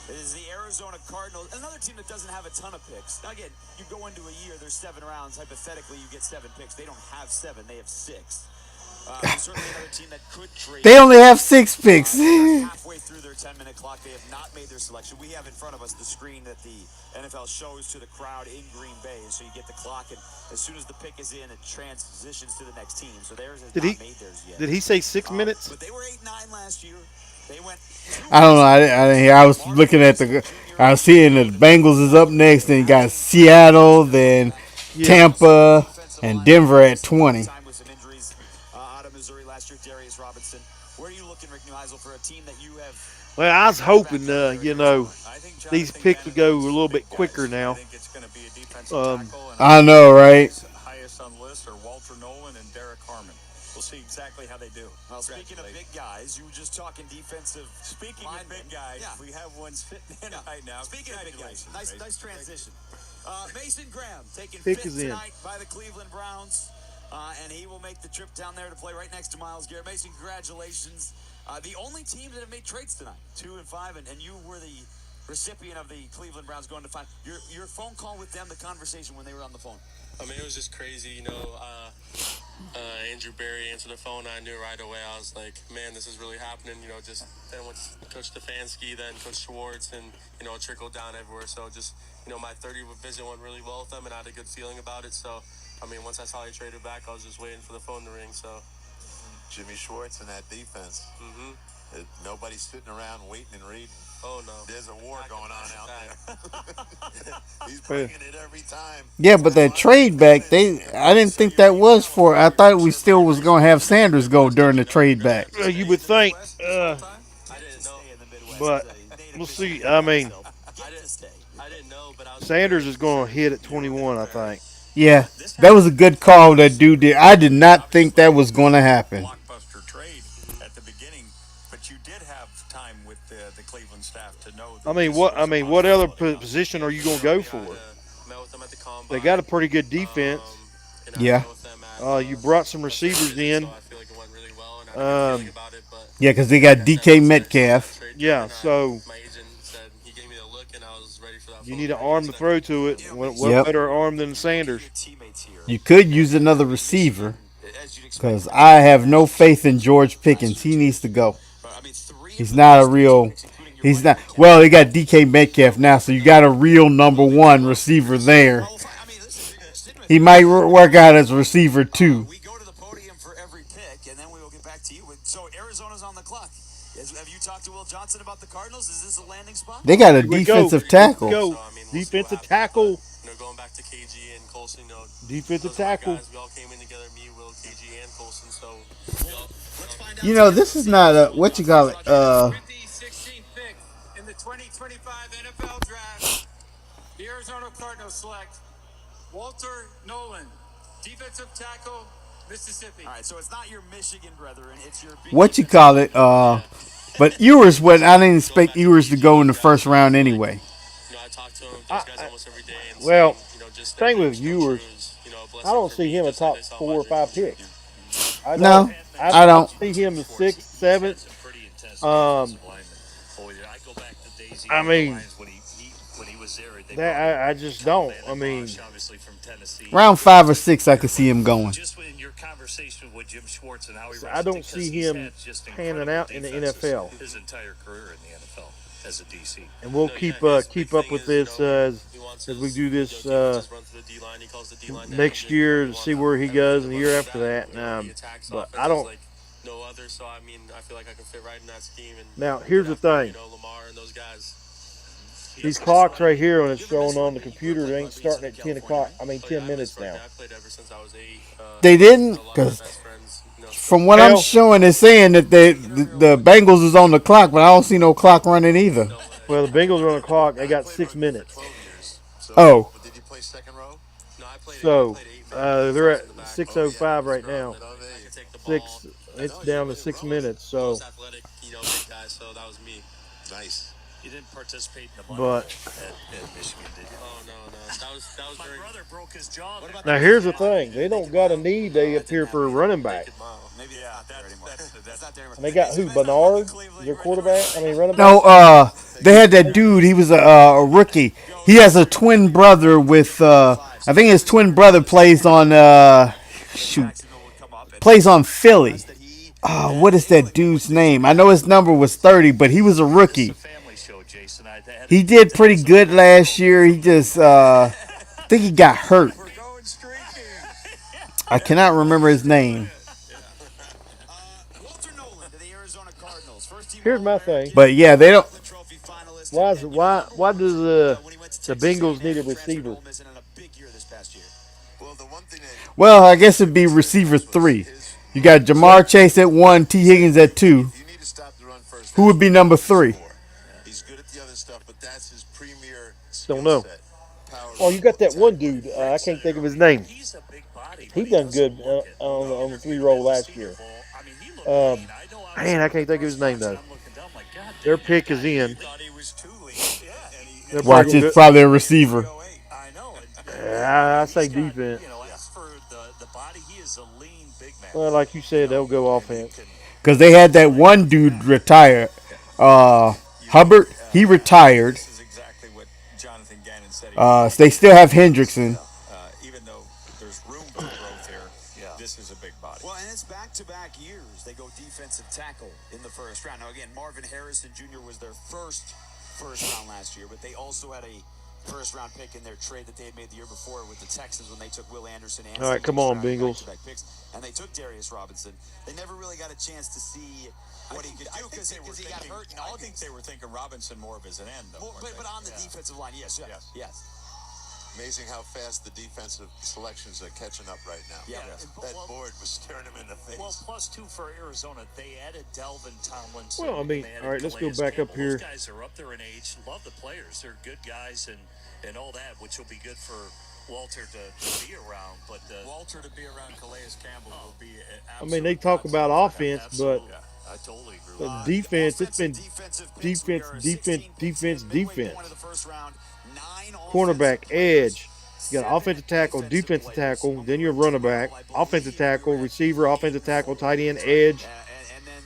It is the Arizona Cardinals, another team that doesn't have a ton of picks. Now again, you go into a year, there's 7 rounds. Hypothetically, you get 7 picks. They don't have 7, they have 6. Certainly another team that could trade. They only have 6 picks. Halfway through their 10-minute clock, they have not made their selection. We have in front of us the screen that the NFL shows to the crowd in Green Bay, and so you get the clock, and as soon as the pick is in, it transitions to the next team. So theirs has not made theirs yet. Did he say 6 minutes? But they were 8-9 last year. They went. I don't know. I didn't hear. I was looking at I was seeing the Bengals is up next. Then you got Seattle, then Tampa, and Denver at 20. With some injuries out of Missouri last year, Darius Robinson. Where are you looking, Rick Neuheisel, for a team that you have? Well, I was hoping, these picks would go a little bit quicker now. I know, right? Highest on the list are Walter Nolan and Derek Harmon. We'll see exactly how they do. Well, speaking of big guys, you were just talking defensive. Speaking of big guys, we have one sitting in right now. Speaking of big guys, nice transition. Mason Graham taken Pick fifth is in. tonight by the Cleveland Browns, and he will make the trip down there to play right next to Myles Garrett. Mason, congratulations. The only teams that have made trades tonight, 2 and 5, and you were the recipient of the Cleveland Browns going to 5. Your phone call with them, the conversation when they were on the phone. I mean, it was just crazy, Andrew Berry answered the phone. I knew right away. I was like, man, this is really happening. Just then with Coach Stefanski, then Coach Schwartz, and it trickled down everywhere. So just my 30 visit went really well with them, and I had a good feeling about it. So I mean, once I saw he traded back, I was just waiting for the phone to ring. So Jimmy Schwartz and that defense. Nobody's sitting around waiting and reading. Oh no, there's a war going on out there. He's bringing it every time. Yeah, but that trade back, I didn't think that was for. I thought we still was gonna have Sanders go during the trade back. You would think, but we'll see. I mean, Sanders is going to hit at 21, I think. Yeah, that was a good call that dude did. I did not think that was going to happen. Blockbuster trade at the beginning, but you did have time with the Cleveland staff to know. What other position are you going to go for? They got a pretty good defense. Yeah. You brought some receivers in. Yeah, because they got DK Metcalf. Yeah, so you need an arm to throw to it. What better arm than Sanders? You could use another receiver, because I have no faith in George Pickens. He needs to go. He's not a real. He's not. Well, they got DK Metcalf now, so you got a real number 1 receiver there. He might work out as a receiver too. We go to the podium for every pick, and then we will get back to you. So Arizona's on the clock. Have you talked to Will Johnson about the Cardinals? Is this a landing spot? They got a defensive tackle. Defensive tackle. Going back to KG and Colson, defensive tackle. Guys, we all came in together, me, Will, KG, and Colson. So, This is not a what you call it. 16th pick in the 2025 NFL Draft, the Arizona Cardinals select Walter Nolan, defensive tackle, Mississippi. All right, so it's not your Michigan brethren, it's your What you call it. But Ewers went. I didn't expect Ewers to go in the first round anyway. I talk to those guys almost every day. And well, thing with Ewers, I don't see him a top 4 or 5 pick. I don't see him the 6th, 7th. I mean, I just don't. I mean, round 5 or 6, I could see him going. I don't see him panning out in the NFL. His entire career in the NFL as a DC. And we'll keep up with this as we do this next year to see where he goes, and the year after that. But I don't. No other, so I mean, I feel like I can fit right in that scheme. And now, here's the thing. Lamar and those guys. These clocks right here, when it's showing on the computer, they ain't starting at 10 o'clock. 10 minutes now. They didn't, because from what I'm showing, it's saying that the Bengals is on the clock, but I don't see no clock running either. Well, the Bengals are on the clock. They got 6 minutes. Oh. Did you play second row? So, they're at 6:05 right now. It's down to 6 minutes, so. So that was me. Nice. You didn't participate in the but at Michigan, did you? Oh no. That was my brother broke his jaw. Now here's the thing: they don't got a need. They appear for a running back. Maybe that's not there anymore. And they got who? Bernard, their quarterback. Running back. No, they had that dude. He was a rookie. He has a twin brother with. I think his twin brother plays on. Shoot. Plays on Philly. Oh, what is that dude's name? I know his number was 30, but he was a rookie. He did pretty good last year. He just, I think he got hurt. I cannot remember his name. Here's my thing. But yeah, they don't. Why do the Bengals need a receiver? Well, I guess it'd be receiver 3. You got Jamar Chase at 1, T. Higgins at 2. Who would be number 3? He's good at the other stuff, but that's his premier Don't know. Oh, you got that one dude. I can't think of his name. He done good on the 3-roll last year. Man, I can't think of his name though. Their pick is in. Watch, it's probably a receiver. I say defense. Well, like you said, they'll go offense. Because they had that one dude retire. Hubbard, he retired. So they still have Hendrickson. Even though there's room for growth here, this is a big body. Well, and it's back-to-back years. They go defensive tackle in the first round. Now, again, Marvin Harrison Jr. was their first round last year, but they also had a first-round pick in their trade that they had made the year before with the Texans when they took Will Anderson. And all right, come on, Bengals. And they took Darius Robinson. They never really got a chance to see what he could do because he got hurt. I think they were thinking Robinson more of as an end, though. But on the defensive line, yes. Amazing how fast the defensive selections are catching up right now. Yeah. That board was staring him in the face. Well, +2 for Arizona. They added Delvin Tomlinson. Well, I mean, all right, let's go back up here. Those guys are up there in age. Love the players. They're good guys and all that, which will be good for Walter to be around. But Walter to be around Calais Campbell will be. I mean, they talk about offense, but I totally agree. But defense, it's been defense. Cornerback, edge. You got offensive tackle, defensive tackle, then you're running back, offensive tackle, receiver, offensive tackle, tight end, edge,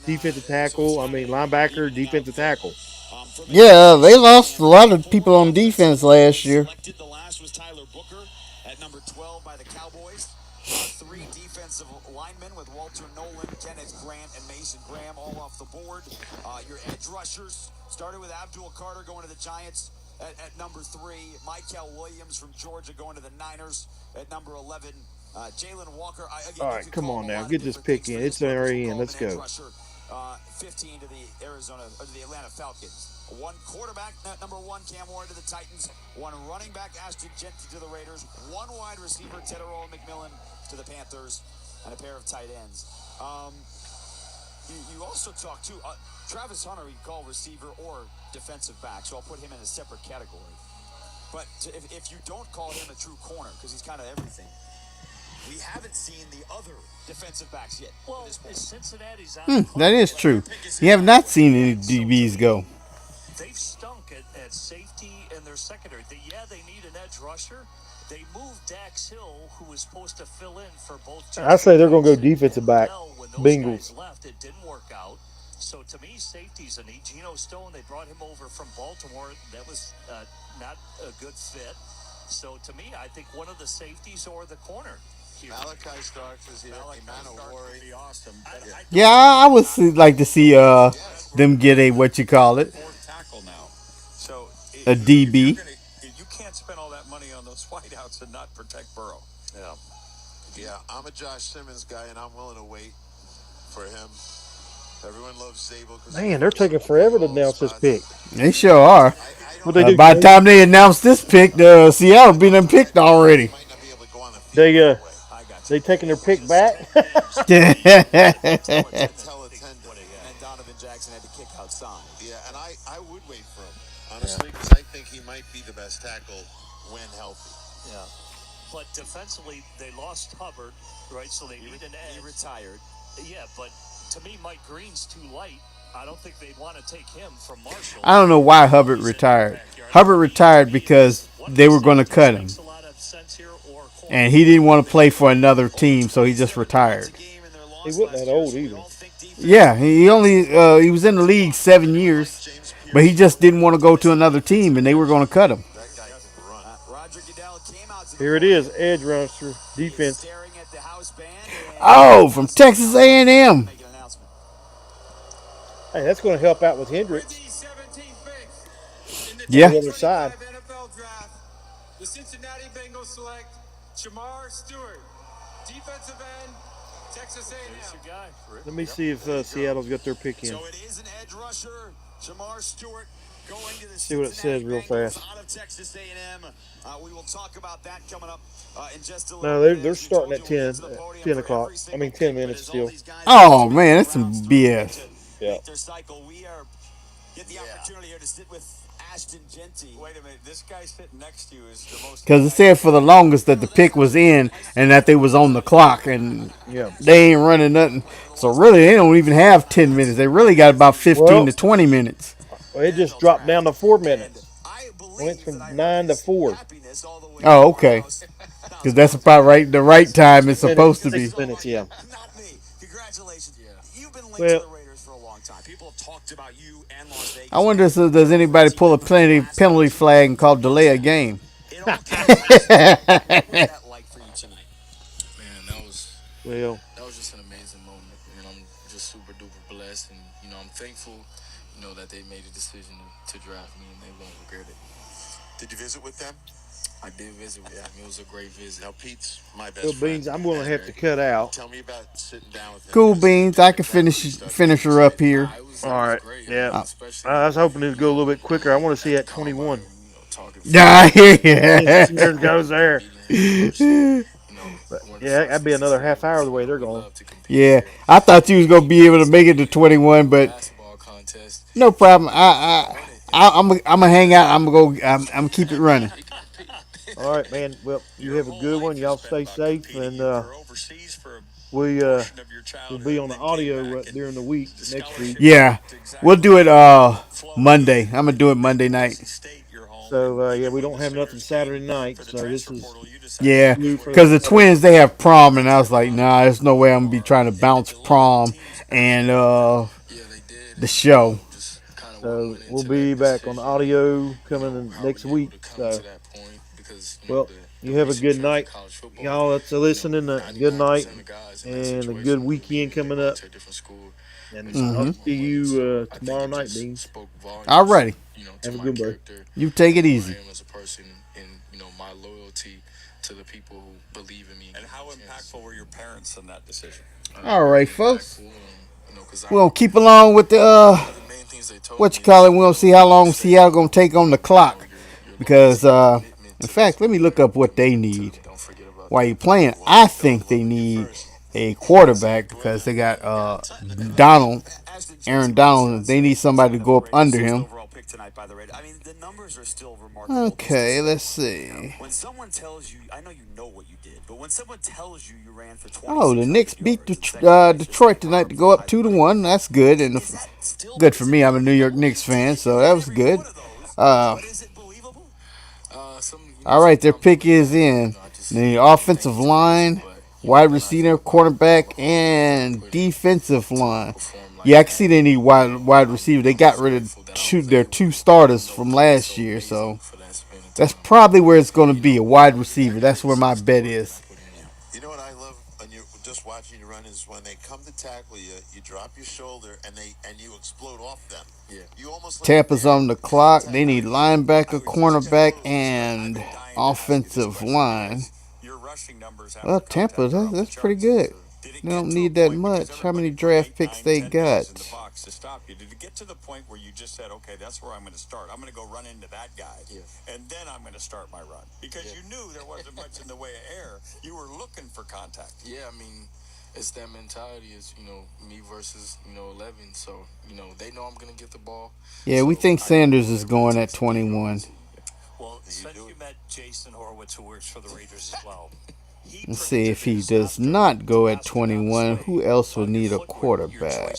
defensive tackle. I mean, linebacker, defensive tackle. Yeah, they lost a lot of people on defense last year. The last was Tyler Booker at number 12 by the Cowboys. 3 defensive linemen with Walter Nolan, Kenneth Grant, and Mason Graham all off the board. Your edge rushers started with Abdul Carter going to the Giants at number 3. Michael Williams from Georgia going to the Niners at number 11. Jalen Walker. All right, come on now. Get this pick in. It's already in. Let's go. 15 to the Atlanta Falcons. 1 quarterback, number 1, Cam Ward to the Titans. 1 running back, Ashton Jeanty to the Raiders. 1 wide receiver, Tedero McMillan to the Panthers. And a pair of tight ends. You also talked to Travis Hunter, you call receiver or defensive back, so I'll put him in a separate category. But if you don't call him a true corner, because he's kind of everything, we haven't seen the other defensive backs yet. Well, Cincinnati's That is true. You have not seen any DBs go. They've stunk at safety and their secondary. They need an edge rusher. They moved Dax Hill, who was supposed to fill in for both. I say they're going to go defensive back. Bengals. Left, it didn't work out. So to me, safety's a need. Geno Stone, they brought him over from Baltimore. That was not a good fit. So to me, I think one of the safeties or the corner. Malachi Starks is here. Emmanuel Ward. Be awesome. Yeah, I would like to see them get a what you call it, Tackle now. So a DB. You can't spend all that money on those wideouts and not protect Burrow. Yeah, I'm a Josh Simmons guy, and I'm willing to wait for him. Everyone loves Zabel. Man, they're taking forever to announce this pick. They sure are. What they do? By the time they announce this pick, Seattle be done picked already. They taking their pick back? And Donovan Jackson had to kick outside. Yeah, and I would wait for him, honestly, because I think he might be the best tackle when healthy. Yeah. But defensively, they lost Hubbard, right? So they need an edge. He retired. Yeah, but to me, Mike Green's too light. I don't think they'd want to take him from Marshall. I don't know why Hubbard retired. Hubbard retired because they were going to cut him. And he didn't want to play for another team, so he just retired. He wasn't that old either. Yeah, he was in the league 7 years, but he just didn't want to go to another team, and they were going to cut him. Here it is, edge rusher, defense. Oh, from Texas A&M. Hey, that's going to help out with Hendricks. Yeah. On the other side. NFL draft, the Cincinnati Bengals select Jamar Stewart, defensive end, Texas A&M. Let me see if Seattle's got their pick in. So it is an edge rusher, Jamar Stewart, going to the See what it says real fast. out of Texas A&M. We will talk about that coming up in just a little No, they're starting at 10 o'clock. I mean, 10 minutes still. Oh, man, that's some BS. Yeah. their cycle. We get the opportunity here to sit with Ashton Genty. Wait a minute, this guy sitting next to you is the most. Because it said for the longest that the pick was in and that they was on the clock, and they ain't running nothing. So really, they don't even have 10 minutes. They really got about 15 to 20 minutes. Well, it just dropped down to 4 minutes. Went from 9 to 4. Oh, okay. Because that's about right. The right time is supposed to be. 6 minutes, yeah. Congratulations. You've been linked Well, to the Raiders for a long time. People have talked about you and Las Vegas. I wonder if does anybody pull a penalty flag and call delay a game? What was that like for you tonight? Man, that was just an amazing moment, and I'm just super duper blessed, and I'm thankful, that they made a decision to draft me, and they won't regret it. Did you visit with them? I did visit with them. It was a great visit. Now, Pete's my best Well, friend. Beans, I'm going to have to cut out. Tell me about sitting down with him. Cool Beans, I can finish her up here. All right, yeah. I was hoping it would go a little bit quicker. I want to see at 21. Yeah, There goes there. But, yeah, that'd be another half hour the way they're going. Yeah, I thought you was gonna be able to make it to 21, but no problem. I'm gonna hang out. I'm gonna keep it running. All right, man. Well, you have a good one. Y'all stay safe, and we'll be on the audio during the week next week. Yeah, we'll do it Monday. I'm gonna do it Monday night. So yeah, we don't have nothing Saturday night. So this is because the Twins, they have prom, and I was like, nah, there's no way I'm gonna be trying to bounce prom and the show. So we'll be back on the audio coming next week. So, well, you have a good night, y'all. That's listening. Good night and a good weekend coming up. And I'll see you tomorrow night, Beans. Alrighty. Have a good one. You take it easy. As a person, and my loyalty to the people who believe in me. And how impactful were your parents in that decision? All right, folks. We're gonna keep along with the what you call it. We're gonna see how long Seattle gonna take on the clock, because in fact, let me look up what they need while you're playing. I think they need a quarterback because they got Aaron Donald. They need somebody to go up under him. Okay, let's see. When someone tells you, I know you know what you did, but when someone tells you you ran for 20. Oh, the Knicks beat Detroit tonight to go up 2-1. That's good, and good for me. I'm a New York Knicks fan, so that was good. All right, their pick is in. The offensive line, wide receiver, cornerback, and defensive line. Yeah, I can see they need wide receiver. They got rid of their two starters from last year, so that's probably where it's going to be, a wide receiver. That's where my bet is. You know what I love when you're just watching you run is when they come to tackle you, you drop your shoulder and you explode off them. Yeah. You almost Tampa's on the clock. They need linebacker, cornerback, and offensive line. Well, Tampa, that's pretty good. They don't need that much. How many draft picks they got? To stop you. Did it get to the point where you just said, okay, that's where I'm going to start. I'm going to go run into that guy, and then I'm going to start my run. Because you knew there wasn't much in the way of air. You were looking for contact. Yeah, I mean, it's that mentality is, me versus, 11. So, they know I'm going to get the ball. Yeah, we think Sanders is going at 21. Well, since you met Jason Horowitz, who works for the Raiders as well. Let's see if he does not go at 21. Who else would need a quarterback?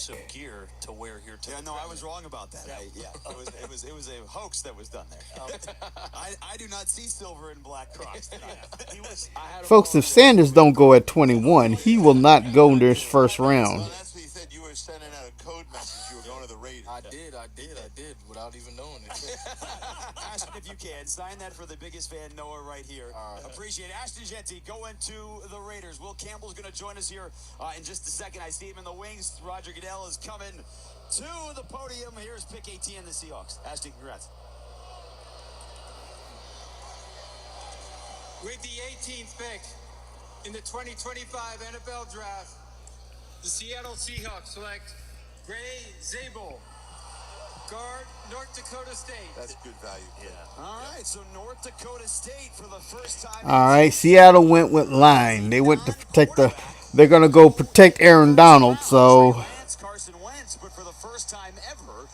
Yeah, no, I was wrong about that. It was a hoax that was done there. I do not see silver and black Crocs. Folks, if Sanders don't go at 21, he will not go in this first round. That's what he said. You were sending out a code message you were going to the Raiders. I did, without even knowing it. Ashton, if you can, sign that for the biggest fan, Noah, right here. Appreciate it. Ashton Jeanty going to the Raiders. Will Campbell's going to join us here in just a second. I see him in the wings. Roger Goodell is coming to the podium. Here's pick 18, the Seahawks. Ashton, congrats. With the 18th pick in the 2025 NFL Draft, the Seattle Seahawks select Gray Zabel, guard, North Dakota State. That's good value. Yeah. All right, so North Dakota State for the first time. All right, Seattle went with line. They went to protect they're going to go protect Aaron Donald, so. Carson Wentz, but for the first time ever,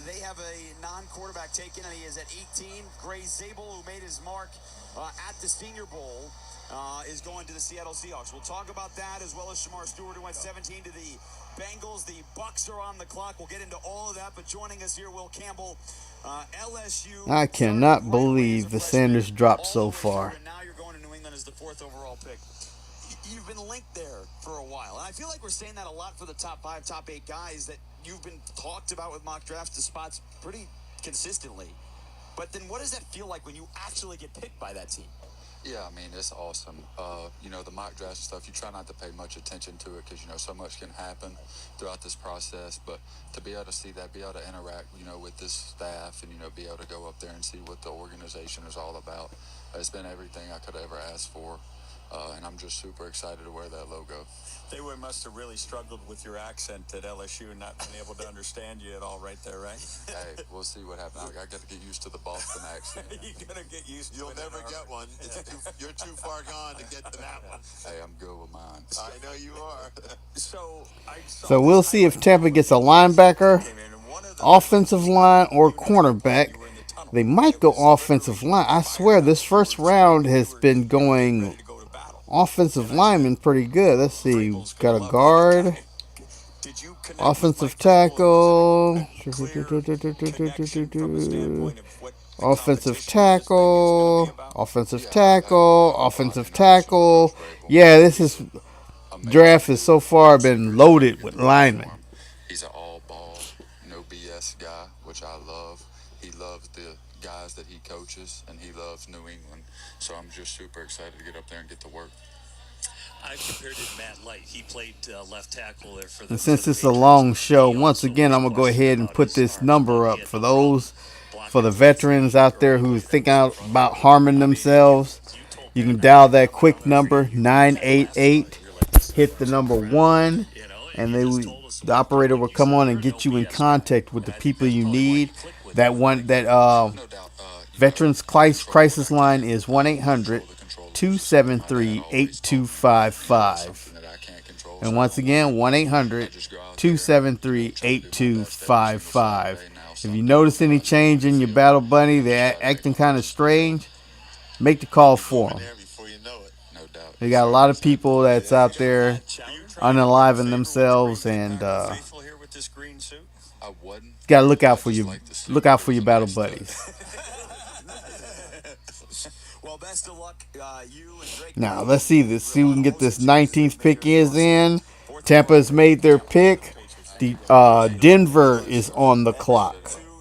they have a non-quarterback taken, and he is at 18. Gray Zabel, who made his mark at the Senior Bowl, is going to the Seattle Seahawks. We'll talk about that, as well as Shamar Stewart, who went 17 to the Bengals. The Bucs are on the clock. We'll get into all of that, but joining us here, Will Campbell, LSU. I cannot believe the Sanders dropped so far. And now you're going to New England as the 4th overall pick. You've been linked there for a while, and I feel like we're saying that a lot for the top 5, top 8 guys that you've been talked about with mock drafts to spots pretty consistently. But then what does that feel like when you actually get picked by that team? Yeah, I mean, it's awesome. The mock drafts and stuff, you try not to pay much attention to it because, so much can happen throughout this process. But to be able to see that, be able to interact, with this staff and, be able to go up there and see what the organization is all about, it's been everything I could have ever asked for. And I'm just super excited to wear that logo. They must have really struggled with your accent at LSU and not being able to understand you at all right there, right? Hey, we'll see what happens. I got to get used to the Boston accent. You're going to get used to it. You'll never get one. You're too far gone to get to that one. Hey, I'm good with mine. I know you are. So we'll see if Tampa gets a linebacker, offensive line, or cornerback. They might go offensive line. I swear this first round has been going offensive lineman pretty good. Let's see. Got a guard, offensive tackle, offensive tackle, offensive tackle, offensive tackle. Yeah, this draft has so far been loaded with linemen. He's an all-ball, no BS guy, which I love. He loves the guys that he coaches, and he loves New England. So I'm just super excited to get up there and get to work. I've compared it to Matt Light. He played left tackle there for the. And since it's a long show, once again, I'm going to go ahead and put this number up for the veterans out there who think about harming themselves. You can dial that quick number, 988, hit the number 1, and the operator will come on and get you in contact with the people you need. That Veterans Crisis line is 1-800-273-8255. And once again, 1-800-273-8255. If you notice any change in your battle bunny, they're acting kind of strange, make the call for them. They got a lot of people that's out there unaliving themselves, and gotta look out for your battle buddies. Well, best of luck, you and Drake. Now let's see this. See if we can get this 19th pick in. Tampa has made their pick. Denver is on the clock.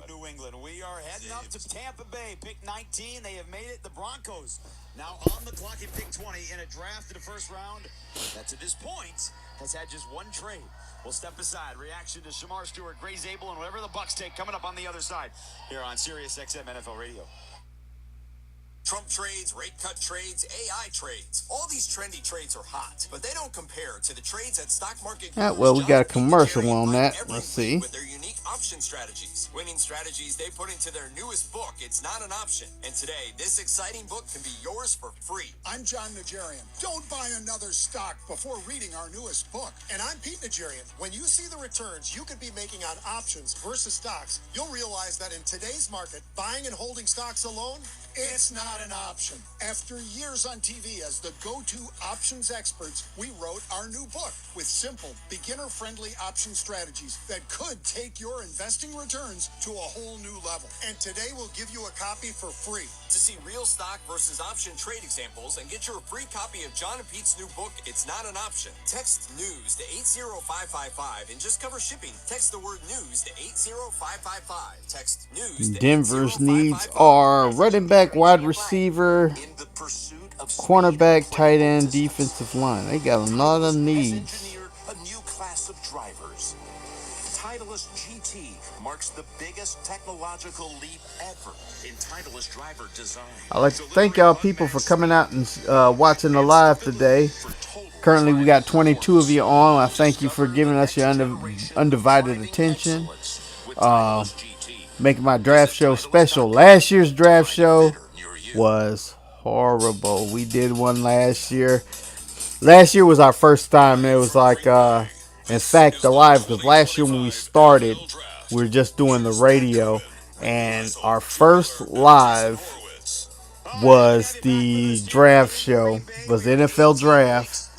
New England. We are heading up to Tampa Bay. Pick 19. They have made it. The Broncos now on the clock at pick 20 in a draft in the first round that to this point has had just one trade. We'll step aside. Reaction to Shamar Stewart, Gray Zabel, and whatever the Bucs take coming up on the other side here on Sirius XM NFL Radio. Trump trades, rate cut trades, AI trades. All these trendy trades are hot, but they don't compare to the trades at Stock Market. Well, we got a commercial on that. Let's see. With their unique option strategies, winning strategies they put into their newest book. It's not an option. And today, this exciting book can be yours for free. I'm John Najarian. Don't buy another stock before reading our newest book. And I'm Pete Najarian. When you see the returns you could be making on options versus stocks, you'll realize that in today's market, buying and holding stocks alone It's not an option. After years on TV as the go-to options experts, we wrote our new book with simple, beginner-friendly option strategies that could take your investing returns to a whole new level. And today we'll give you a copy for free. To see real stock versus option trade examples and get your free copy of John and Pete's new book, It's Not an Option, text NEWS to 80555 and just cover shipping. Text the word NEWS to 80555. Text NEWS to Denver's needs are running back, wide receiver, cornerback, tight end, defensive line. They got a lot of needs. A new class of drivers. Titleist GT marks the biggest technological leap ever in Titleist driver design. I'd like to thank y'all people for coming out and watching the live today. Currently, we got 22 of you on. I thank you for giving us your undivided attention. Making my draft show special. Last year's draft show was horrible. We did one last year. Last year was our first time. It was like, in fact, the live, because last year when we started, we were just doing the radio. And our first live was the draft show, was the NFL draft.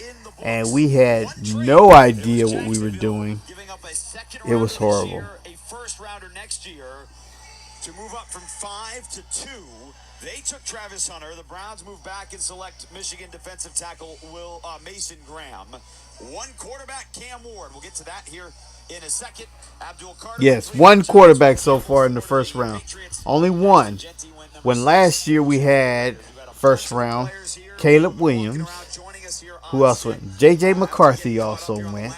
And we had no idea what we were doing. It was horrible. A first rounder next year to move up from 5 to 2. They took Travis Hunter. The Browns move back and select Michigan defensive tackle Mason Graham. One quarterback, Cam Ward. We'll get to that here in a second. Abdul Carter. Yes, one quarterback so far in the first round. Only one. When last year we had first round Caleb Williams. Who else went? J.J. McCarthy also went.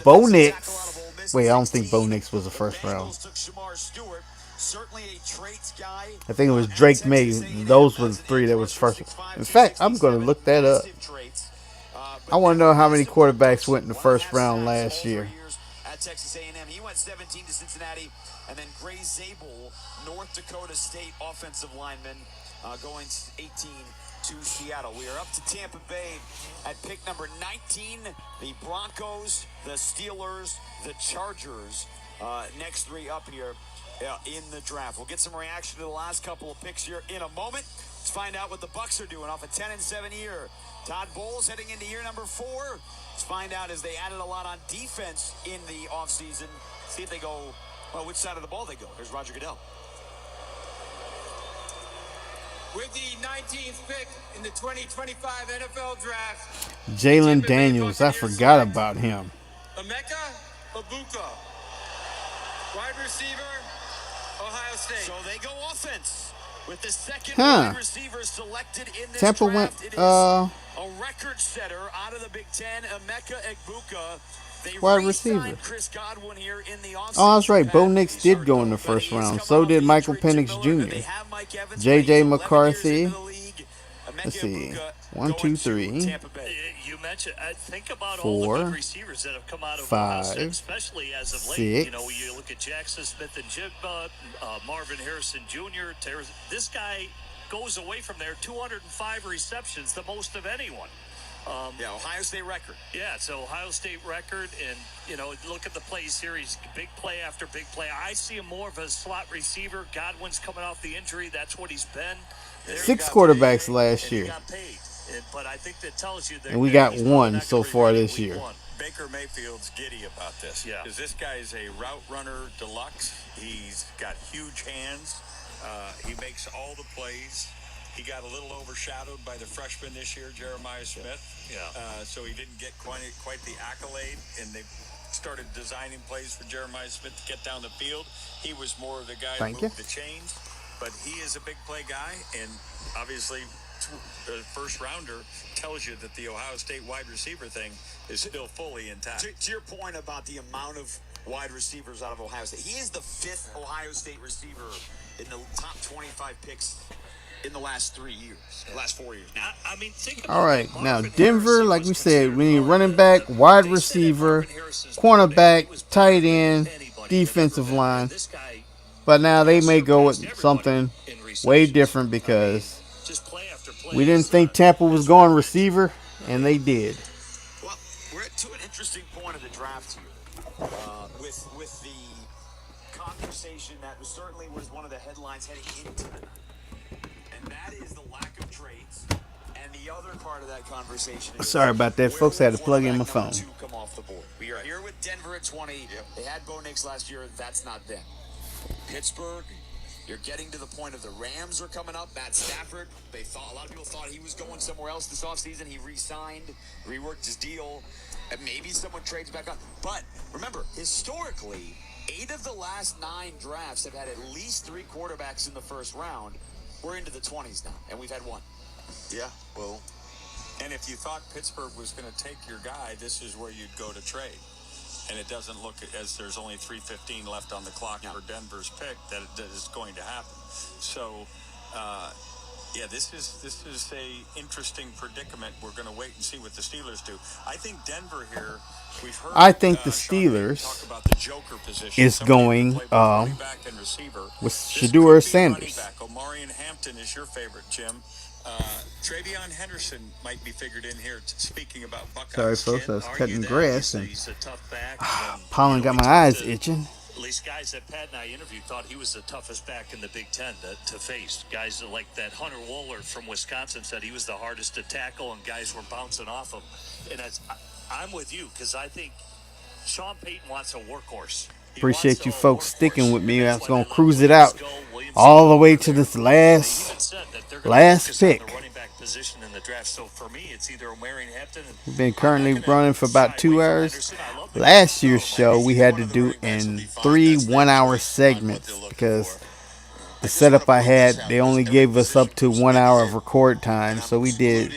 Bo Nix. Wait, I don't think Bo Nix was the first round. I think it was Drake May. Those were the three that was first. In fact, I'm going to look that up. I want to know how many quarterbacks went in the first round last year. At Texas A&M, he went 17 to Cincinnati, and then Gray Zabel, North Dakota State offensive lineman, going 18 to Seattle. We are up to Tampa Bay at pick number 19. The Broncos, the Steelers, the Chargers. Next three up here in the draft. We'll get some reaction to the last couple of picks here in a moment. Let's find out what the Bucs are doing off a 10-7 year. Todd Bowles heading into year number 4. Let's find out as they added a lot on defense in the offseason. See if they go, well, which side of the ball they go. Here's Roger Goodell. With the 19th pick in the 2025 NFL Draft, Jalen Daniels, I forgot about him. Emeka Egbuka, wide receiver, Ohio State. So they go offense with the second Huh. wide receiver selected in this Tampa draft. went, It is a record setter out of the Big Ten, Emeka Egbuka. They wide receiver. Chris Godwin here in the Oh, that's right. Bo Nix did go in the first round. So did Michael Penix Jr. J.J. McCarthy. Let's see. 1, 2, 3. You mentioned, think about 4, all the good receivers that have come out of 5, Ohio State, especially as of late. 6. You know, you look at Jackson Smith and Jigba, Marvin Harrison Jr. This guy goes away from there 205 receptions, the most of anyone. Ohio State record. Yeah, it's an Ohio State record, and, you know, look at the plays here. He's big play after big play. I see him more of a slot receiver. Godwin's coming off the injury. That's what he's been. 6 quarterbacks last year. But I think that tells you that, And we got one so far this year. Baker Mayfield's giddy about this. Yeah. Because this guy is a route runner deluxe. He's got huge hands. He makes all the plays. He got a little overshadowed by the freshman this year, Jeremiah Smith. Yeah. So he didn't get quite the accolade, and they started designing plays for Jeremiah Smith to get down the field. He was more of the guy to move the chains, but he is a big play guy, and obviously the first rounder tells you that the Ohio State wide receiver thing is still fully intact. To your point about the amount of wide receivers out of Ohio State, he is the 5th Ohio State receiver in the top 25 picks in the last 3 years, last 4 years. Now, I mean, think about All right, now Denver, like we said, we need running back, wide receiver, cornerback, tight end, defensive line. But now they may go with something way different because we didn't think Tampa was going receiver, and they did. well, we're to an interesting point of the draft here with the conversation that certainly was one of the headlines heading into the night. And that is the lack of trades. And the other part of that conversation is Sorry about that, folks. I had to plug in my phone. come off the board. We are here with Denver at 20. They had Bo Nix last year. That's not them. Pittsburgh, you're getting to the point of the Rams are coming up. Matt Stafford, a lot of people thought he was going somewhere else this offseason. He re-signed, reworked his deal, and maybe someone trades back on. But remember, historically, 8 of the last 9 drafts have had at least 3 quarterbacks in the first round. We're into the 20s now, and we've had 1. Yeah, well, And if you thought Pittsburgh was going to take your guy, this is where you'd go to trade. And it doesn't look as there's only 3:15 left on the clock for Denver's pick that is going to happen. So, this is a interesting predicament. We're going to wait and see what the Steelers do. I think Denver here. We've heard. I think the Sean Steelers talk about the Joker position. is going Somebody who can play both running back and receiver. with This Shedeur could be Sanders. running back. Omarion Hampton is your favorite, Jim. Travion Henderson might be figured in here. Speaking about Buckeyes. Sorry, folks. I was cutting that. grass and He's a tough back. pollen got my eyes itching. At least guys that Pat and I interviewed thought he was the toughest back in the Big Ten to face. Guys like that Hunter Wohler from Wisconsin said he was the hardest to tackle, and guys were bouncing off him. And I'm with you because I think Sean Payton wants a workhorse. Appreciate you folks sticking with me. I was going to cruise it out all the way to this last pick. Position in the draft. So for me, it's either Omarion Hampton. We've been currently running for about 2 hours. Last year's show we had to do in 3 1-hour segments because the setup I had, they only gave us up to 1 hour of record time. So we did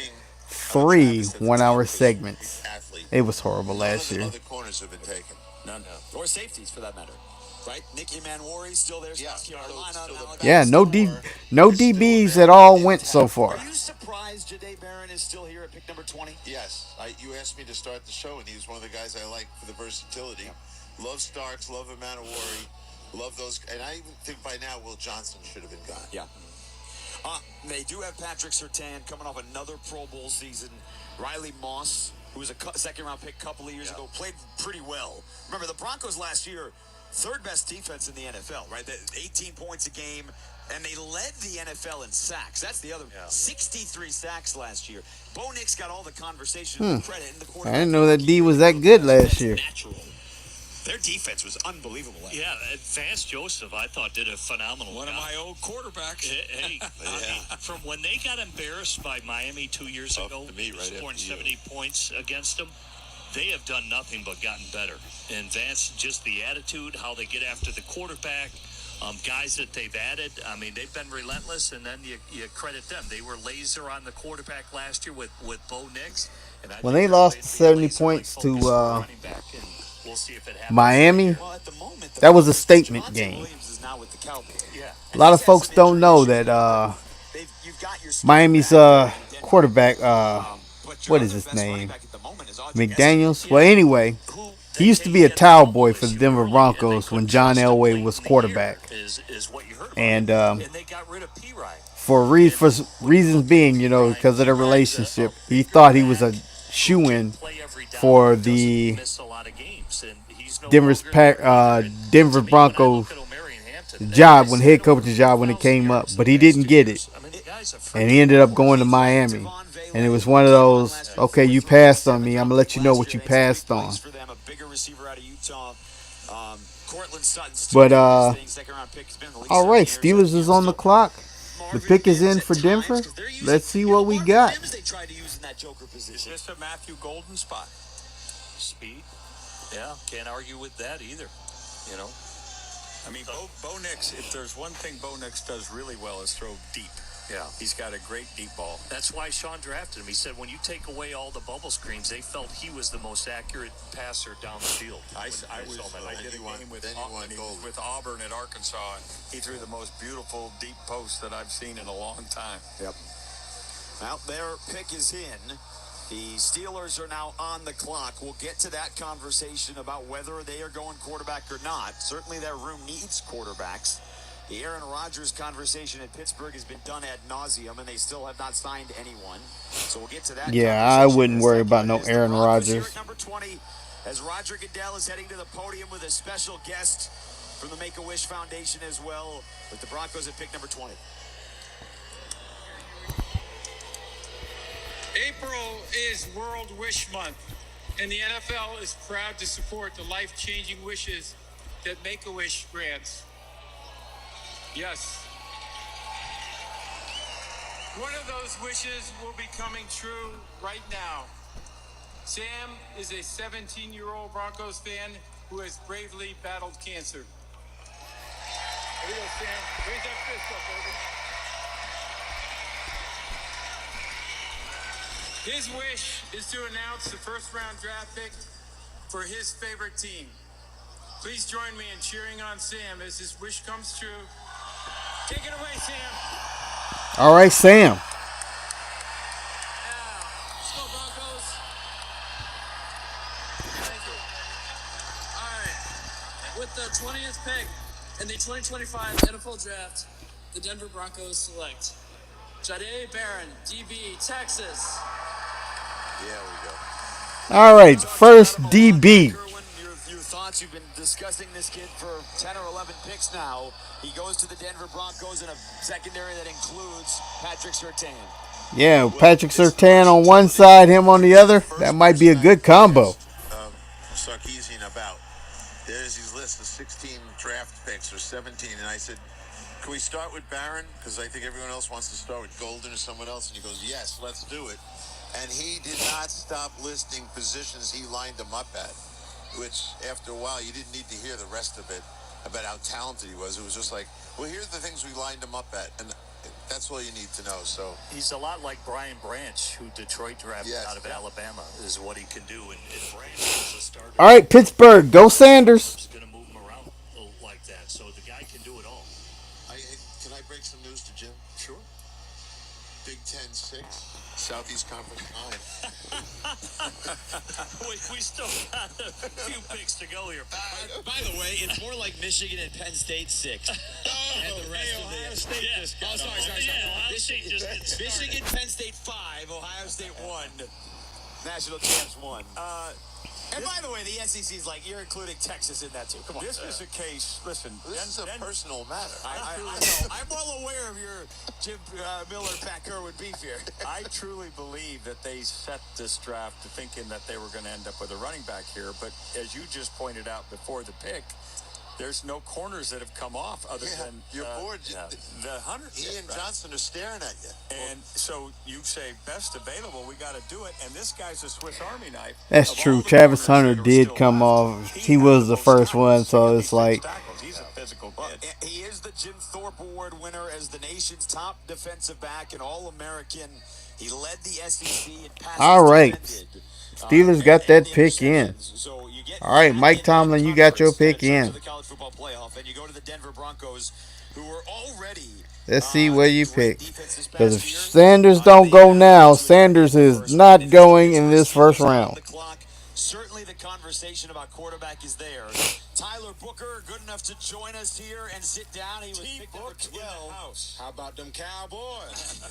3 1-hour segments. It was horrible last year. other corners have been taken. None. Or safeties, for that matter. Right? Nick Emanwari still there. South Carolina. Yeah, no DBs at all went so far. Are you surprised Jahdae Barron is still here at pick number 20? Yes, you asked me to start the show, and he was one of the guys I like for the versatility. Love Starks, love Emanwari, love those. And I even think by now Will Johnson should have been gone. Yeah. They do have Patrick Surtain coming off another Pro Bowl season. Riley Moss, who was a second-round pick a couple of years ago, played pretty well. Remember, the Broncos last year, third best defense in the NFL, right? 18 points a game, and they led the NFL in sacks. That's the other 63 sacks last year. Bo Nix got all the conversation and credit in the quarterback. I didn't know that D was that good last year. Their defense was unbelievable. Yeah, Vance Joseph, I thought, did a phenomenal job. One of my old quarterbacks. Hey, I mean, from when they got embarrassed by Miami 2 years ago, scoring 70 points against them, they have done nothing but gotten better. And Vance, just the attitude, how they get after the quarterback, guys that they've added, I mean, they've been relentless, and then you credit them. They were laser on the quarterback last year with Bo Nix. And When they lost 70 points to Miami, that was a statement game. A lot of folks don't know that Miami's quarterback, what is his name? McDaniels? Well, anyway, he used to be a towel boy for the Denver Broncos when John Elway was quarterback. And for reasons being, because of the relationship, he thought he was a shoo-in for the Denver Broncos job, head coach's job when it came up. But he didn't get it. And he ended up going to Miami. And it was one of those, okay, you passed on me. I'm going to let you know what you passed on. But, all right, Steelers is on the clock. The pick is in for Denver. Let's see what we got. Is this a Matthew Golden spot? Speed. Yeah, can't argue with that either. I mean, Bo Nix, if there's one thing Bo Nix does really well is throw deep. Yeah. He's got a great deep ball. That's why Sean drafted him. He said when you take away all the bubble screens, they felt he was the most accurate passer down the field. I did a game with Auburn at Arkansas, and he threw the most beautiful deep post that I've seen in a long time. Yep. Well, their pick is in. The Steelers are now on the clock. We'll get to that conversation about whether they are going quarterback or not. Certainly their room needs quarterbacks. The Aaron Rodgers conversation at Pittsburgh has been done ad nauseum, and they still have not signed anyone. So we'll get to that. Yeah, I wouldn't worry about no Aaron Rodgers. Number 20, as Roger Goodell is heading to the podium with a special guest, from the Make-A-Wish Foundation as well, with the Broncos at pick number 20. April is World Wish Month, and the NFL is proud to support the life-changing wishes that Make-A-Wish grants. Yes. One of those wishes will be coming true right now. Sam is a 17-year-old Broncos fan who has bravely battled cancer. There you go, Sam. Raise that fist up, baby. His wish is to announce the first-round draft pick for his favorite team. Please join me in cheering on Sam as his wish comes true. Take it away, Sam. All right, Sam. Let's go, Broncos. Thank you. All right. With the 20th pick in the 2025 NFL Draft, the Denver Broncos select Jahdae Barron, DB, Texas. Yeah, we go. All right, first DB. Your thoughts? You've been discussing this kid for 10 or 11 picks now. He goes to the Denver Broncos in a secondary that includes Patrick Surtain. Yeah, Patrick Surtain on one side, him on the other. That might be a good combo. Sarkisian about. There's these lists of 16 draft picks or 17, and I said, can we start with Barron? Because I think everyone else wants to start with Golden or someone else. And he goes, yes, let's do it. And he did not stop listing positions he lined them up at, which after a while you didn't need to hear the rest of it about how talented he was. It was just like, well, here's the things we lined him up at. And that's all you need to know. So he's a lot like Brian Branch, who Detroit drafted out of Alabama, is what he can do. And Branch is a starter. All right, Pittsburgh, go Sanders. Going to move him around like that, so the guy can do it all. Can I break some news to Jim? Sure. Big Ten 6, Southeast Conference 9. we still got a few picks to go here. By the way, it's more like Michigan and Penn State 6. And the rest of Ohio the State just got sorry. Ohio State just gets started. Michigan, Penn State 5, Ohio State 1, National Champs 1. And by the way, the SEC is like, you're including Texas in that too. Come on. This is a case, listen. This is a personal matter. I know. I'm well aware of your Jim Miller, Pat Kerwin beef here. I truly believe that they set this draft thinking that they were going to end up with a running back here. But as you just pointed out before the pick, there's no corners that have come off other than you're bored. The Hunter. Ian Johnson is staring at you. And so you say best available, we got to do it. And this guy's a Swiss Army knife. That's true. Travis Hunter did come off. He was the first one, so it's like. He's a physical kid. He is the Jim Thorpe Award winner as the nation's top defensive back and All-American. He led the SEC in passes All right. defended. Steelers got that pick in. All right, Mike Tomlin, you got your pick in. The college football playoff, and you go to the Denver Broncos, who were already. Let's see where you pick. Because if Sanders don't go now, Sanders is not going in this first round. Certainly the conversation about quarterback is there. Tyler Booker, good enough to join us here and sit down. He was picked number 12. How about them Cowboys?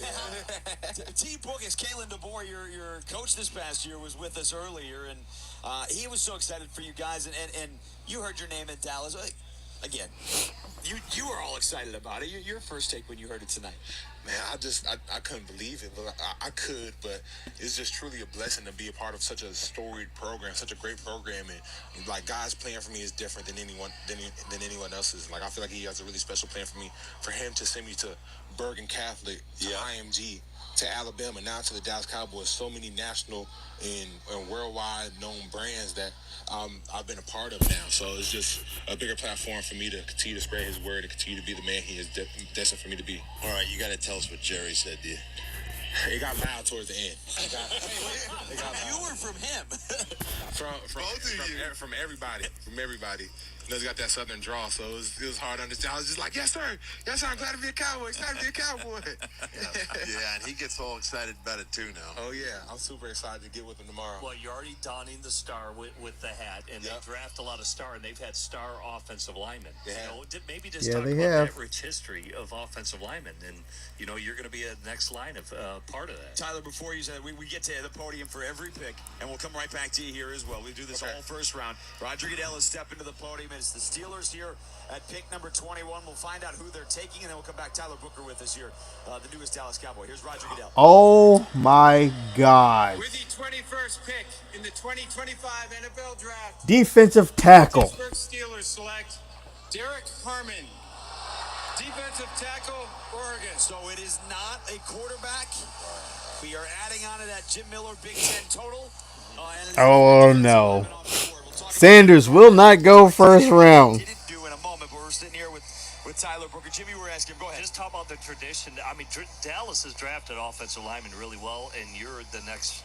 T-Book is Kalen DeBoer, your coach this past year, was with us earlier, and he was so excited for you guys, and you heard your name in Dallas. Again, you were all excited about it. Your first take when you heard it tonight. Man, I couldn't believe it, but I could, but it's just truly a blessing to be a part of such a storied program, such a great program, and like guys playing for me is different than anyone else's. Like I feel like he has a really special plan for me. For him to send me to Bergen Catholic, to IMG, to Alabama, now to the Dallas Cowboys, so many national and worldwide known brands that I've been a part of now. So it's just a bigger platform for me to continue to spread his word and continue to be the man he is destined for me to be. All right, you got to tell us what Jerry said to you. It got loud towards the end. You were from him. From everybody. You know, he's got that southern drawl, so it was hard to understand. I was just like, yes, sir, I'm glad to be a Cowboy. Excited to be a Cowboy. Yeah, and he gets all excited about it too now. Oh, yeah. I'm super excited to get with him tomorrow. Well, you're already donning the star with the hat, and they draft a lot of star, and they've had star offensive linemen. Yeah. You know, maybe just talk about that rich history of offensive linemen, and, you know, you're going to be a next line of part of that. Tyler, before you said we get to the podium for every pick, and we'll come right back to you here as well. We do this all first round. Roger Goodell is stepping to the podium is the Steelers here at pick number 21. We'll find out who they're taking, and then we'll come back. Tyler Booker with us here, the newest Dallas Cowboy. Here's Roger Goodell. Oh my God. With the 21st pick in the 2025 NFL Draft, Defensive tackle. Pittsburgh Steelers select Derek Harmon, defensive tackle, Oregon. So it is not a quarterback. We are adding on to that Jim Miller Big Ten total. Oh no. Sanders will not go first round. Do in a moment, but we're sitting here with Tyler Booker. Jimmy, we're asking, go ahead. Just talk about the tradition. I mean, Dallas has drafted offensive linemen really well, and you're the next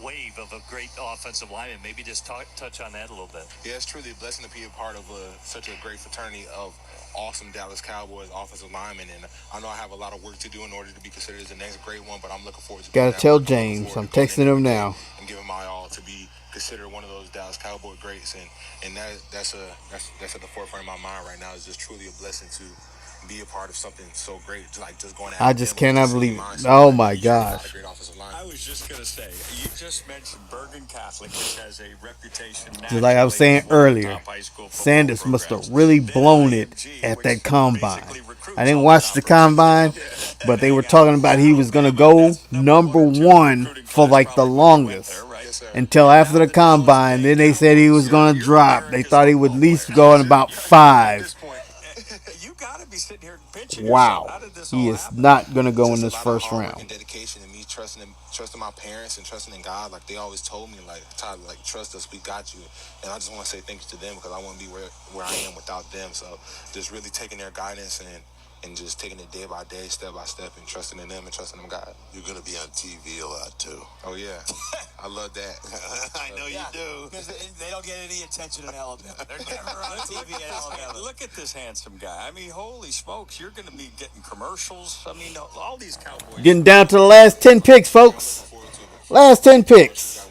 wave of a great offensive lineman. Maybe just touch on that a little bit. Yeah, it's truly a blessing to be a part of such a great fraternity of awesome Dallas Cowboys offensive linemen, and I know I have a lot of work to do in order to be considered as the next great one, but I'm looking forward to Gotta tell James. I'm texting him now. And giving my all to be considered one of those Dallas Cowboy greats, and that's at the forefront of my mind right now. Is just truly a blessing to be a part of something so great, just going. I just cannot believe it. Oh my gosh. I was just going to say, you just mentioned Bergen Catholic, which has a reputation. Just like I was saying earlier, Sanders must have really blown it at that combine. I didn't watch the combine, but they were talking about he was going to go number 1 for like the longest until after the combine. Then they said he was going to drop. They thought he would at least go in about 5. Wow. He is not going to go in this first round. Dedication and me trusting my parents and trusting in God. Like they always told me, like, Tyler, like, trust us, we got you. And I just want to say thank you to them because I wouldn't be where I am without them. So just really taking their guidance and just taking it day by day, step by step, and trusting in them and trusting in God. You're going to be on TV a lot, too. Oh, yeah. I love that. I know you do. Because they don't get any attention in Alabama. They're never on TV in Alabama. Look at this handsome guy. I mean, holy smokes, you're going to be getting commercials. I mean, all these Cowboys. Getting down to the last 10 picks, folks. Last 10 picks.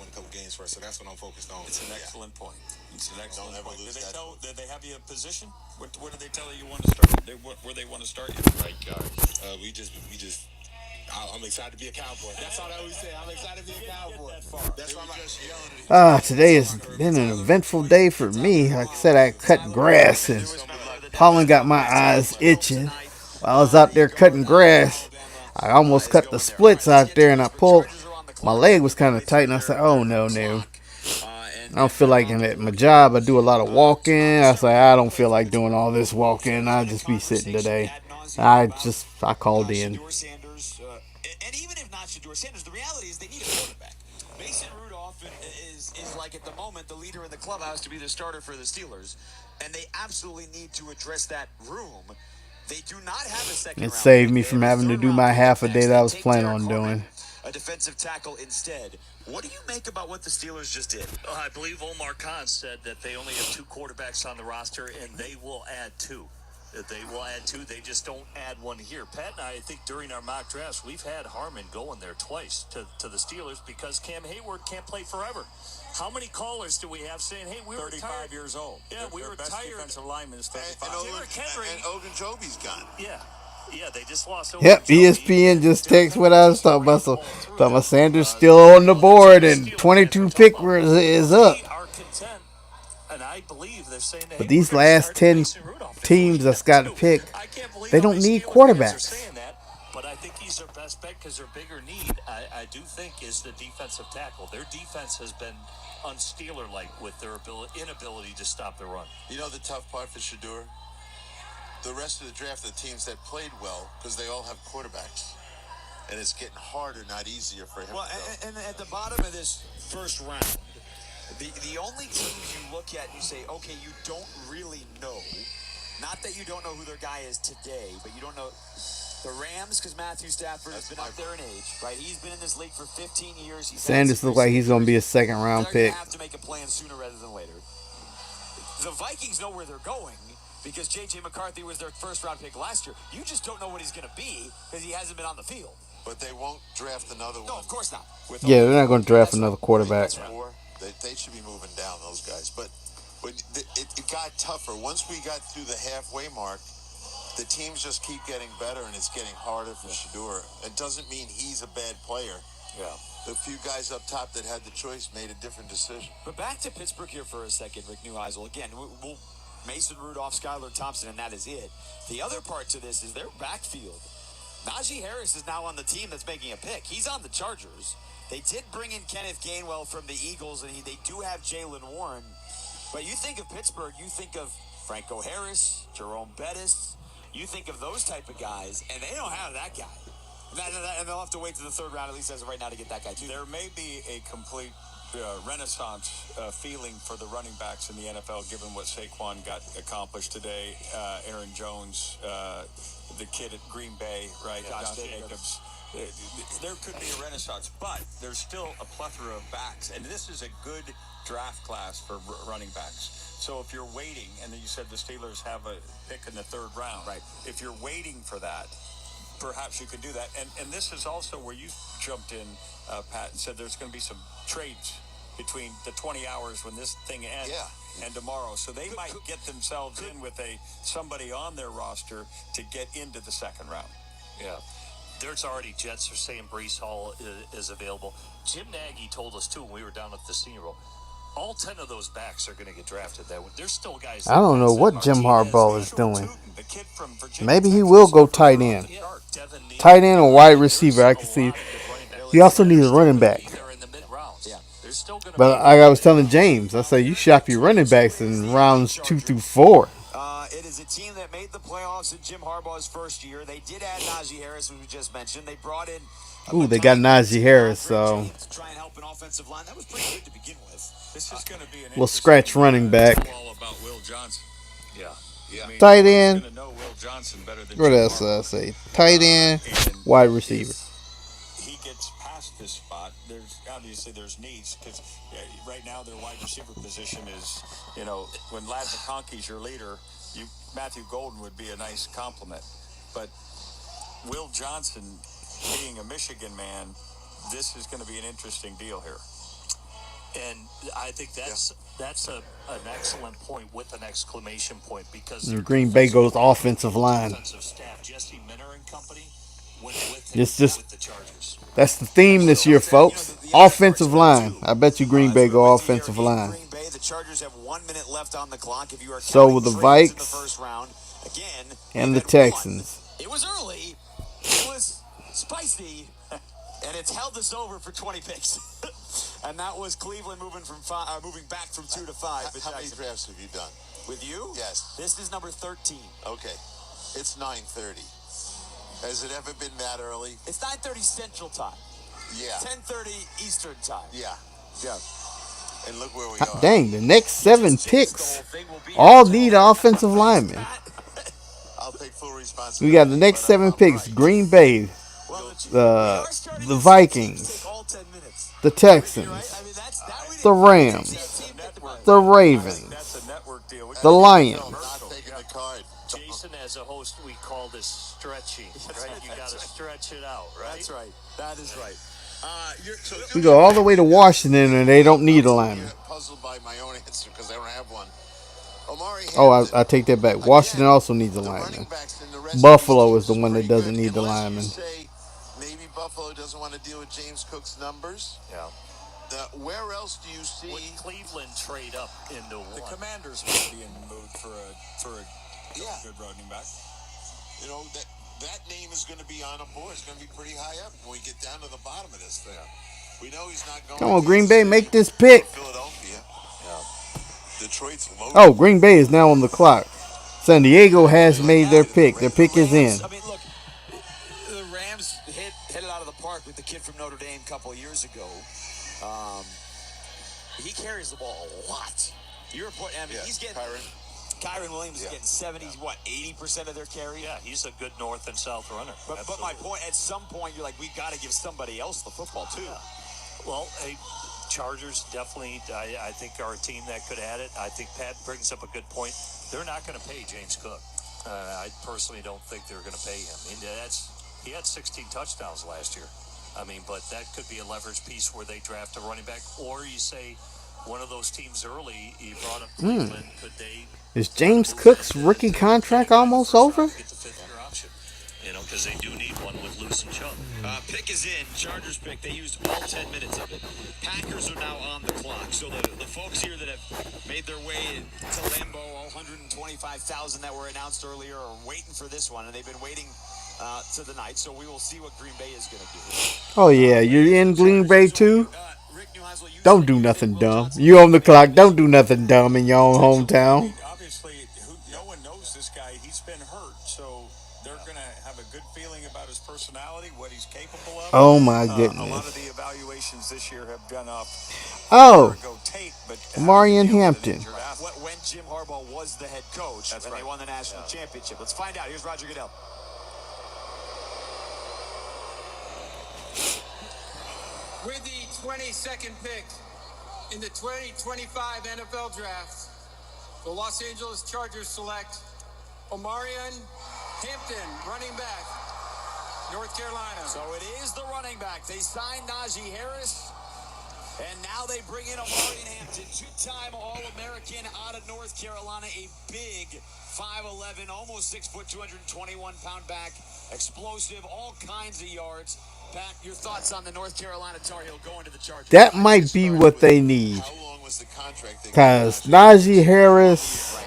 So that's what I'm focused on. It's an excellent point. It's an excellent point. Did they have you a position? What did they tell you want to start? Where they want to start you? Right guard. I'm excited to be a Cowboy. That's all I always say. I'm excited to be a Cowboy. That's why I'm just yelling. Today has been an eventful day for me. Like I said, I cut grass and pollen got my eyes itching. While I was out there cutting grass, I almost cut the splits out there and I pulled. My leg was kind of tight and I said, oh no. I don't feel like at my job I do a lot of walking. I said, I don't feel like doing all this walking. I'll just be sitting today. I called in. And even if not Shedeur Sanders, the reality is they need a quarterback. Mason Rudolph is like at the moment the leader in the clubhouse to be the starter for the Steelers, and they absolutely need to address that room. They do not have a second round. It saved me from having to do my half a day that I was planning on doing. A defensive tackle instead. What do you make about what the Steelers just did? I believe Omar Khan said that they only have 2 quarterbacks on the roster, and they will add 2. They will add 2. They just don't add 1 here. Pat and I think during our mock drafts, we've had Harmon going there twice to the Steelers because Cam Hayward can't play forever. How many callers do we have saying, hey, we were 35 years old. Yeah, we were tired. Defensive lineman is 35. And Ogunjobi's gone. Yeah, they just lost. Yep, ESPN just texted what I was talking about. So, talking about Sanders still on the board and 22 pick is up. But these last 10 teams that's got to pick, they don't need quarterbacks. But I think he's their best bet because their bigger need, I do think, is the defensive tackle. Their defense has been un-Steeler-like with their inability to stop the run. You know the tough part for Shedeur? The rest of the draft, the teams that played well, because they all have quarterbacks. And it's getting harder, not easier for him. Well, and at the bottom of this first round, the only teams you look at and you say, okay, you don't really know, not that you don't know who their guy is today, but you don't know the Rams, because Matthew Stafford has been up there in age, right? He's been in this league for 15 years. Sanders looks like he's going to be a second-round pick. Have to make a plan sooner rather than later. The Vikings know where they're going because J.J. McCarthy was their first-round pick last year. You just don't know what he's going to be because he hasn't been on the field. But they won't draft another one. No, of course not. Yeah, they're not going to draft another quarterback. They should be moving down, those guys. But it got tougher. Once we got through the halfway mark, the teams just keep getting better, and it's getting harder for Shedeur. It doesn't mean he's a bad player. Yeah. The few guys up top that had the choice made a different decision. But back to Pittsburgh here for a second, Rick Neuheisel. Again, Mason Rudolph, Skylar Thompson, and that is it. The other part to this is their backfield. Najee Harris is now on the team that's making a pick. He's on the Chargers. They did bring in Kenneth Gainwell from the Eagles, and they do have Jalen Warren. But you think of Pittsburgh, you think of Franco Harris, Jerome Bettis. You think of those type of guys, and they don't have that guy. And they'll have to wait to the third round, at least as of right now, to get that guy, too. There may be a complete renaissance feeling for the running backs in the NFL, given what Saquon got accomplished today. Aaron Jones, the kid at Green Bay, right? Josh Jacobs. There could be a renaissance, but there's still a plethora of backs, and this is a good draft class for running backs. So if you're waiting, and then you said the Steelers have a pick in the third round, right? If you're waiting for that, perhaps you could do that. And this is also where you jumped in, Pat, and said there's going to be some trades between the 20 hours when this thing ends and tomorrow. So they might get themselves in with somebody on their roster to get into the second round. Yeah. There's already Jets are saying Breece Hall is available. Jim Nagy told us, too, when we were down at the Senior Bowl, all 10 of those backs are going to get drafted. There's still guys. I don't know what Jim Harbaugh is doing. Maybe he will go tight end. Tight end or wide receiver, I can see. He also needs a running back. But like I was telling James, I say you shop your running backs in rounds 2 through 4. It is a team that made the playoffs in Jim Harbaugh's first year. They did add Najee Harris, who we just mentioned. They brought in Ooh, they got Najee Harris, so to try and help an offensive line. That was pretty good to begin with. This is going to be an we'll scratch running back. all about Will Johnson. Yeah. I mean, Tight end. Gonna know Will Johnson better than What Jim else Harbaugh. I say? Tight end, wide receiver. He gets past this spot. There's needs because right now their wide receiver position is, when Ladd McConkey's your leader, Matthew Golden would be a nice compliment. But Will Johnson being a Michigan man, this is going to be an interesting deal here. And I think that's an excellent point with an exclamation point because And Green Bay goes offensive line. defensive staff, Jesse Minter and company, went with It's the Chargers. That's the theme this year, folks. Offensive line. I bet you Green Bay go offensive line. Green Bay, the Chargers have 1 minute left on the clock. If you are So counting will the trades in the Vikes first round, again, and the they've had one. Texans. It was early. It was spicy. And it's held us over for 20 picks. And that was Cleveland moving back from 2 to 5. How many drafts have you done? With you? Yes. This is number 13. Okay. It's 9:30. Has it ever been that early? It's 9:30 Central Time. Yeah. 10:30 Eastern Time. Yeah. Yeah. And look where we Hot are. dang, the next 7 picks all need offensive linemen. I'll take full responsibility. We got the next 7 picks: Green Bay, the Vikings, the Texans, the Rams, the Ravens, the Lions. Jason, as a host, we call this stretching, right? You got to stretch it out, right? That's right. That is right. We go all the way to Washington, and they don't need a lineman. Puzzled by my own answer because I don't have one. Omari Oh, Hampton, I take that back. Washington also needs a lineman. Buffalo is the one that doesn't need the lineman. say maybe Buffalo doesn't want to deal with James Cook's numbers. Yeah. Where else do you see? Would Cleveland trade up into The one? Commanders might be in the mood for a good running back. You know, that name is going to be on a board. It's going to be pretty high up when we get down to the bottom of this thing. We know he's not going. Come on, Green Bay, make this pick. Philadelphia. Detroit's low. Oh, Green Bay is now on the clock. San Diego has made their pick. Their pick is in. I mean, look, the Rams hit it out of the park with the kid from Notre Dame a couple of years ago. He carries the ball a lot. He's getting Kyron Williams is getting 80% of their carry. Yeah, he's a good north and south runner. But my point, at some point, you're like, we've got to give somebody else the football too. Yeah. Well, hey, Chargers definitely, I think, are a team that could add it. I think Pat brings up a good point. They're not going to pay James Cook. I personally don't think they're going to pay him. I mean, he had 16 touchdowns last year. I mean, but that could be a leverage piece where they draft a running back. Or you say one of those teams early, you brought up Cleveland, could they... Is James Cook's rookie contract almost over? Get the 5th-year option. because they do need one with Loose and Chubb. Pick is in. Chargers pick. They used all 10 minutes of it. Packers are now on the clock. So the folks here that have made their way to Lambeau, all 125,000 that were announced earlier, are waiting for this one, and they've been waiting to the night. So we will see what Green Bay is going to do. Oh yeah, you're in Green Bay too? Don't do nothing dumb. You on the clock. Don't do nothing dumb in your own hometown. Obviously, no one knows this guy. He's been hurt, so they're going to have a good feeling about his personality, what he's capable of. Oh my A lot of goodness. the evaluations this year have gone up. Oh, Marion Hampton. When Jim Harbaugh was the head coach, and they won the national championship. Let's find out. Here's Roger Goodell. With the 22nd pick in the 2025 NFL Draft, the Los Angeles Chargers select Omarion Hampton, running back, North Carolina. So it is the running back. They signed Najee Harris, and now they bring in Omarion Hampton, two-time All-American out of North Carolina, a big 5'11", almost 6 foot, 221-pound back, explosive, all kinds of yards. Pat, your thoughts on the North Carolina Tar Heel going to the Chargers? That might be what they need. How long was the contract? Because Najee Harris,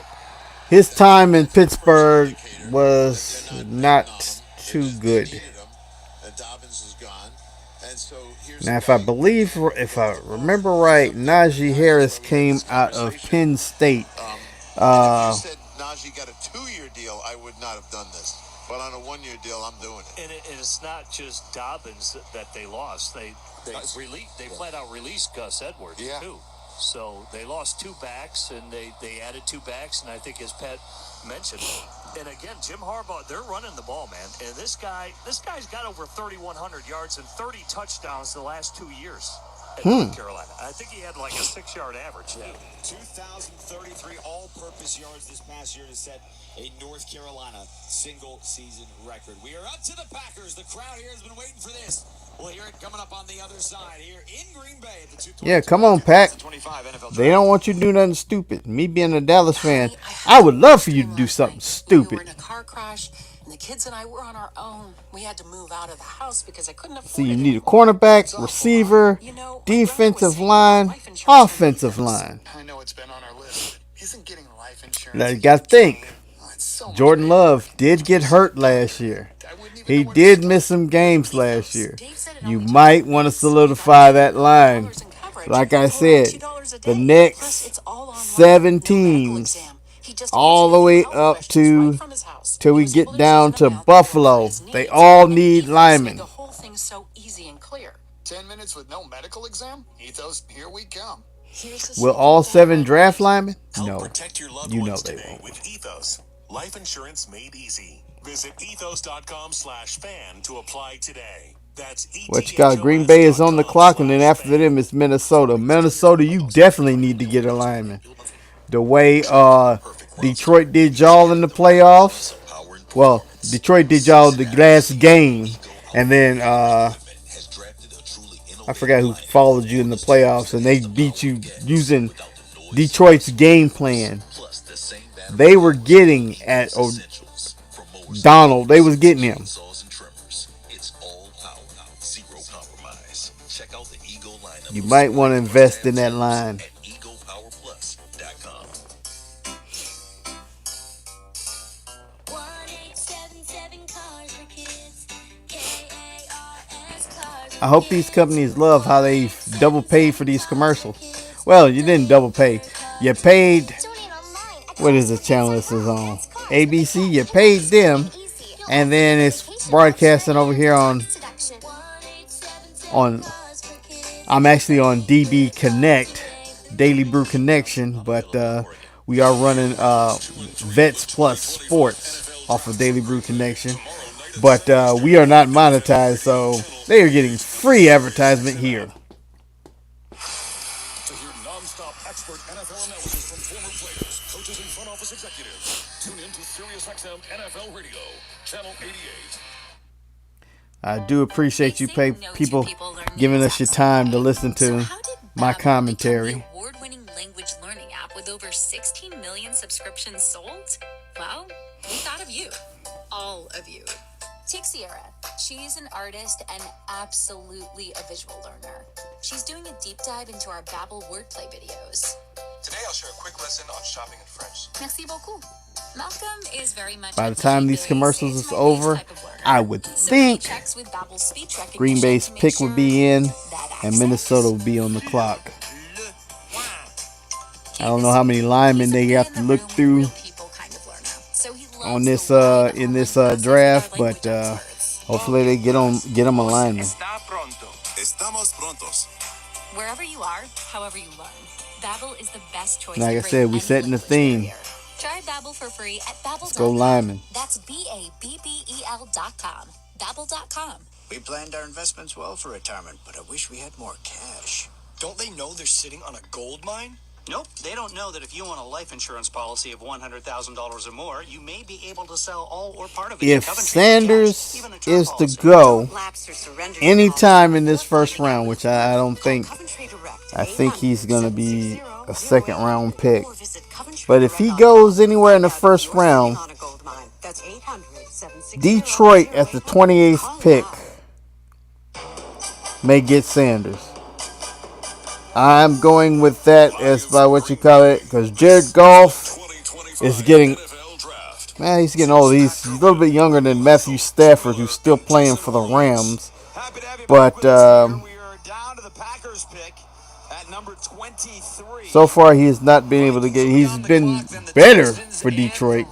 his time in Pittsburgh was not too good. And Dobbins is gone. And so here's Now, if I remember right, Najee Harris came out of Penn State. if you said Najee got a 2-year deal, I would not have done this. But on a 1-year deal, I'm doing it. And it's not just Dobbins that they lost. They flat out released Gus Edwards too. So they lost 2 backs, and they added 2 backs, and I think, as Pat mentioned, and again, Jim Harbaugh, they're running the ball, man. And this guy's got over 3,100 yards and 30 touchdowns the last 2 years at North Carolina. I think he had like a 6-yard average. 2,033 all-purpose yards this past year to set a North Carolina single-season record. We are up to the Packers. The crowd here has been waiting for this. We'll hear it coming up on the other side here in Green Bay at the 225. Yeah, come on, Pack. They don't want you to do nothing stupid. Me being a Dallas fan, I would love for you to do something We were stupid. in a car crash, and the kids and I were on our own. We had to move out of the house because I couldn't afford So you it need a cornerback, receiver, defensive line, offensive line. I know it's been on our list, but isn't getting life insurance? Now you got to think. Jordan Love did get hurt last year. He did miss some games last year. You might want to solidify that line. Like I said, the next 7 teams, all the way up to till we get down to Buffalo, they all need linemen. The whole thing's so easy and clear. 10 minutes with no medical exam? Ethos, here we come. Will all 7 draft linemen? No. Protect your loved You know ones they today won't. with Ethos. Life insurance made easy. Visit ethos.com/fan to apply today. That's What you got? Green Bay is on the clock, and then after them it's Minnesota. Minnesota, you definitely need to get a lineman. The way Detroit did y'all in the playoffs. Well, Detroit did y'all the last game, and then I forgot who followed you in the playoffs, and they beat you using Detroit's game plan. They were getting at Donald. They was getting him. You might want to invest in that line. I hope these companies love how they double paid for these commercials. Well, you didn't double pay. You paid, what is the channel this is on? ABC, you paid them, and then it's broadcasting over here on I'm actually on DB Connect, Daily Brew Connection, but we are running Vets Plus Sports off of Daily Brew Connection. But we are not monetized, so they are getting free advertisement here. To hear non-stop expert NFL analysis from former players, coaches, and front office executives, tune in to SiriusXM NFL Radio, Channel 88. I do appreciate you people giving us your time to listen to my commentary. Award-winning language learning app with over 16 million subscriptions sold? Well, we thought of you. All of you. Take Sierra. She's an artist and absolutely a visual learner. She's doing a deep dive into our Babbel wordplay videos. Today I'll share a quick lesson on shopping in French. Merci beaucoup. Malcolm is very much By the time these commercials is over, I would think Green Bay's pick would be in and Minnesota would be on the clock. I don't know how many linemen they have to look through on this in this draft, but hopefully they get them a lineman. Estamos prontos. Wherever you are, however you learn, Babbel is the best choice. Like I said, we setting the theme. Try Babbel for free at Babbel.com. Let's go lineman. That's BABBEL.com. Babbel.com. We planned our investments well for retirement, but I wish we had more cash. Don't they know they're sitting on a gold mine? Nope, they don't know that if you want a life insurance policy of $100,000 or more, you may be able to sell all or part of it. If Sanders is to go anytime in this first round, which I don't think, I think he's going to be a second round pick. But if he goes anywhere in the first round, Detroit at the 28th pick may get Sanders. I'm going with that as by what you call it, because Jared Goff is getting, man, he's getting old. He's a little bit younger than Matthew Stafford, who's still playing for the Rams. But so far he has not been able to get. He's been better for Detroit,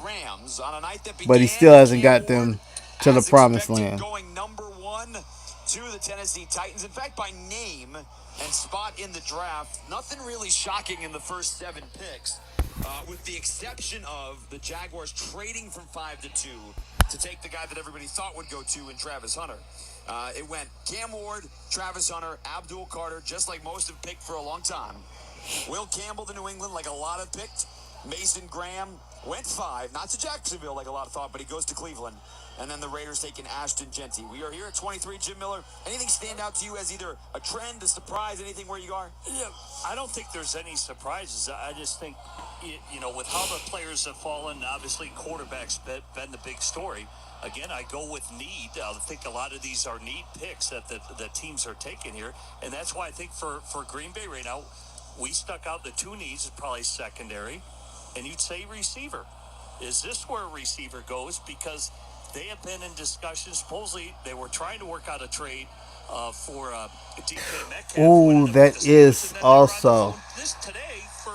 but he still hasn't got them to the promised land. Going number 1 to the Tennessee Titans. In fact, by name and spot in the draft, nothing really shocking in the first 7 picks, with the exception of the Jaguars trading from 5 to 2 to take the guy that everybody thought would go to in Travis Hunter. It went Cam Ward, Travis Hunter, Abdul Carter, just like most have picked for a long time. Will Campbell to New England, like a lot have picked. Mason Graham went 5, not to Jacksonville like a lot thought, but he goes to Cleveland. And then the Raiders taking Ashton Genty. We are here at 23. Jim Miller, anything stand out to you as either a trend, a surprise, anything where you are? Yeah, I don't think there's any surprises. I just think, you know, with how the players have fallen, obviously quarterback's been the big story. Again, I go with need. I think a lot of these are need picks that the teams are taking here. And that's why I think for Green Bay right now, we stuck out the 2 needs is probably secondary. And you'd say receiver. Is this where a receiver goes? Because they have been in discussions. Supposedly, they were trying to work out a trade for DK Metcalf. Ooh, that is also.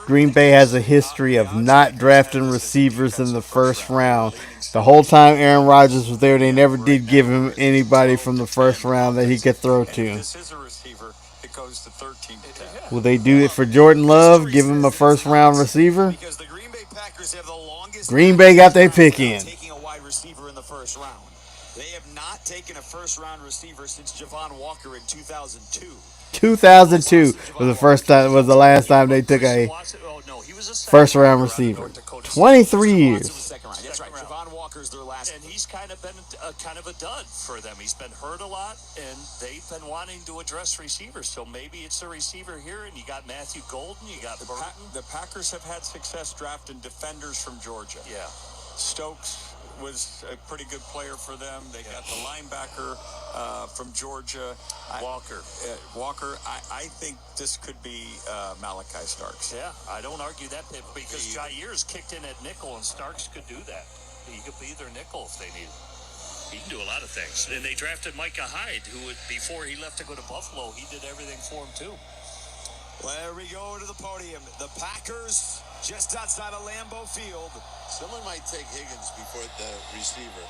Green Bay has a history of not drafting receivers in the first round. The whole time Aaron Rodgers was there, they never did give him anybody from the first round that he could throw to. This is a receiver. It goes to 13 to 10. Will they do it for Jordan Love? Give him a first round receiver? Because the Green Bay Packers have the longest. Green Bay got their pick in. Taking a wide receiver in the first round. They have not taken a first round receiver since Javon Walker in 2002. 2002 was the last time they took a first round receiver. 23 years. That's right. Javon Walker's their last. And he's kind of been kind of a dud for them. He's been hurt a lot, and they've been wanting to address receivers. So maybe it's a receiver here, and you got Matthew Golden, you got Burton. The Packers have had success drafting defenders from Georgia. Yeah. Stokes was a pretty good player for them. They got the linebacker from Georgia. Walker. Walker, I think this could be Malachi Starks. Yeah, I don't argue that bit because Jair's kicked in at nickel, and Starks could do that. He could be their nickel if they need it. He can do a lot of things. And they drafted Micah Hyde, who before he left to go to Buffalo, he did everything for him too. There we go to the podium. The Packers just outside of Lambeau Field. Someone might take Higgins before the receiver,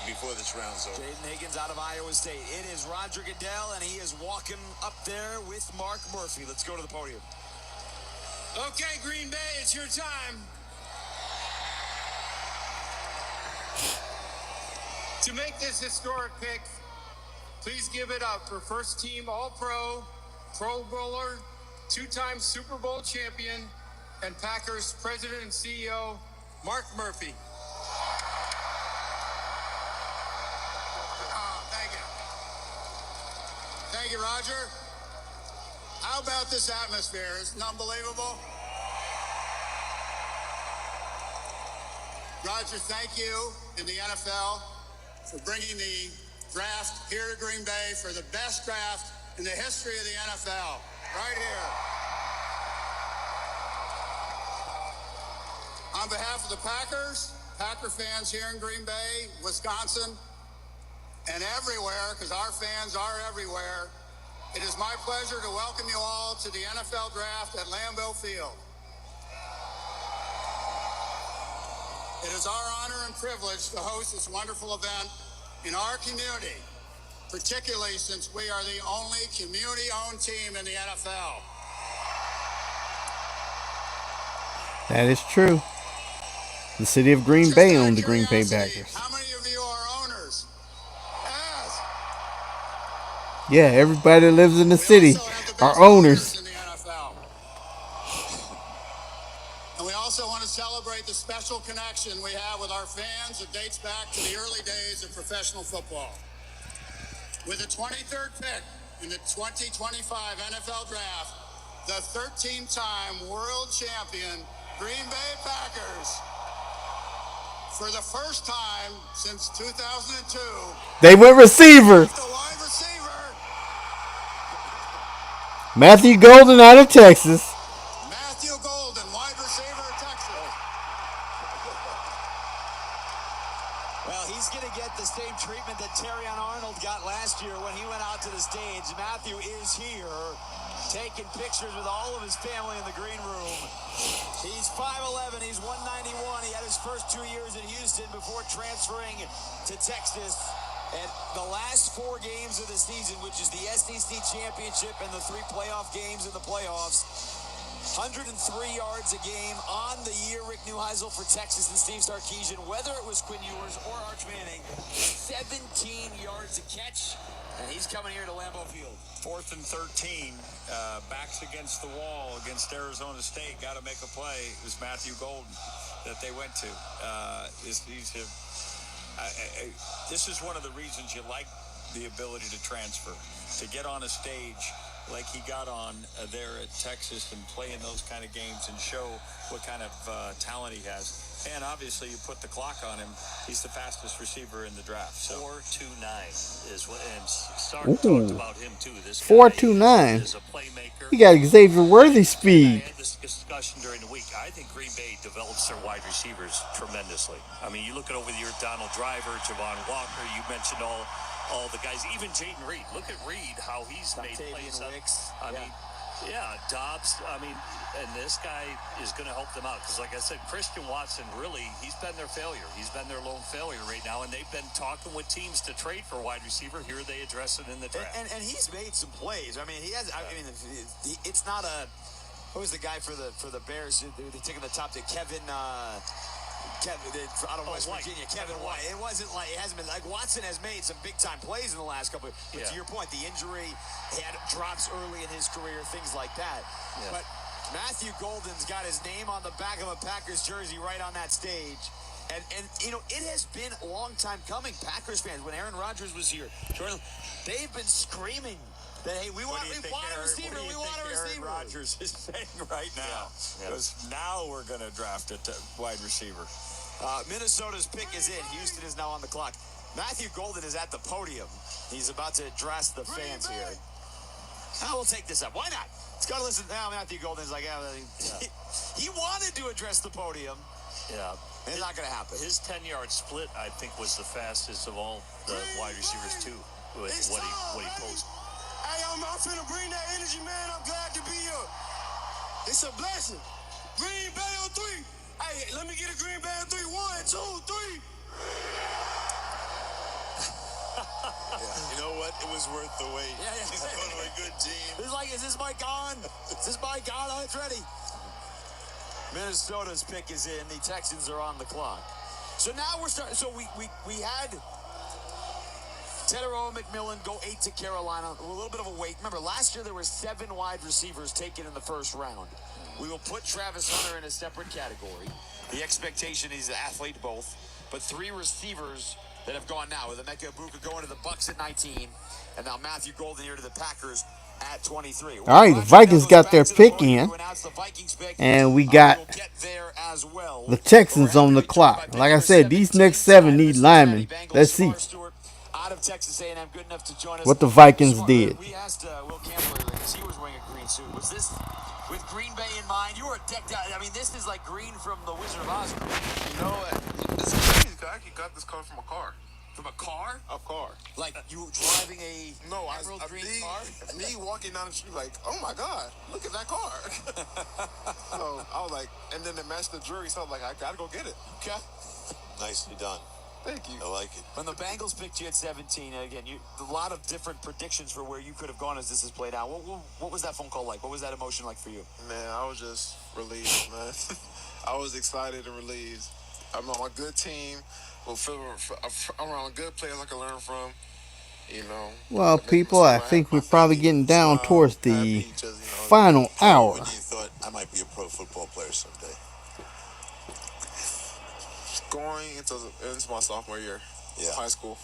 before this round's over. Jaden Higgins out of Iowa State. It is Roger Goodell, and he is walking up there with Mark Murphy. Let's go to the podium. Okay, Green Bay, it's your time. To make this historic pick, please give it up for first team All-Pro, Pro Bowler, 2-time Super Bowl champion, and Packers president and CEO, Mark Murphy. Thank you. Thank you, Roger. How about this atmosphere? Isn't it unbelievable? Roger, thank you in the NFL. for bringing the draft here to Green Bay for the best draft in the history of the NFL. Right here. On behalf of the Packers, Packer fans here in Green Bay, Wisconsin, and everywhere, because our fans are everywhere, it is my pleasure to welcome you all to the NFL Draft at Lambeau Field. It is our honor and privilege to host this wonderful event in our community, particularly since we are the only community-owned team in the NFL. That is true. The city of Green Bay owned the Green Bay Packers. How many of you are owners? Yes. Yeah, everybody that lives in the city are owners. In the NFL. And we also want to celebrate the special connection we have with our fans that dates back to the early days of professional football. With the 23rd pick in the 2025 NFL Draft, the 13-time world champion Green Bay Packers, for the first time since 2002, They went receiver. the wide receiver, Matthew Golden out of Texas. Matthew Golden, wide receiver of Texas. Well, he's going to get the same treatment that Terrion Arnold got last year when he went out to the stage. Matthew is here, taking pictures with all of his family in the green room. He's 5'11", he's 191. He had his first 2 years in Houston before transferring to Texas. And the last 4 games of the season, which is the SEC Championship and the 3 playoff games in the playoffs, 103 yards a game on the year. Rick Neuheisel for Texas and Steve Sarkisian, whether it was Quinn Ewers or Arch Manning, 17 yards a catch, and he's coming here to Lambeau Field. 4th and 13, backs against the wall against Arizona State. Got to make a play. It was Matthew Golden that they went to. This is one of the reasons you like the ability to transfer, to get on a stage like he got on there at Texas and play in those kind of games and show what kind of talent he has. And obviously, you put the clock on him. He's the fastest receiver in the draft. So 4.29 is what, and Stark talked about him too. This 4.29. is a playmaker. He got Xavier Worthy speed. I had this discussion during the week. I think Green Bay develops their wide receivers tremendously. I mean, you look at over the year, Donald Driver, Javon Walker. You mentioned all the guys, even Jaden Reed. Look at Reed, how he's made plays. I mean, yeah, Dobbs. I mean, and this guy is going to help them out because, like I said, Christian Watson really, he's been their failure. He's been their lone failure right now, and they've been talking with teams to trade for wide receiver. Here they address it in the draft. And he's made some plays. I mean, he has. I mean, it's not a. Who's the guy for the Bears? They're taking the top to Kevin out of West Virginia, Kevin White. It wasn't like, it hasn't been like Watson has made some big time plays in the last couple of, but to your point, the injury, he had drops early in his career, things like that. Yeah. But Matthew Golden's got his name on the back of a Packers jersey right on that stage. And you know, it has been a long time coming. Packers fans, when Aaron Rodgers was here, they've been screaming that, hey, we want a receiver, we want a receiver. Aaron Rodgers is saying right now, because now we're going to draft a wide receiver. Minnesota's pick is in. Houston is now on the clock. Matthew Golden is at the podium. He's about to address the fans here. I will take this up. Why not? It's got to listen. Now Matthew Golden's like, he wanted to address the podium. Yeah. It's not going to happen. His 10-yard split, I think, was the fastest of all the wide receivers, too, with what he posted. Hey, I'm finna bring that energy, man. I'm glad to be here. It's a blessing. Green Bay on 3. Hey, let me get a Green Bay on 3. 1, 2, 3. You know what? It was worth the wait. He's going to a good team. It's like, is this mic on? Is this mic on? Oh, it's ready. Minnesota's pick is in. The Texans are on the clock. So now we're starting. So we had Tetairoa McMillan go 8 to Carolina. A little bit of a wait. Remember, last year there were 7 wide receivers taken in the first round. We will put Travis Hunter in a separate category. The expectation is an athlete both, but 3 receivers that have gone now, with Emeka Egbuka going to the Bucs at 19, and now Matthew Golden here to the Packers at 23. All right, the Vikings got their pick in, and we got the Texans on the clock. Like I said, these next 7 need linemen. Let's see Out of Texas A&M, good enough to join us. what the Vikings did. We asked Will Campbell earlier because he was wearing a green suit. Was this with Green Bay in mind? You were decked out. I mean, this is like green from the Wizard of Oz. You know what? It's crazy because I actually got this color from a car. From a car? A car. Like you were driving a emerald green car? Me walking down the street like, oh my God, look at that car. So I was like, and then it matched the jury, so I was like, I gotta go get it. Okay. Nicely done. Thank you. I like it. When the Bengals picked you at 17, again, a lot of different predictions for where you could have gone as this has played out. What was that phone call like? What was that emotion like for you? Man, I was just relieved, man. I was excited and relieved. I'm on a good team. I'm around good players I can learn from. You know. Well, people, I think we're probably getting down towards the final hour. When you thought I might be a pro football player someday? Going into my sophomore year, high school.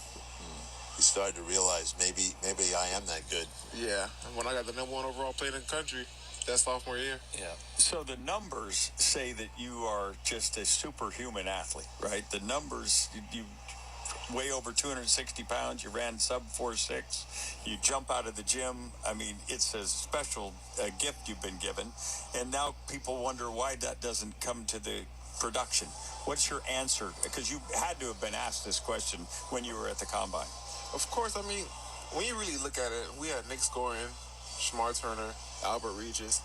You started to realize maybe I am that good. Yeah, when I got the #1 overall player in the country, that sophomore year. Yeah. So the numbers say that you are just a superhuman athlete, right? The numbers, you weigh over 260 pounds, you ran sub 4.6, you jump out of the gym. I mean, it's a special gift you've been given. And now people wonder why that doesn't come to the production. What's your answer? Because you had to have been asked this question when you were at the Combine. Of course, I mean, when you really look at it, we had Nick Scoring, Shamar Turner, Albert Regis,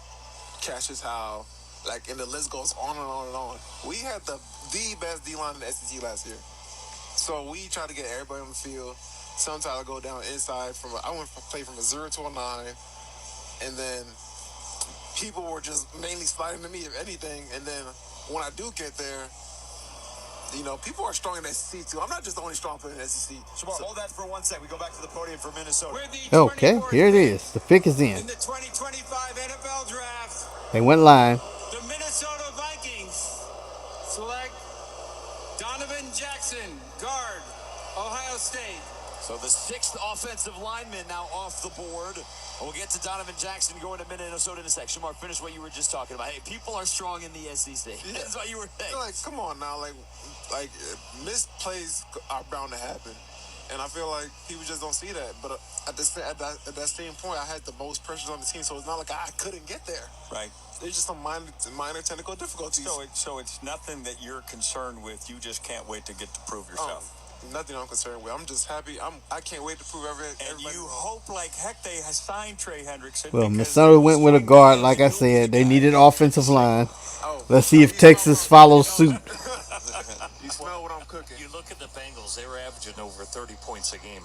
Cassius Howell, and the list goes on and on and on. We had the best D-line in the SEC last year. So we tried to get everybody on the field. Sometimes I go down inside I went to play from a 0 to a 9, and then people were just mainly sliding to me, if anything. And then when I do get there, people are strong in the SEC too. I'm not just the only strong player in the SEC. Shamar, hold that for 1 second. We go back to the podium for Minnesota. Okay, here it is. The pick is in. In the 2025 NFL Draft, They went live. the Minnesota Vikings select Donovan Jackson, guard, Ohio State. So the 6th offensive lineman now off the board. We'll get to Donovan Jackson going to Minnesota in a sec. Shamar, finish what you were just talking about. Hey, people are strong in the SEC. Yeah. That's what you were saying. Come on now. Missed plays are bound to happen. And I feel like people just don't see that. But at that same point, I had the most pressures on the team, so it's not like I couldn't get there. Right. There's just some minor technical difficulties. So it's nothing that you're concerned with. You just can't wait to get to prove yourself. Nothing I'm concerned with. I'm just happy. I can't wait to prove everything. And you hope like heck they signed Trey Hendrickson. Well, Minnesota went with a guard. Like I said, they needed offensive line. Let's see if Texas follows suit. You smell what I'm cooking. You look at the Bengals, they were averaging over 30 points a game,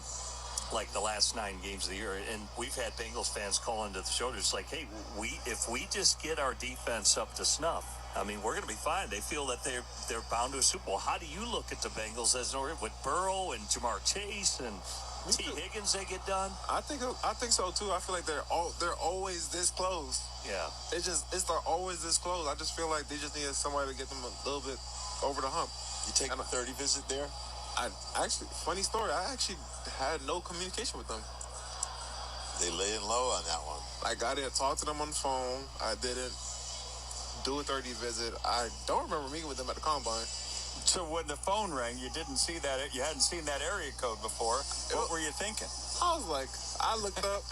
like the last 9 games of the year. And we've had Bengals fans call into the show just like, hey, if we just get our defense up to snuff, I mean, we're going to be fine. They feel that they're bound to a Super Bowl. How do you look at the Bengals as with Burrow and Jamar Chase and T. Higgins? They get done. I think so too. I feel like they're always this close. Yeah. They're always this close. I just feel like they just needed somebody to get them a little bit over the hump. You take a 30 visit there? Funny story. I actually had no communication with them. They laying low on that one. I didn't talk to them on the phone. I didn't do a 30 visit. I don't remember meeting with them at the Combine. So when the phone rang, you hadn't seen that area code before. What were you thinking? I looked up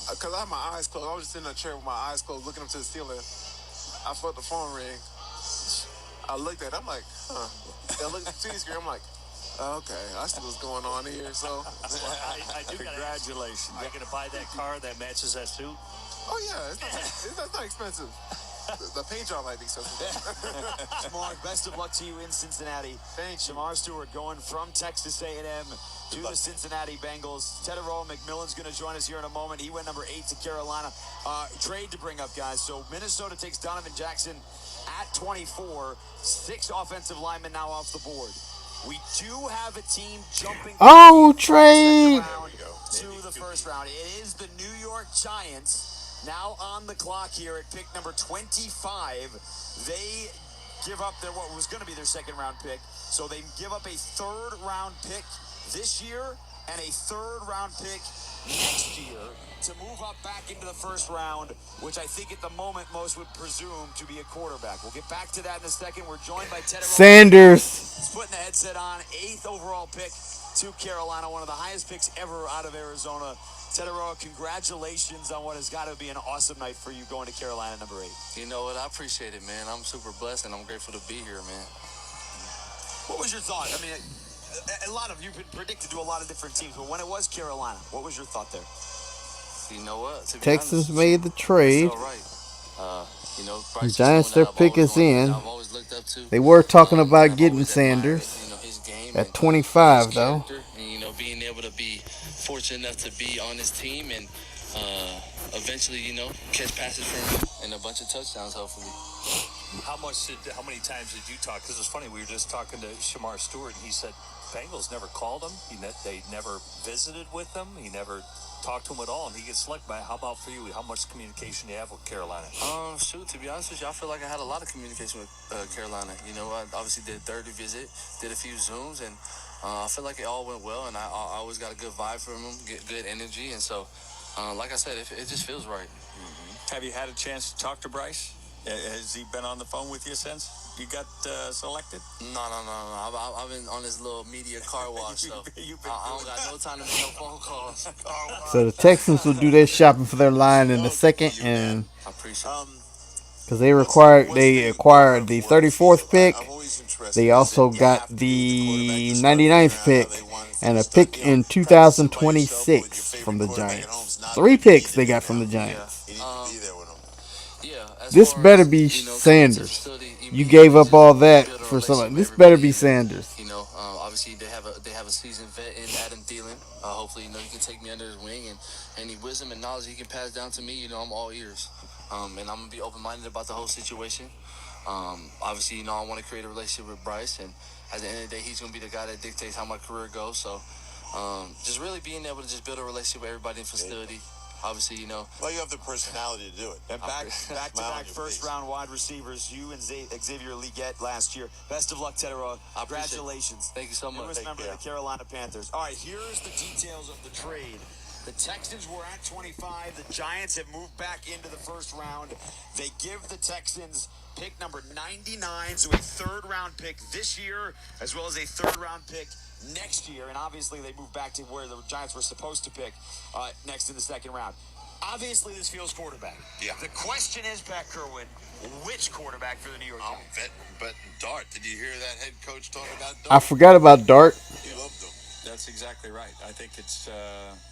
because I had my eyes closed. I was just in a chair with my eyes closed, looking up to the ceiling. I felt the phone ring. I looked at it. I'm like, huh. I looked at the TV screen. I'm like, okay, I see what's going on here. So, I do. Congratulations. You're going to buy that car that matches that suit? Oh yeah, it's not expensive. The paint job might be expensive. Shamar, best of luck to you in Cincinnati. Thanks. Shamar Stewart going from Texas A&M to the Cincinnati Bengals. Tetairoa McMillan's going to join us here in a moment. He went number 8 to Carolina. Trade to bring up, guys. So Minnesota takes Donovan Jackson at 24. 6 offensive linemen now off the board. We do have a team jumping trade to the first round. It is the New York Giants. Now on the clock here at pick number 25. They give up what was going to be their second-round pick. So they give up a third-round pick this year and a third-round pick next year to move up back into the first round, which I think at the moment most would presume to be a quarterback. We'll get back to that in a second. We're joined by Ted Sanders. He's putting the headset on. 8th overall pick to Carolina, one of the highest picks ever out of Arizona. Tetaroa, congratulations on what has got to be an awesome night for you going to Carolina, number 8. You know what? I appreciate it, man. I'm super blessed, and I'm grateful to be here, man. What was your thought? I mean, a lot of you've been predicted to a lot of different teams, but when it was Carolina, what was your thought there? You know what? To be Texans honest, made the trade. it's all right. You know, The Bryce is Giants, someone their that pick I've is in. always looked up to. They were talking about I've getting always admired, Sanders you know, his game at and 25, his though. character, and you know, being able to be fortunate enough to be on his team and eventually, you know, catch passes from him and a bunch of touchdowns, hopefully. How many times did you talk? Because it's funny, we were just talking to Shamar Stewart, and he said Bengals never called him. They never visited with him. He never talked to him at all, and he gets selected by. How about for you? How much communication do you have with Carolina? Shoot, to be honest with you, I feel like I had a lot of communication with Carolina. You know, I obviously did a 30 visit, did a few Zooms, and I feel like it all went well, and I always got a good vibe from them, get good energy, and so, like I said, it just feels right. Mm-hmm. Have you had a chance to talk to Bryce? Has he been on the phone with you since you got selected? No. I've been on this little media car wash, so I don't got no time to make no phone calls. So the Texans will do their shopping for their line in the second, and I appreciate it. because they acquired the 34th pick, they also got the 99th pick and a pick in 2026 from the Giants. 3 picks they got from the Giants. This better be Sanders. You gave up all that for something. This better be Sanders. You know, obviously they have a seasoned vet in Adam Thielen. Hopefully, you know, he can take me under his wing, and any wisdom and knowledge he can pass down to me, you know, I'm all ears. And I'm gonna be open-minded about the whole situation. Obviously, you know, I want to create a relationship with Bryce, and at the end of the day, he's gonna be the guy that dictates how my career goes. So, just really being able to just build a relationship with everybody in the facility. Obviously, you know. Well, you have the personality to do it. And back-to-back first-round wide receivers, you and Xavier Legette last year. Best of luck, Tetaroa. Congratulations. Thank you so much. Newest member of the Carolina Panthers. All right, here's the details of the trade. The Texans were at 25. The Giants have moved back into the first round. They give the Texans pick number 99, so a third-round pick this year, as well as a third-round pick next year, and obviously they moved back to where the Giants were supposed to pick next in the second round. Obviously, this feels quarterback. Yeah. The question is, Pat Kerwin, which quarterback for the New York Giants? But Dart, did you hear that head coach talk about Dart? I forgot about Dart. He loved him. That's exactly right. I think it's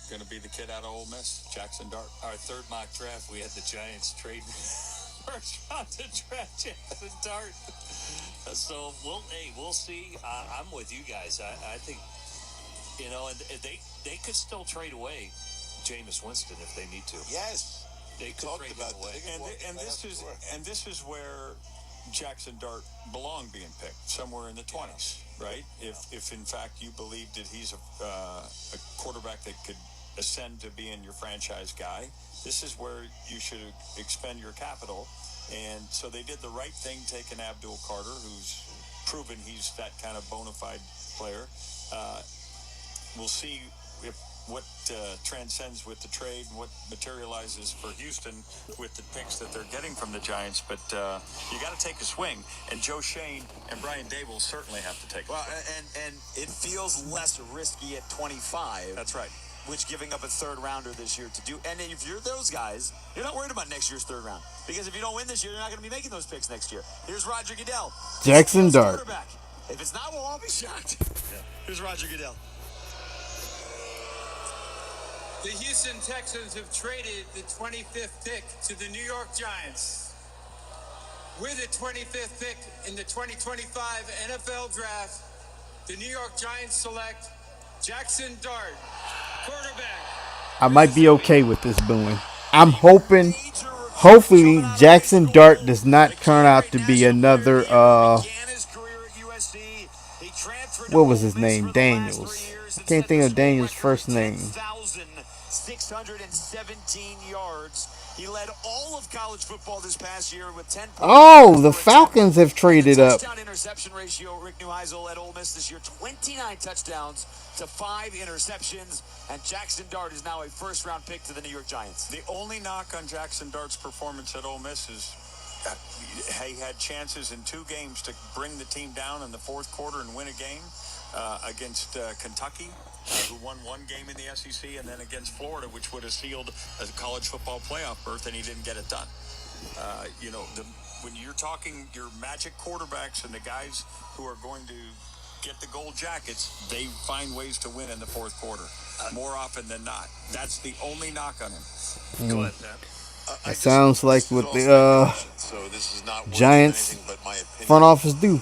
going to be the kid out of Ole Miss, Jackson Dart. Our third mock draft, we had the Giants trade first round to draft Jackson Dart. So we'll see. I'm with you guys. I think, you know, and they could still trade away Jameis Winston if they need to. Yes, they could trade him away. And this is where Jackson Dart belonged being picked, somewhere in the 20s, right? If in fact you believe that he's a quarterback that could ascend to being your franchise guy, this is where you should expend your capital. And so they did the right thing, taking Abdul Carter, who's proven he's that kind of bona fide player. We'll see what transcends with the trade and what materializes for Houston with the picks that they're getting from the Giants. But you got to take a swing, and Joe Shane and Brian Dable certainly have to take a swing. And it feels less risky at 25. That's right. Which giving up a third rounder this year to do. And if you're those guys, you're not worried about next year's third round. Because if you don't win this year, you're not going to be making those picks next year. Here's Roger Goodell. Jackson Dart. If it's not, we'll all be shocked. Here's Roger Goodell. The Houston Texans have traded the 25th pick to the New York Giants. With the 25th pick in the 2025 NFL Draft, the New York Giants select Jackson Dart, quarterback. I might be okay with this booing. I'm hopefully Jackson Dart does not turn out to be another, what was his name? Daniels. Can't think of Daniels' first name. 617 yards. He led all of college football this past year with 10 points. Oh, the Falcons have traded up. Touchdown interception ratio, Rick Neuheisel at Ole Miss this year, 29 touchdowns to 5 interceptions, and Jackson Dart is now a first-round pick to the New York Giants. The only knock on Jackson Dart's performance at Ole Miss is that he had chances in 2 games to bring the team down in the fourth quarter and win a game against Kentucky, who won 1 game in the SEC, and then against Florida, which would have sealed a college football playoff berth, and he didn't get it done. When you're talking your magic quarterbacks and the guys who are going to get the gold jackets, they find ways to win in the fourth quarter more often than not. That's the only knock on him. Go ahead, Pat. It sounds like what the Giants front office do.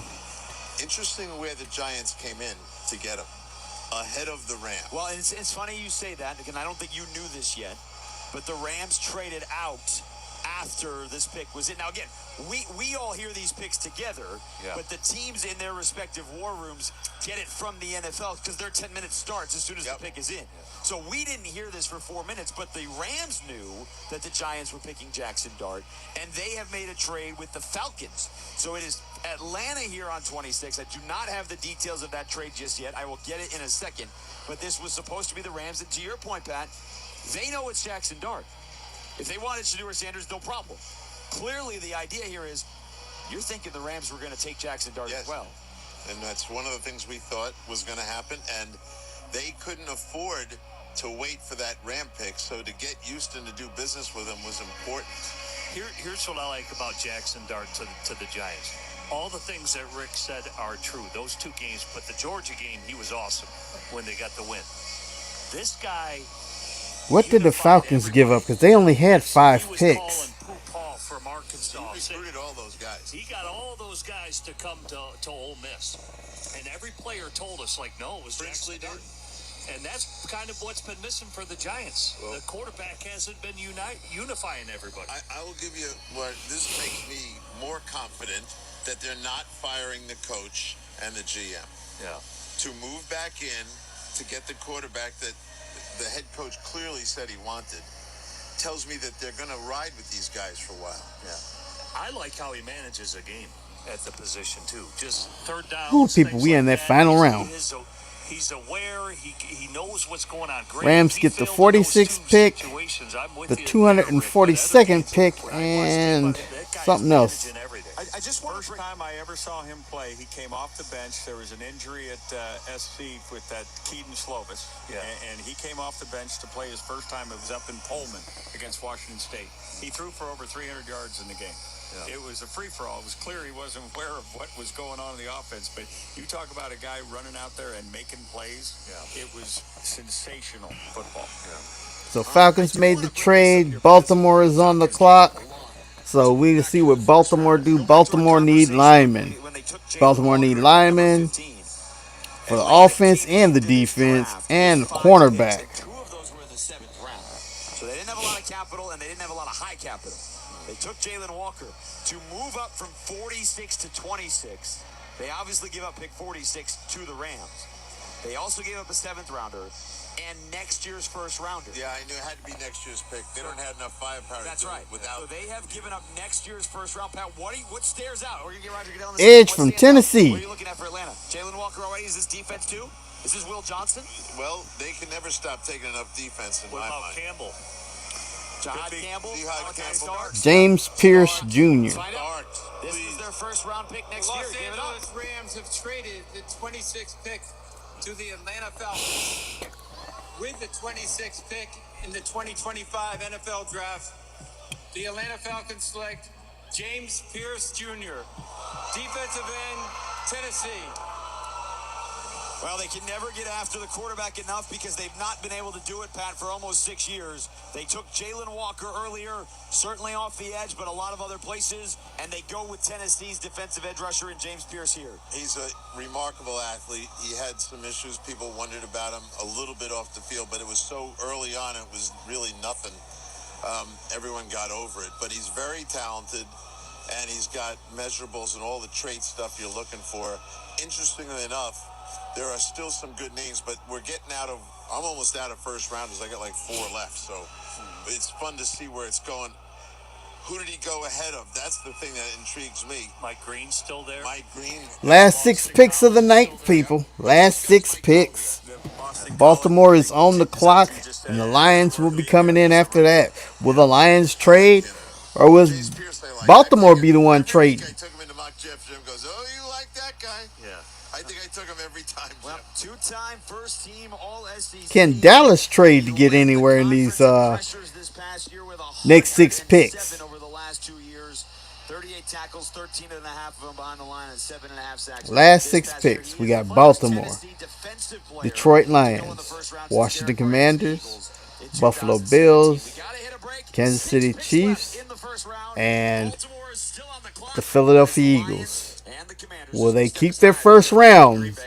Interesting where the Giants came in to get him. Ahead of the Rams. Well, it's funny you say that, and I don't think you knew this yet, but the Rams traded out after this pick was in. Now, again, we all hear these picks together, but the teams in their respective war rooms get it from the NFL because their 10-minute starts as soon as the pick is in. So we didn't hear this for 4 minutes, but the Rams knew that the Giants were picking Jackson Dart, and they have made a trade with the Falcons. So it is Atlanta here on 26. I do not have the details of that trade just yet. I will get it in a second. But this was supposed to be the Rams, and to your point, Pat, they know it's Jackson Dart. If they wanted Shedeur Sanders, no problem. Clearly, the idea here is you're thinking the Rams were going to take Jackson Dart as well. And that's one of the things we thought was going to happen. And they couldn't afford to wait for that Ram pick. So to get Houston to do business with him was important. Here's what I like about Jackson Dart to the Giants. All the things that Rick said are true. Those 2 games, but the Georgia game, he was awesome when they got the win. This guy... What did the Falcons give up? Because they only had 5 picks. Paul from Arkansas. He recruited all those guys. He got all those guys to come to Ole Miss. And every player told us, like, no, it was Jackson Dart. And that's kind of what's been missing for the Giants. Well, the quarterback hasn't been unifying everybody. I will give you what this makes me more confident that they're not firing the coach and the GM. Yeah. To move back in to get the quarterback that the head coach clearly said he wanted tells me that they're going to ride with these guys for a while. Yeah. I like how he manages a game at the position, too. Just third down. Who people we in that final round? He's aware. He knows what's going on. Great. Rams get the 46th pick, the 242nd pick, and something else. I just first time I ever saw him play, he came off the bench. There was an injury at SC with that Keaton Slovis, and he came off the bench to play his first time. It was up in Pullman against Washington State. He threw for over 300 yards in the game. Yeah. It was a free-for-all. It was clear he wasn't aware of what was going on in the offense. But you talk about a guy running out there and making plays. Yeah. It was sensational football. Yeah. So Falcons made the trade. Baltimore is on the clock. So we see what Baltimore do. Baltimore need linemen. Baltimore need linemen for the offense and the defense and cornerback. 2 of those were in the 7th round. So they didn't have a lot of capital and they didn't have a lot of high capital. They took Jalen Walker to move up from 46 to 26. They obviously give up pick 46 to the Rams. They also gave up a 7th rounder and next year's first rounder. Yeah, I knew it had to be next year's pick. They don't have enough firepower. That's to do right. it without. So they have given up next year's first round. Pat, what stares out? We're gonna get Roger Goodell. Edge from Tennessee. What are you looking at for Atlanta? Jalen Walker already. Is this defense too? Is this Will Johnson? Well, they can never stop taking enough defense in my mind. Campbell? Jihad Campbell. James Pierce Jr. This is their first round pick next year. Los Angeles Rams have traded the 26th pick to the Atlanta Falcons. With the 26th pick in the 2025 NFL Draft, the Atlanta Falcons select James Pierce Jr., defensive end, Tennessee. Well, they can never get after the quarterback enough because they've not been able to do it, Pat, for almost 6 years. They took Jalen Walker earlier, certainly off the edge, but a lot of other places, and they go with Tennessee's defensive edge rusher and James Pierce here. He's a remarkable athlete. He had some issues. People wondered about him a little bit off the field, but it was so early on, it was really nothing. Everyone got over it, but he's very talented, and he's got measurables and all the trait stuff you're looking for. Interestingly enough, there are still some good names, but we're getting out of I'm almost out of first rounders. I got like 4 left, so it's fun to see where it's going. Who did he go ahead of? That's the thing that intrigues me. Mike Green's still there. Mike Green. Last 6 picks of the night, people. Last 6 picks. Baltimore is on the clock, and the Lions will be coming in after that. Will the Lions trade, or will Baltimore be the one trading? I took him into mock Jeff. Jim goes, "Oh, you like that guy?" Yeah. I think I took him every time. Well, 2-time first team All SEC. Can Dallas trade to get anywhere in these next 6 picks? Over the last 2 years, 38 tackles, 13 and a half of them behind the line, and 7.5 sacks. Last 6 picks, we got Baltimore, Detroit Lions, Washington Commanders, Buffalo Bills, Kansas City Chiefs, and the Philadelphia Eagles. Will they keep their first round,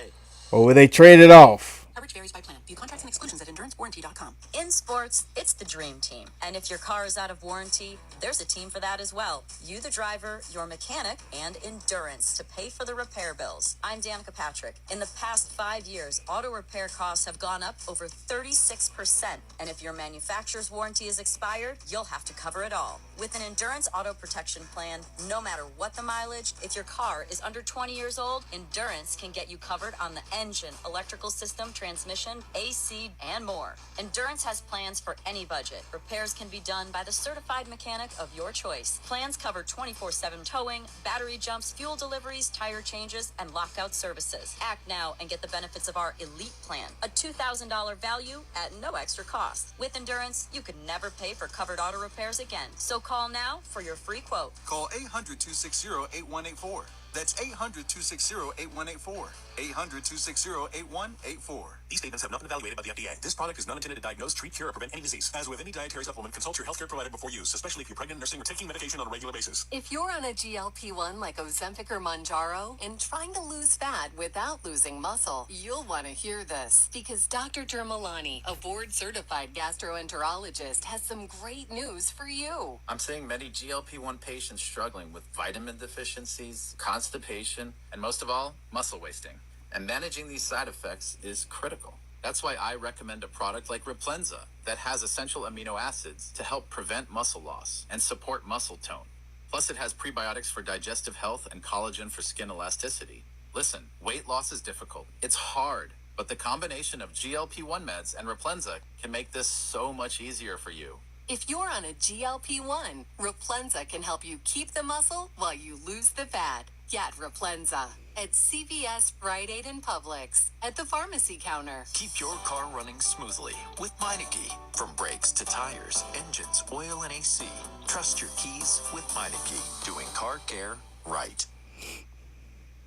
or will they trade it off? Coverage varies by plan. View contracts and exclusions at endurancewarranty.com. In sports, it's the dream team. And if your car is out of warranty, there's a team for that as well. You, the driver, your mechanic, and Endurance to pay for the repair bills. I'm Danica Patrick. In the past 5 years, auto repair costs have gone up over 36%. And if your manufacturer's warranty is expired, you'll have to cover it all. With an Endurance auto protection plan, no matter what the mileage, if your car is under 20 years old, Endurance can get you covered on the engine, electrical system, transmission, AC, and more. Endurance has plans for any budget. Repairs can be done by the certified mechanic of your choice. Plans cover 24/7 towing, battery jumps, fuel deliveries, tire changes, and lockout services. Act now and get the benefits of our Elite Plan, a $2,000 value at no extra cost. With Endurance, you could never pay for covered auto repairs again. So call now for your free quote. Call 800-260-8184. That's 800-260-8184. 800-260-8184. These statements have not been evaluated by the FDA. This product is not intended to diagnose, treat, cure, or prevent any disease. As with any dietary supplement, consult your healthcare provider before use, especially if you're pregnant, nursing, or taking medication on a regular basis. If you're on a GLP-1 like Ozempic or Mounjaro and trying to lose fat without losing muscle, you'll want to hear this because Dr. Dermalani, a board-certified gastroenterologist, has some great news for you. I'm seeing many GLP-1 patients struggling with vitamin deficiencies, constipation, and most of all, muscle wasting. And managing these side effects is critical. That's why I recommend a product like Replenza that has essential amino acids to help prevent muscle loss and support muscle tone. Plus, it has prebiotics for digestive health and collagen for skin elasticity. Listen, weight loss is difficult. It's hard, but the combination of GLP-1 meds and Replenza can make this so much easier for you. If you're on a GLP-1, Replenza can help you keep the muscle while you lose the fat. Get Replenza at CVS, Rite Aid, and Publix, at the pharmacy counter. Keep your car running smoothly with Meineke. From brakes to tires, engines, oil, and AC. Trust your keys with Meineke. Doing car care right.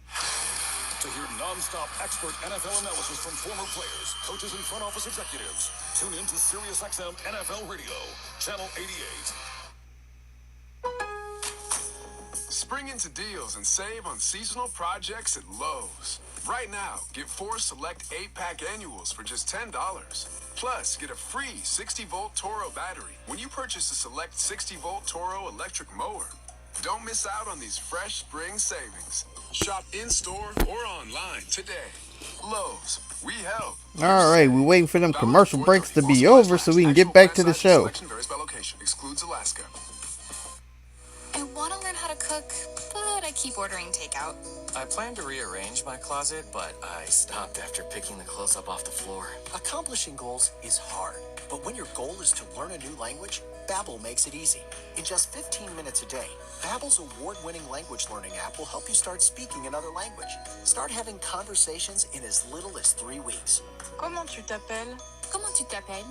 To hear non-stop expert NFL analysis from former players, coaches, and front office executives, tune in to SiriusXM NFL Radio, Channel 88. Spring into deals and save on seasonal projects at Lowe's. Right now, get 4 select 8-pack annuals for just $10. Plus, get a free 60-volt Toro battery when you purchase a select 60-volt Toro electric mower. Don't miss out on these fresh spring savings. Shop in-store or online today. Lowe's, we help. All right, we're waiting for them commercial breaks to be over so we can get back to the show. Selection varies by location. Excludes Alaska. I want to learn how to cook, but I keep ordering takeout. I plan to rearrange my closet, but I stopped after picking the clothes up off the floor. Accomplishing goals is hard, but when your goal is to learn a new language, Babbel makes it easy. In just 15 minutes a day, Babbel's award-winning language learning app will help you start speaking another language. Start having conversations in as little as 3 weeks. Comment tu t'appelles? Comment tu t'appelles?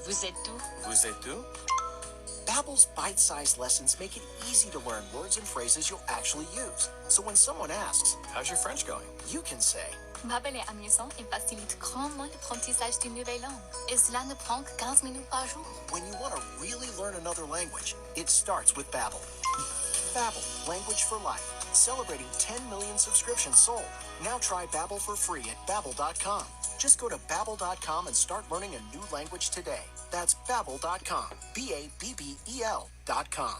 Vous êtes où? Vous êtes où? Babbel's bite-sized lessons make it easy to learn words and phrases you'll actually use. So when someone asks, "How's your French going?" you can say, Babbel est amusant et facilite grandement l'apprentissage d'une nouvelle langue. Et cela ne prend que 15 minutes par jour. when you want to really learn another language, it starts with Babbel. Babbel, language for life. Celebrating 10 million subscriptions sold. Now try Babbel for free at Babbel.com. Just go to Babbel.com and start learning a new language today. That's Babbel.com. Babbel.com.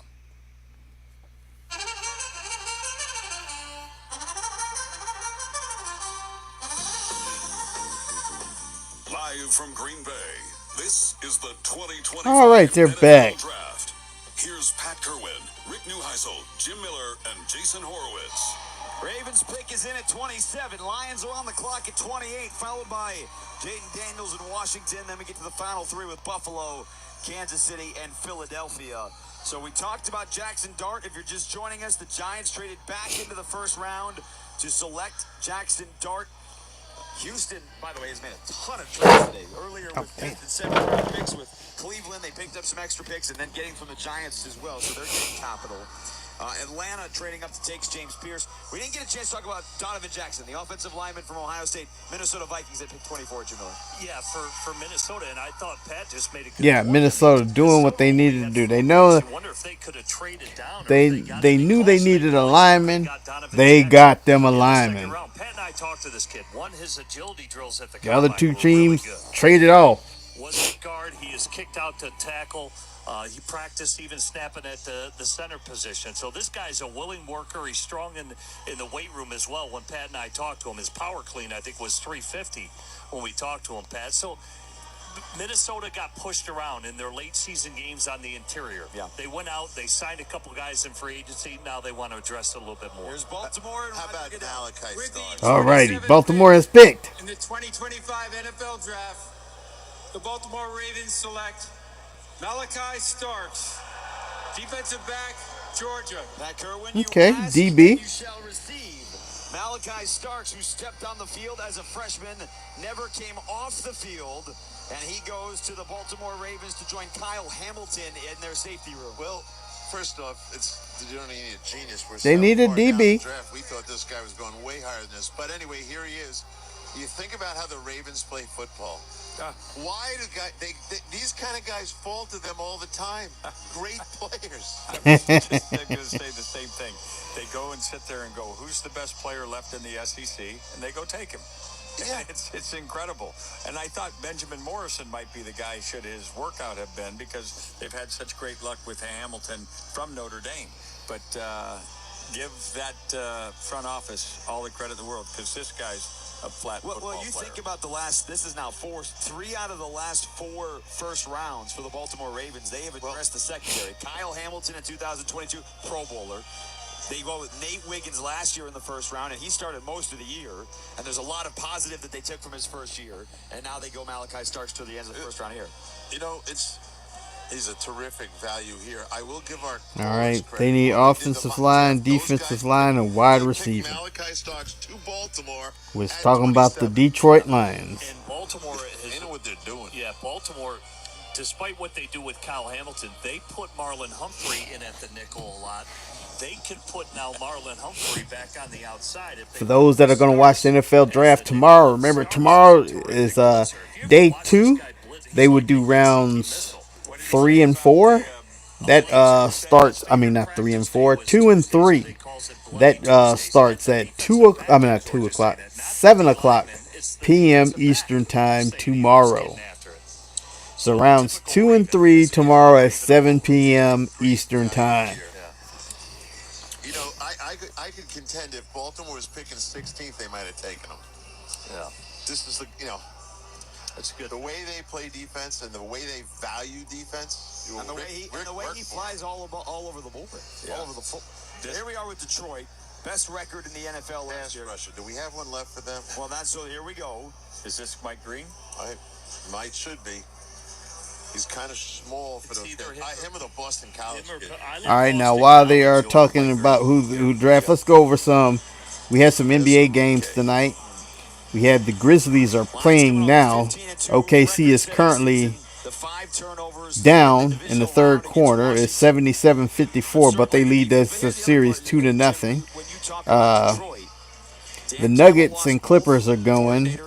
Live from Green Bay, this is the 2025 All right, they're NFL back. Draft. Here's Pat Kerwin, Rick Neuheisel, Jim Miller, and Jason Horowitz. Ravens pick is in at 27. Lions are on the clock at 28, followed by Jaden Daniels in Washington. Then we get to the final three with Buffalo, Kansas City, and Philadelphia. So we talked about Jackson Dart. If you're just joining us, the Giants traded back into the first round to select Jackson Dart. Houston, by the way, has made a ton of trades today. Earlier with 5th and 7th round picks with Cleveland, they picked up some extra picks, and then getting from the Giants as well, so they're getting capital. Atlanta trading up to take James Pierce. We didn't get a chance to talk about Donovan Jackson, the offensive lineman from Ohio State, Minnesota Vikings at pick 24, Jim Miller. Yeah, for Minnesota, and I thought Pat just made a good Yeah, point. Minnesota doing what they needed to do. They know I wonder if they could have traded down. they knew they needed a lineman. They got them a lineman. Pat and I talked to this kid. Won his agility drills at the The other combine. two Were really teams good. traded off. Was a guard. He is kicked out to tackle. He practiced even snapping at the center position. So this guy's a willing worker. He's strong in the weight room as well. When Pat and I talked to him, his power clean, I think, was 350 when we talked to him, Pat. So Minnesota got pushed around in their late season games on the interior. Yeah. They went out, they signed a couple guys in free agency. Now they want to address it a little bit more. Here's Baltimore. And How about Malachi With the Starks? Alrighty, Baltimore has picked. In the 2025 NFL Draft, the Baltimore Ravens select Malachi Starks, defensive back, Georgia. Pat Kerwin, you Okay, ask, DB. you shall receive. Malachi Starks, who stepped on the field as a freshman, never came off the field, and he goes to the Baltimore Ravens to join Kyle Hamilton in their safety room. Well, first off, you don't need a genius. We're They so need a far down DB. the draft, we thought this guy was going way higher than this. But anyway, here he is. You think about how the Ravens play football. Why do these kind of guys fall to them all the time? Great players. They're going to say the same thing. They go and sit there and go, who's the best player left in the SEC? And they go take him. Yeah. It's incredible. And I thought Benjamin Morrison might be the guy should his workout have been, because they've had such great luck with Hamilton from Notre Dame. But give that front office all the credit in the world, because this guy's a flat football Well, you player. think about this is now three out of the last 4 first rounds for the Baltimore Ravens. They have addressed the secondary. Kyle Hamilton in 2022, Pro Bowler. They go with Nate Wiggins last year in the first round, and he started most of the year. And there's a lot of positive that they took from his first year. And now they go Malachi Starks to the end of the first round here. You know, he's a terrific value here. I will give our All right, they need offensive line, defensive line, and wide receiver. Malachi Starks to Baltimore. We're talking about the Detroit Lions. And Baltimore They know what they're doing. Yeah, Baltimore, despite what they do with Kyle Hamilton, they put Marlon Humphrey in at the nickel a lot. They could put now Marlon Humphrey back on the outside. For those that are going to watch the NFL draft tomorrow, remember tomorrow is day 2. They would do rounds 3 and 4. That starts. I mean, not 3 and 4, 2 and 3. That starts at 7 o'clock p.m. Eastern time tomorrow. So rounds 2 and 3 tomorrow at 7 p.m. Eastern time. You know, I could contend if Baltimore was picking 16th, they might have taken him. Yeah. This is that's good. The way they play defense and the way they value defense. And the way he flies all over the board. Yeah. All over the foot. Here we are with Detroit. Best record in the NFL last year. Russia. Do we have one left for them? Well, here we go. Is this Mike Green? Might should be. He's kind of small for those guys. Him or the Boston College kid. All right, now while they are talking about who draft, let's go over some. We had some NBA games tonight. We had the Grizzlies are playing now. OKC is currently down in the third quarter. It's 77-54, but they lead this series 2-0. The Nuggets and Clippers are going.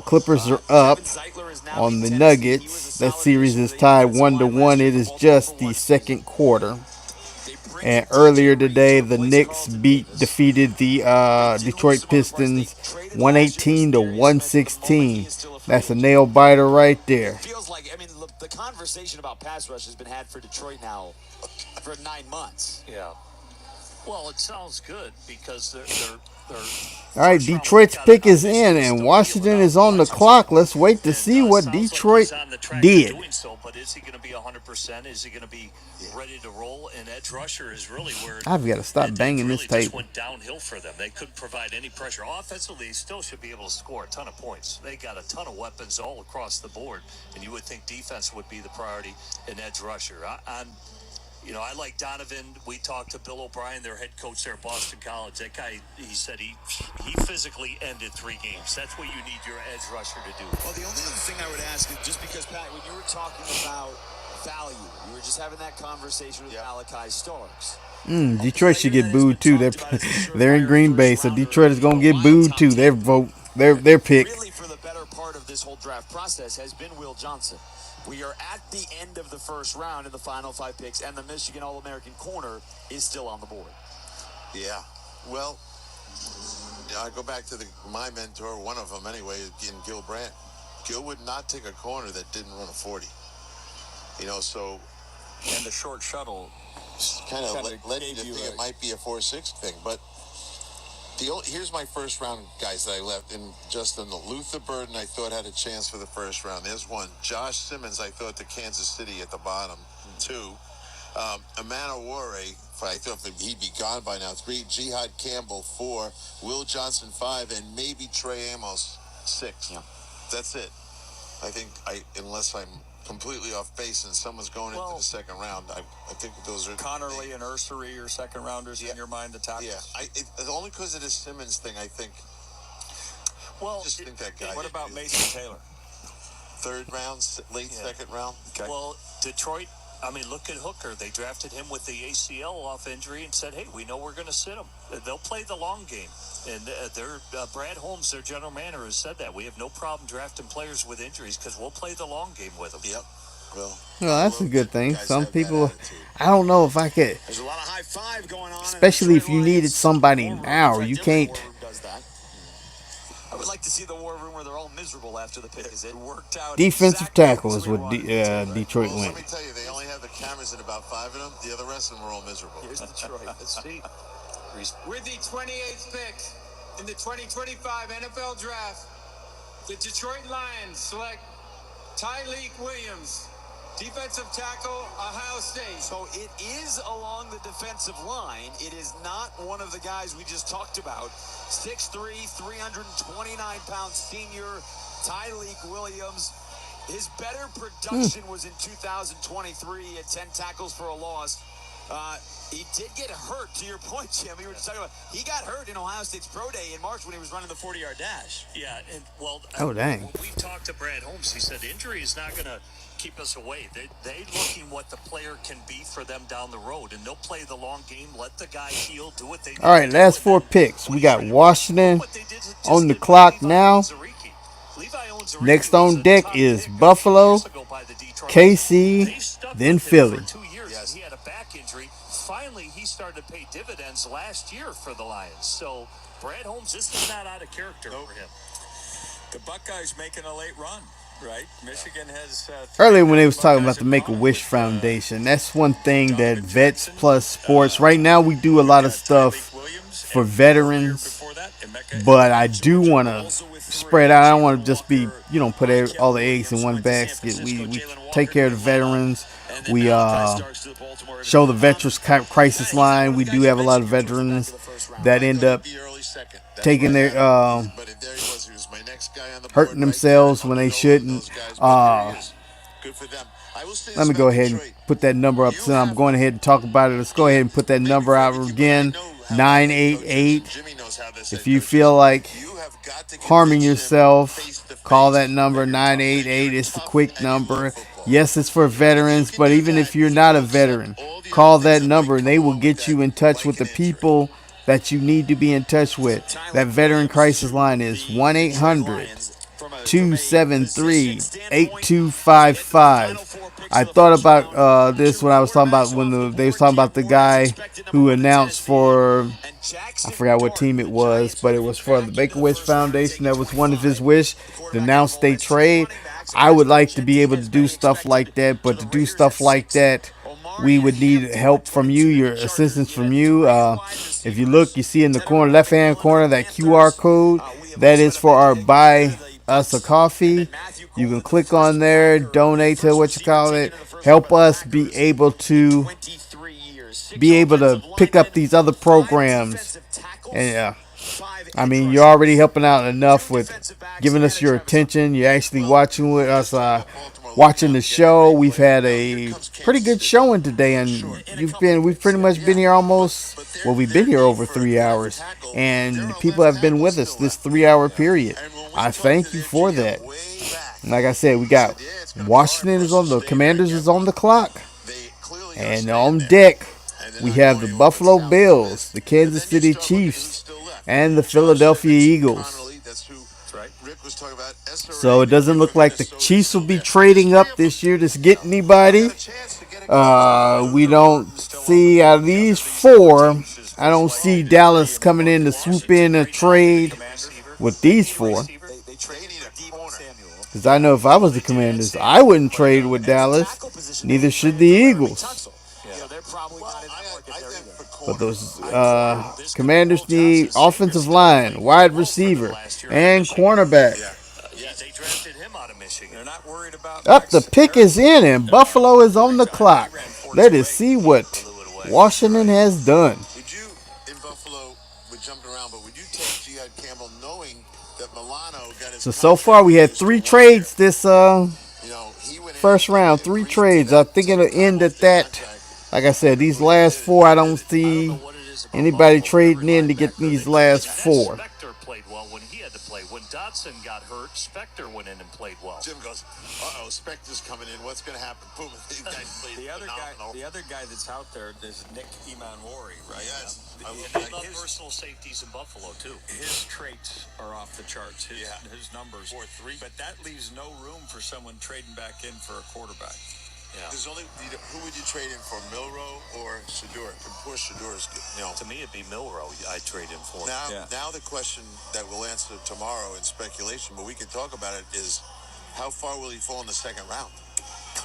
Clippers are up on the Nuggets. That series is tied 1-1. It is just the second quarter. And earlier today, the Knicks defeated the Detroit Pistons 118-116. That's a nail biter right there. Feels like, the conversation about pass rush has been had for Detroit now for 9 months. Yeah. Well, it sounds good because All right, Detroit's pick is in, and Washington is on the clock. Let's wait to see what Detroit did. Doing so, but is he going to be 100%? Is he going to be ready to roll? And edge rusher is really where I've got to stop banging this really just table. went downhill for them. They couldn't provide any pressure. Offensively, they still should be able to score a ton of points. They got a ton of weapons all across the board, and you would think defense would be the priority in edge rusher. I like Donovan. We talked to Bill O'Brien, their head coach there at Boston College. That guy, he said he physically ended 3 games. That's what you need your edge rusher to do. Well, the only other thing I would ask is just because, Pat, when you were talking about value, you were just having that conversation with Malachi Starks. Detroit should get booed too. They're in Green Bay, so Detroit is gonna get booed too. Their vote, their pick. Really, for the better part of this whole draft process has been Will Johnson. We are at the end of the first round in the final 5 picks, and the Michigan All-American corner is still on the board. Yeah. Well, I go back to my mentor, one of them anyway, in Gil Brandt. Gil would not take a corner that didn't run a 40. So. And the short shuttle kind of led you to think it might be a 4.6 thing, but here's my first round guys that I left in Justin. Luther Burden I thought had a chance for the first round. There's one. Josh Simmons I thought to Kansas City at the bottom. 2. Amanawore, I thought that he'd be gone by now. 3. Jihad Campbell 4. Will Johnson 5, and maybe Trey Amos 6. Yeah. That's it. I think unless I'm completely off base and someone's going into the second round, I think those are Connerly and Ursery, your second rounders in your mind, the tackles? Yeah, only because of this Simmons thing, I think. Well, just think that guy. What about Mason Taylor? 3rd round, late second round. Okay. Well, Detroit. Look at Hooker. They drafted him with the ACL off injury and said, hey, we know we're going to sit him. They'll play the long game. And Brad Holmes, their general manager, has said that. We have no problem drafting players with injuries because we'll play the long game with them. Yep. Well, that's a good thing. Some people, I don't know if I could. There's a lot of high five going on. Especially if you needed somebody now. You can't. I would like to see the war room where they're all miserable after the pick is it worked out. Defensive tackle is what Detroit went. Let me tell you, they only have the cameras in about 5 of them. The other rest of them were all miserable. Here's Detroit. Let's see. With the 28th pick in the 2025 NFL Draft, the Detroit Lions select Tyleik Williams, defensive tackle, Ohio State. So it is along the defensive line. It is not one of the guys we just talked about. 6'3", 329-pound senior Tyleik Williams. His better production was in 2023 at 10 tackles for a loss. He did get hurt, to your point, Jim. We were just talking about, he got hurt in Ohio State's Pro Day in March when he was running the 40-yard dash. Yeah, and oh, dang. When we talked to Brad Holmes, he said injury is not going to keep us away. They looking what the player can be for them down the road, and they'll play the long game, let the guy heal, do what they do. All right, last 4 picks. We got Washington on the clock now. Next on deck is Buffalo, KC, then Philly. He had a back injury. Finally, he started to pay dividends last year for the Lions. So, Brad Holmes, this is not out of character for him. The Buckeyes making a late run, right? Michigan has... Earlier when they was talking about the Make-A-Wish Foundation, that's one thing that Vets Plus Sports, right now we do a lot of stuff for veterans, but I do want to spread out. I don't want to just be, put all the eggs in one basket. We take care of the veterans. We show the Veterans Crisis Line. We do have a lot of veterans that end up taking their hurting themselves when they shouldn't. Let me go ahead and put that number up. So I'm going ahead and talk about it. Let's go ahead and put that number out again. 988. If you feel like harming yourself, call that number 988. It's the quick number. Yes, it's for veterans, but even if you're not a veteran, call that number and they will get you in touch with the people that you need to be in touch with. That Veteran Crisis Line is 1-800-273-8255. I thought about this when I was talking about when they was talking about the guy who announced for, I forgot what team it was, but it was for the Make-A-Wish Foundation. That was one of his wish to announce they trade. I would like to be able to do stuff like that, but to do stuff like that we would need help from you, your assistance from you. If you look, you see in the corner, left-hand corner, that QR code. That is for our Buy Us a Coffee. You can click on there, donate to help us be able to pick up these other programs. And I mean, you're already helping out enough with giving us your attention. You're actually watching with us, watching the show. We've had a pretty good showing today, and we've pretty much been here we've been here over 3 hours, and people have been with us this 3-hour period. I thank you for that. Like I said, we got Washington the Commanders is on the clock, and on deck we have the Buffalo Bills, the Kansas City Chiefs, and the Philadelphia Eagles. So it doesn't look like the Chiefs will be trading up this year to get anybody. We don't see, out of these four, I don't see Dallas coming in to swoop in a trade with these four. Because I know if I was the Commanders, I wouldn't trade with Dallas. Neither should the Eagles. But those Commanders need offensive line, wide receiver, and cornerback. Up, the pick is in, and Buffalo is on the clock. Let us see what Washington has done. So far we had 3 trades this first round. 3 trades. I think it'll end at that. Like I said, these last 4, I don't see anybody trading in to get these last 4. Spector played well when he had to play. When Dotson got hurt, Spector went in and played well. Jim goes, uh-oh, Spector's coming in. What's going to happen? Boom. The other guy that's out there is Nick Imanwari, right? Yes. They love versatile safeties in Buffalo, too. His traits are off the charts, his numbers. 4-3. But that leaves no room for someone trading back in for a quarterback. Yeah. There's only who would you trade in for, Milroe or Shador? Poor Shador's, To me, it'd be Milroe I'd trade him for. Now the question that we'll answer tomorrow in speculation, but we can talk about it, is how far will he fall in the second round?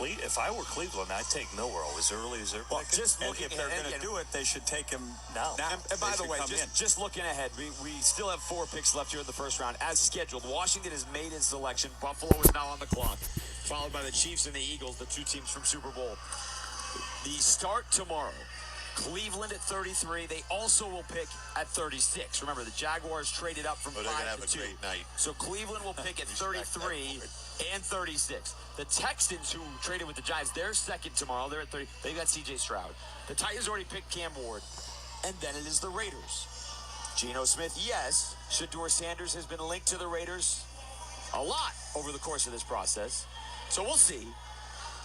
If I were Cleveland, I'd take Milroe as early as they're picking. Just looking, if they're going to do it, they should take him now. And by the way, just looking ahead, we still have 4 picks left here in the first round. As scheduled, Washington has made its selection. Buffalo is now on the clock, followed by the Chiefs and the Eagles, the 2 teams from Super Bowl. The start tomorrow. Cleveland at 33. They also will pick at 36. Remember, the Jaguars traded up from 5 to 2. Great night. So Cleveland will pick at 33 and 36. The Texans, who traded with the Giants, they're second tomorrow. They're at 30. They got C.J. Stroud. The Titans already picked Cam Ward. And then it is the Raiders. Geno Smith, yes. Shador Sanders has been linked to the Raiders a lot over the course of this process. So we'll see.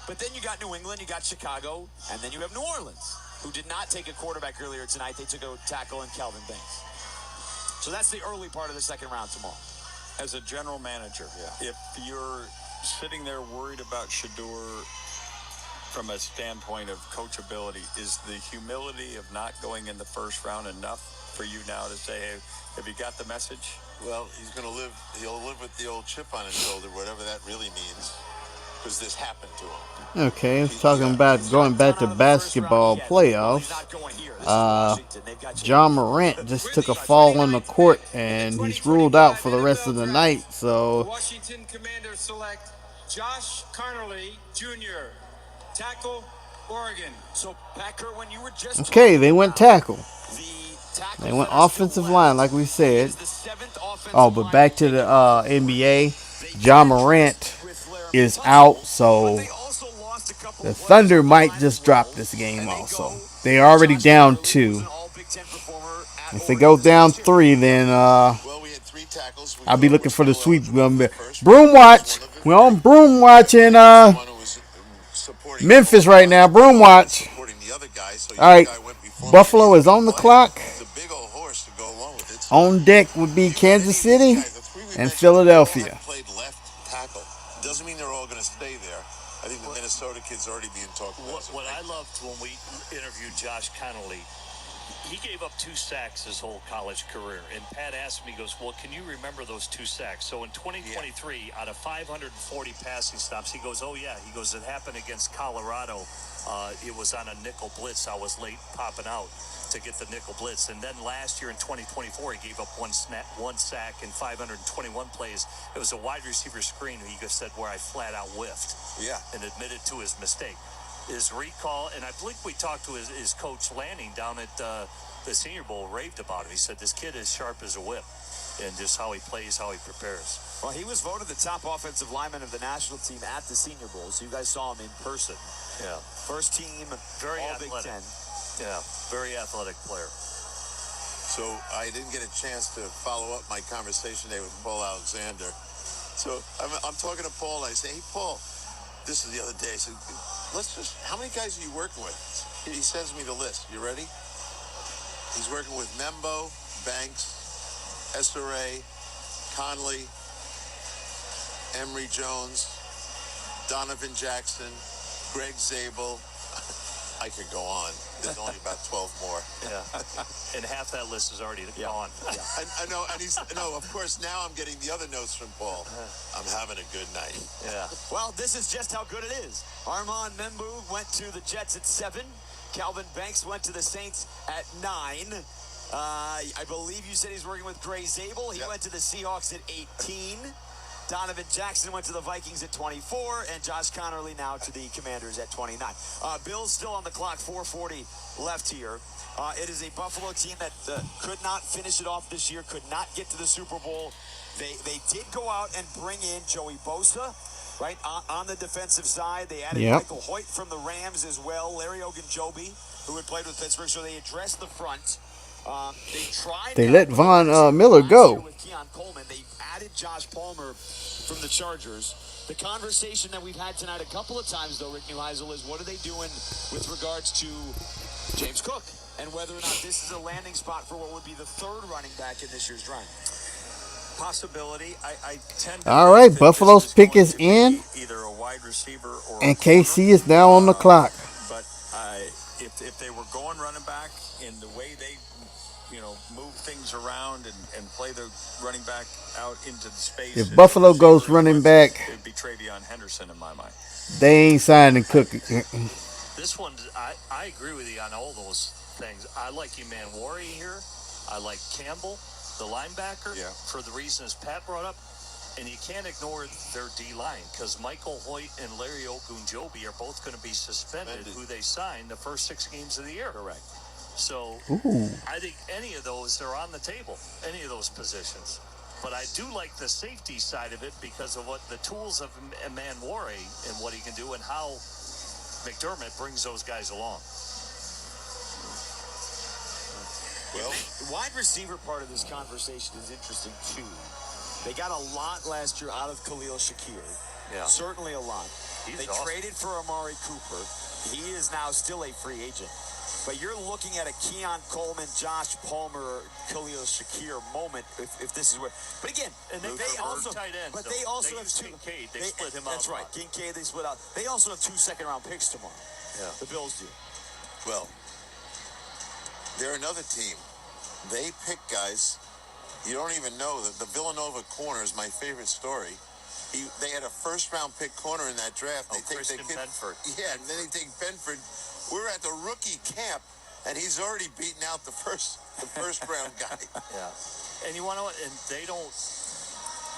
But then you got New England, you got Chicago, and then you have New Orleans, who did not take a quarterback earlier tonight. They took a tackle in Kelvin Banks. So that's the early part of the second round tomorrow. As a general manager, if you're sitting there worried about Shador from a standpoint of coachability, is the humility of not going in the first round enough for you now to say, hey, have you got the message? Well, he'll live with the old chip on his shoulder, whatever that really means, because this happened to him. Okay, talking about going back to basketball playoffs. John Morant just took a fall on the court, and he's ruled out for the rest of the night. So Washington Commanders select Josh Conerly Jr., tackle, Oregon. So, Packer, when you were just okay, they went tackle. They went offensive line, like we said. Oh, but back to the NBA. John Morant is out, so the Thunder might just drop this game also. They're already down 2. If they go down 3, then I'll be looking for the sweep. Broom watch. We're on broom watch in Memphis right now. Broom watch. All right, Buffalo is on the clock. On deck would be Kansas City and Philadelphia. Doesn't mean they're all going to stay there. I think the Minnesota kid's already being talked about. What I loved when we interviewed Josh Conerly, he gave up 2 sacks his whole college career. And Pat asked me, he goes, well, can you remember those 2 sacks? So in 2023, out of 540 passing stops, he goes, oh, yeah. He goes, it happened against Colorado. It was on a nickel blitz. I was late popping out to get the nickel blitz. And then last year in 2024, he gave up one sack in 521 plays. It was a wide receiver screen, he just said, where I flat out whiffed. Yeah. And admitted to his mistake. His recall, and I believe we talked to his coach Lanning down at the Senior Bowl, raved about him. He said this kid is sharp as a whip, and just how he plays, how he prepares. Well, he was voted the top offensive lineman of the national team at the Senior Bowl, so you guys saw him in person. Yeah. First team, Very all athletic. Big Ten. Yeah, very athletic player. So I didn't get a chance to follow up my conversation today with Paul Alexander. So I'm talking to Paul, and I say, hey, Paul, this is the other day. I said, how many guys are you working with? He sends me the list. You ready? He's working with Membo, Banks, SRA, Conley, Emory Jones, Donovan Jackson, Greg Zabel. I could go on. There's only about 12 more. Yeah. And half that list is already gone. Yeah. I know, and of course, now I'm getting the other notes from Paul. I'm having a good night. Yeah. Well, this is just how good it is. Armand Membu went to the Jets at 7. Calvin Banks went to the Saints at 9. I believe you said he's working with Gray Zabel. He went to the Seahawks at 18. Donovan Jackson went to the Vikings at 24, and Josh Connerly now to the Commanders at 29. Bill's still on the clock, 4:40 left here. It is a Buffalo team that could not finish it off this year, could not get to the Super Bowl. They did go out and bring in Joey Bosa, right, on the defensive side. They added Michael Hoyt from the Rams as well, Larry Ogunjobi, who had played with Pittsburgh, so they addressed the front. They let Von Miller go. With Keon Coleman, they added Josh Palmer from the Chargers. The conversation that we've had tonight a couple of times, though, Rick Neuheisel, is what are they doing with regards to James Cook and whether or not this is a landing spot for what would be the third running back in this year's draft. Possibility. I tend to All right, Buffalo's pick is in, either a wide receiver or and KC is now on the clock. But if they were going running back in the way they move things around and play the running back out into the space. If Buffalo goes running back, it would be Travion Henderson in my mind. they ain't signing Cook. This one, I agree with you on all those things. I like Emmanuel here. I like Campbell, the linebacker, for the reasons Pat brought up. And you can't ignore their D-line because Michael Hoyt and Larry Ogunjobi are both going to be suspended, who they signed the first 6 games of the year. Correct. So I think any of those are on the table, any of those positions. But I do like the safety side of it because of what the tools of Emmanuel and what he can do and how McDermott brings those guys along. Well, the wide receiver part of this conversation is interesting, too. They got a lot last year out of Khalil Shakir. Yeah. Certainly a lot. He's they awesome. traded for Amari Cooper. He is now still a free agent. But you're looking at a Keon Coleman, Josh Palmer, Khalil Shakir moment if this is where. But again, and they also tight ends, but they also have 2. Kincaid, they split him out. That's right. Kincaid, they split out. They also have 2 second-round picks tomorrow. Yeah. The Bills do. Well, they're another team. They pick guys you don't even know. That the Villanova corner is my favorite story. They had a first-round pick corner in that draft. They take Christian Benford. Yeah, and then they take Benford. We're at the rookie camp, and he's already beaten out the first round guy. Yeah, and you want to, and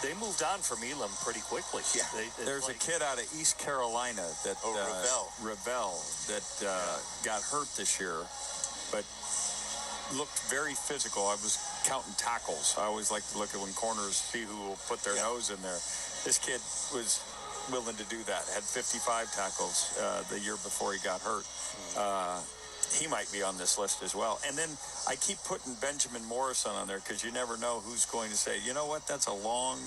they moved on from Elam pretty quickly. Yeah, there's a kid out of East Carolina that Ravel that got hurt this year, but looked very physical. I was counting tackles. I always like to look at when corners see who will put their nose in there. This kid was willing to do that. Had 55 tackles the year before he got hurt. He might be on this list as well. And then I keep putting Benjamin Morrison on there because you never know who's going to say, you know what, that's a long,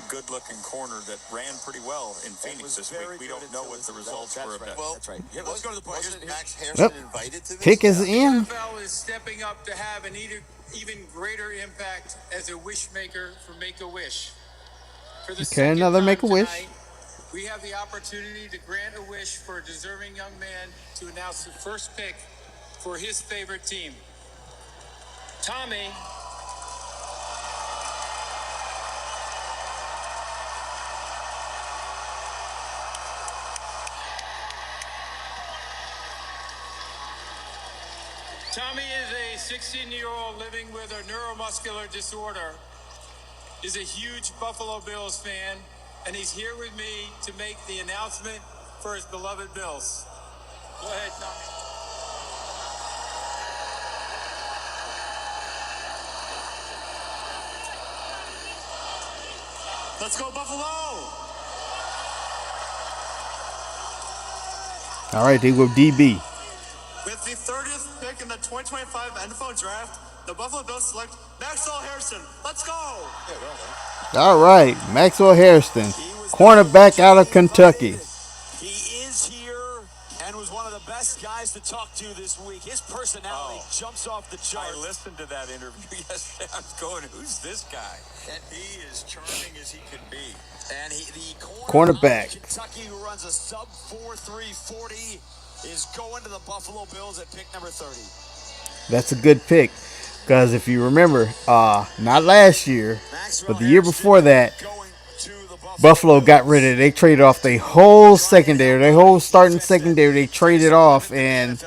good-looking corner that ran pretty well in Phoenix this week. We don't know what the results were of that. Well, that's right. Yeah, let's go to the point. Wasn't Max Harrison invited to this? Pick is in. The NFL is stepping up to have an even greater impact as a wish maker for Make-A-Wish. For the Okay, another second time Make-A-Wish. tonight, we have the opportunity to grant a wish for a deserving young man to announce the first pick for his favorite team. Tommy. Tommy is a 16-year-old living with a neuromuscular disorder. He's a huge Buffalo Bills fan, and he's here with me to make the announcement for his beloved Bills. Go ahead, Tommy. Let's go, Buffalo! All right, they go DB. With the 30th pick in the 2025 NFL Draft, the Buffalo Bills select Maxwell Harrison. Let's go! All right, Maxwell Harrison, cornerback out of Kentucky. He is here and was one of the best guys to talk to this week. His personality jumps off the charts. I listened to that interview yesterday. I was going, who's this guy? And he is charming as he could be. And the Cornerback. Kentucky, who runs a sub 4.3 40, is going to the Buffalo Bills at pick number 30. That's a good pick, because if you remember, not last year, but the year before that, Buffalo got rid of it. They traded off their whole secondary, their whole starting secondary. They traded off, and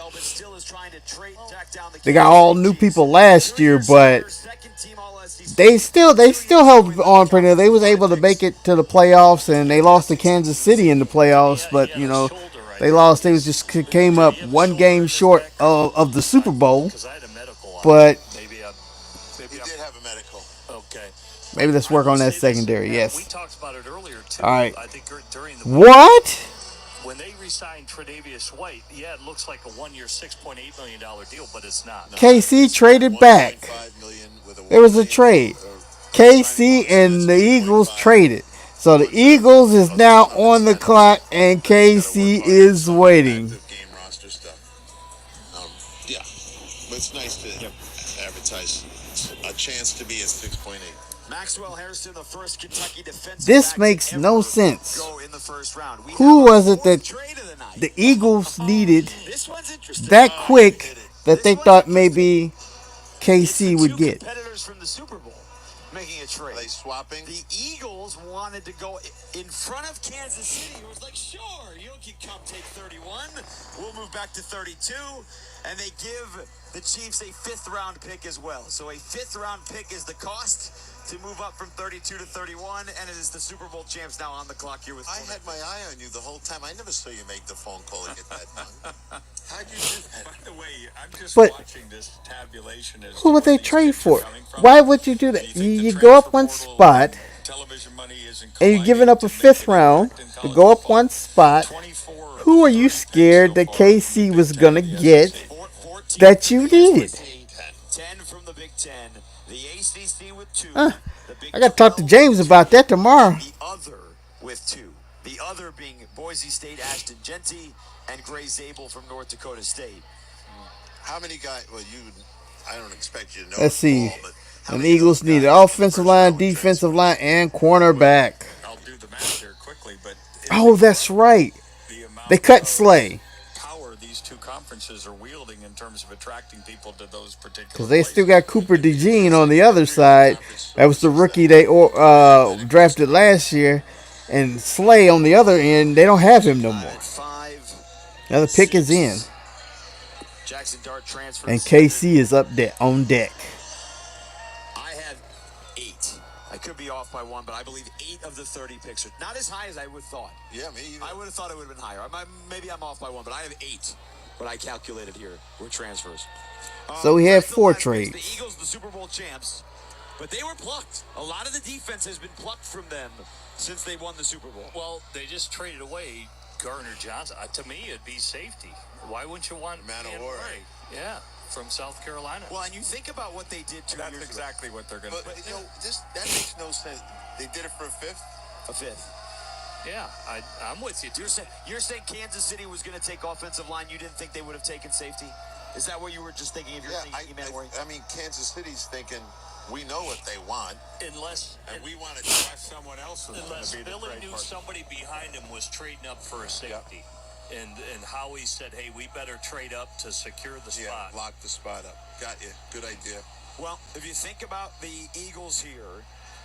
they got all new people last year, but they still held on pretty well. They was able to make it to the playoffs, and they lost to Kansas City in the playoffs, but you know, they lost. They just came up one game short of the Super Bowl. But He did have a medical. Okay. maybe let's work on that secondary. We Yes. talked about it earlier, too. All right. I think during the What? when they re-signed Tre'Davious White, yeah, it looks like a one-year, $6.8 million deal, but it's not. KC traded back. There was a trade. KC and the Eagles traded. So the Eagles is now on the clock, and KC is waiting. Yeah, but it's nice to advertise a chance to be at 6.8. Maxwell Harrison, the first Kentucky defensive This back makes to no ever sense. go in the first round. We Who have our was it that fourth trade of the night. the Eagles needed This one's interesting. that quick that they thought maybe KC would get? Competitors from the Super Bowl making a trade. Are they swapping? The Eagles wanted to go in front of Kansas City. It was like, sure, you can come take 31. We'll move back to 32. And they give the Chiefs a 5th-round pick as well. So a 5th-round pick is the cost to move up from 32 to 31. And it is the Super Bowl champs now on the clock here with I had my eye on you the whole time. I never saw you make the phone call to get that done. How'd you do that? By the way, I'm just But watching this tabulation. As who would to where they these trade picks are for? coming from. Why would you do that? You go up one spot, Television money isn't and you're giving up a 5th round to go up one spot. Who are you scared that KC was going to get that you needed? 10 from the Big Ten. The ACC with 2. I got to talk to James about that tomorrow. The other with 2. The other being Boise State, Ashton Genty, and Gray Zabel from North Dakota State. How many guys? Well, I don't expect you to know. Let's see. All, but how And the many of Eagles those needed guys offensive line, defensive line, and cornerback. I'll do the math here quickly, but Oh, that's right. They cut Slay power these two conferences are wielding in terms of attracting people to those particular because they still got Cooper DeJean on the other side. That was the rookie they drafted last year. And Slay on the other end, they don't have him no more. 5. Now the pick is in. Jackson Dart transfers. And KC is up there on deck. I had 8. I could be off by 1, but I believe 8 of the 30 picks are not as high as I would have thought. Yeah, me either. I would have thought it would have been higher. Maybe I'm off by 1, but I have 8. What I calculated here were transfers. So we had Back to 4 last picks, trades. The Eagles, the Super Bowl champs, but they were plucked. A lot of the defense has been plucked from them since they won the Super Bowl. Well, they just traded away Gardner Johnson. To me, it'd be safety. Why wouldn't you want Manowar? Yeah, from South Carolina. Well, and you think about what they did 2 That's years exactly what they're going to But do. you know, that makes no sense. They did it for a 5th. ago. A 5th. Yeah, I'm with you. You're saying Kansas City was going to take offensive line. You didn't think they would have taken safety? Is that what you were just thinking if you're thinking Manowar? I mean, Kansas City's thinking we know what they want, Unless and we want to draft Someone else is going unless to be the Billy great knew partner. somebody behind him was trading up for a safety. And Howie said, hey, we better trade up to secure the spot. Yeah, lock the spot up. Got you. Good idea. Well, if you think about the Eagles here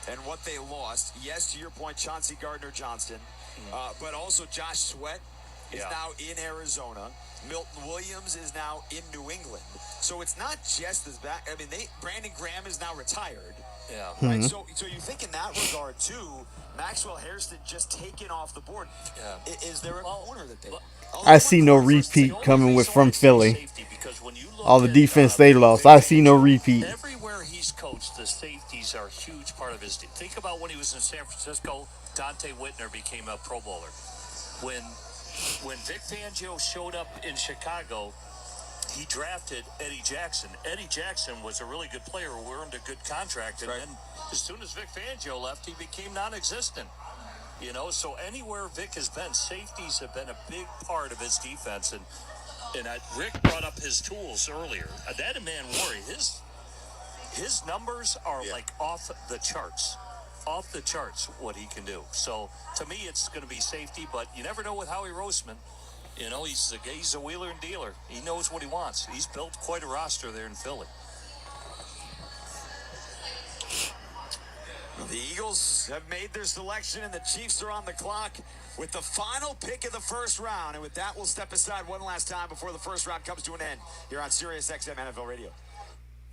and what they lost, yes, to your point, Chauncey Gardner-Johnson, but also Josh Sweat is now in Arizona. Milton Williams is now in New England. So it's not just as bad. I mean, Brandon Graham is now retired. Yeah. Right? So you think in that regard, too, Maxwell Hairston just taken off the board. Yeah. Is there a corner that they... I see no repeat coming with from Philly. All the defense they lost, I see no repeat. Everywhere he's coached, the safeties are a huge part of his team. Think about when he was in San Francisco, Dante Whitner became a Pro Bowler. When Vic Fangio showed up in Chicago, he drafted Eddie Jackson. Eddie Jackson was a really good player who earned a good contract. And then as soon as Vic Fangio left, he became non-existent. You know, so anywhere Vic has been, safeties have been a big part of his defense. And Rick brought up his tools earlier. That man Worry, his numbers are like off the charts. Off the charts what he can do. So to me, it's going to be safety, but you never know with Howie Roseman. You know, he's a wheeler and dealer. He knows what he wants. He's built quite a roster there in Philly. The Eagles have made their selection, and the Chiefs are on the clock with the final pick of the first round. And with that, we'll step aside one last time before the first round comes to an end here on Sirius XM NFL Radio.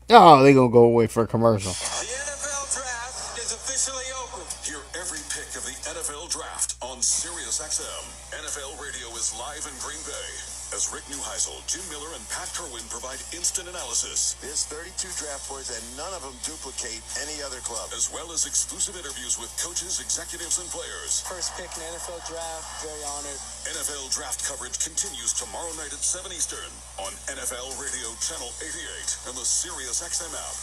Oh, they're going to go away for a commercial. The NFL Draft is officially open. Hear every pick of the NFL Draft on Sirius XM. NFL Radio is live in Green Bay as Rick Neuheisel, Jim Miller, and Pat Kerwin provide instant analysis. There's 32 draft boards, and none of them duplicate any other club. As well as exclusive interviews with coaches, executives, and players. First pick in the NFL Draft, very honored. NFL Draft coverage continues tomorrow night at 7 Eastern on NFL Radio Channel 88 and the Sirius XM app.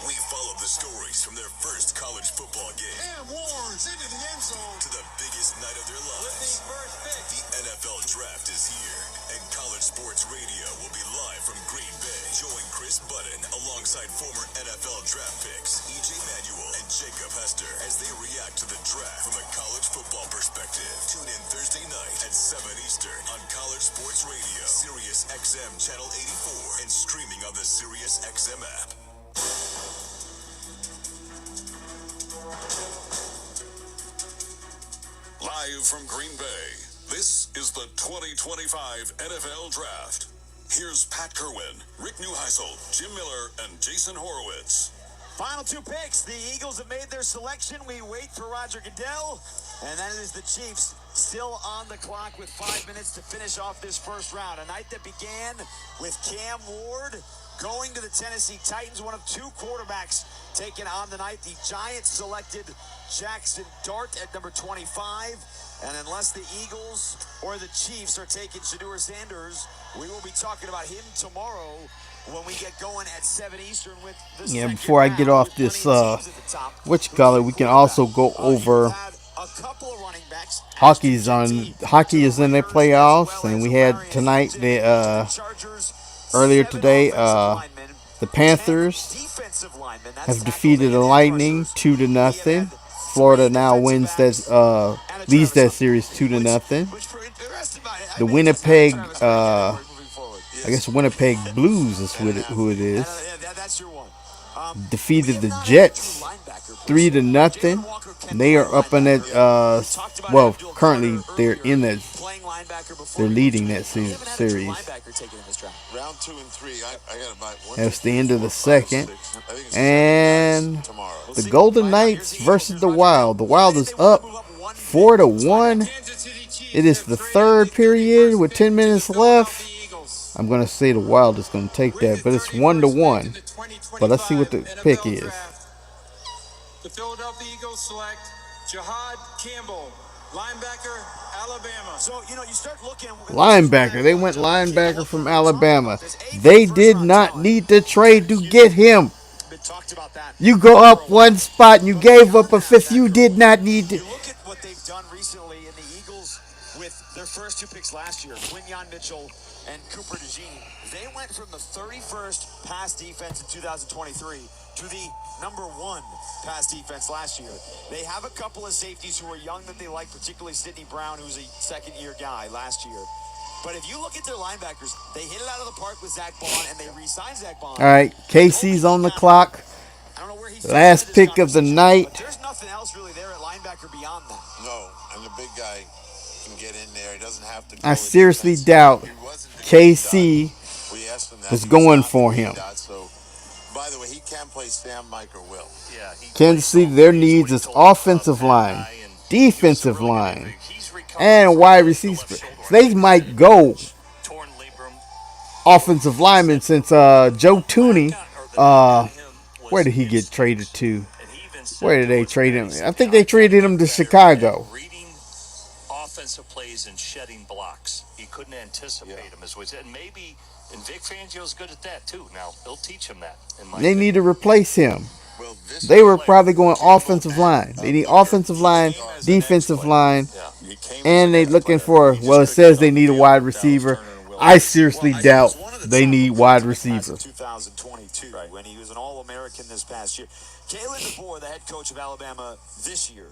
We followed the stories from their first college football game. And Warren's into the end zone. To the biggest night of their lives. First pick. The NFL Draft is here, and College Sports Radio will be live from Green Bay. Join Chris Budden alongside former NFL draft picks E.J. Manuel and Jacob Hester as they react to the draft from a college football perspective. Tune in Thursday night at 7 Eastern on College Sports Radio, Sirius XM Channel 84, and streaming on the Sirius XM app. Live from Green Bay, this is the 2025 NFL Draft. Here's Pat Kerwin, Rick Neuheisel, Jim Miller, and Jason Horowitz. Final two picks. The Eagles have made their selection. We wait for Roger Goodell. And that is the Chiefs still on the clock with 5 minutes to finish off this first round. A night that began with Cam Ward going to the Tennessee Titans, one of two quarterbacks taken on the night. The Giants selected Jackson Dart at number 25. And unless the Eagles or the Chiefs are taking Shedeur Sanders, we will be talking about him tomorrow when we get going at 7 Eastern with the Yeah, before I get off this, we can also go over hockey is in their playoffs, and we had tonight earlier today the Panthers have defeated the Lightning 2-0. Florida now leads that series 2-0. The Winnipeg Winnipeg Blues is who it is. Defeated the Jets 3-0. They are up in that. Currently they're in that. They're leading that series. Round 2 and 3. I got about one. That's the end of the second. And the Golden Knights versus the Wild. The Wild is up 4-1. It is the third period with 10 minutes left. I'm going to say the Wild is going to take that, but it's 1-1. But let's see what the pick is. The Philadelphia Eagles select Jihad Campbell, linebacker, Alabama. So, you start looking. Linebacker. They went linebacker from Alabama. They did not need to trade to get him. You go up one spot and you gave up a fifth. You did not need to. Look at what they've done recently in the Eagles with their first 2 picks last year, Quinyon Mitchell and Cooper DeJean, they went from the 31st pass defense in 2023 to the number 1 pass defense last year. They have a couple of safeties who are young that they like, particularly Sidney Brown, who's a second-year guy last year. But if you look at their linebackers, they hit it out of the park with Zach Bond, and they re-signed Zach Bond. All right, KC's on the clock. Last pick of the night. There's nothing else really there at linebacker beyond that. No, and the big guy can get in there. He doesn't have to. I seriously doubt KC was going for him. So, by the way, he can play Sam, Mike, or Will. Yeah, Kansas City, their needs is offensive line, defensive line, and wide receiver. So they might go offensive lineman since Joe Tooney. Where did he get traded to? Where did they trade him? I think they traded him to Chicago. Reading offensive plays and shedding blocks. He couldn't anticipate them, as we said. And maybe, and Vic Fangio's good at that too. Now he'll teach him that. They need to replace him. They were probably going offensive line. They need offensive line, defensive line, and they're looking for. Well, it says they need a wide receiver. I seriously doubt they need wide receiver. 2022, when he was an All-American this past year. Kalen DeBoer, the head coach of Alabama this year,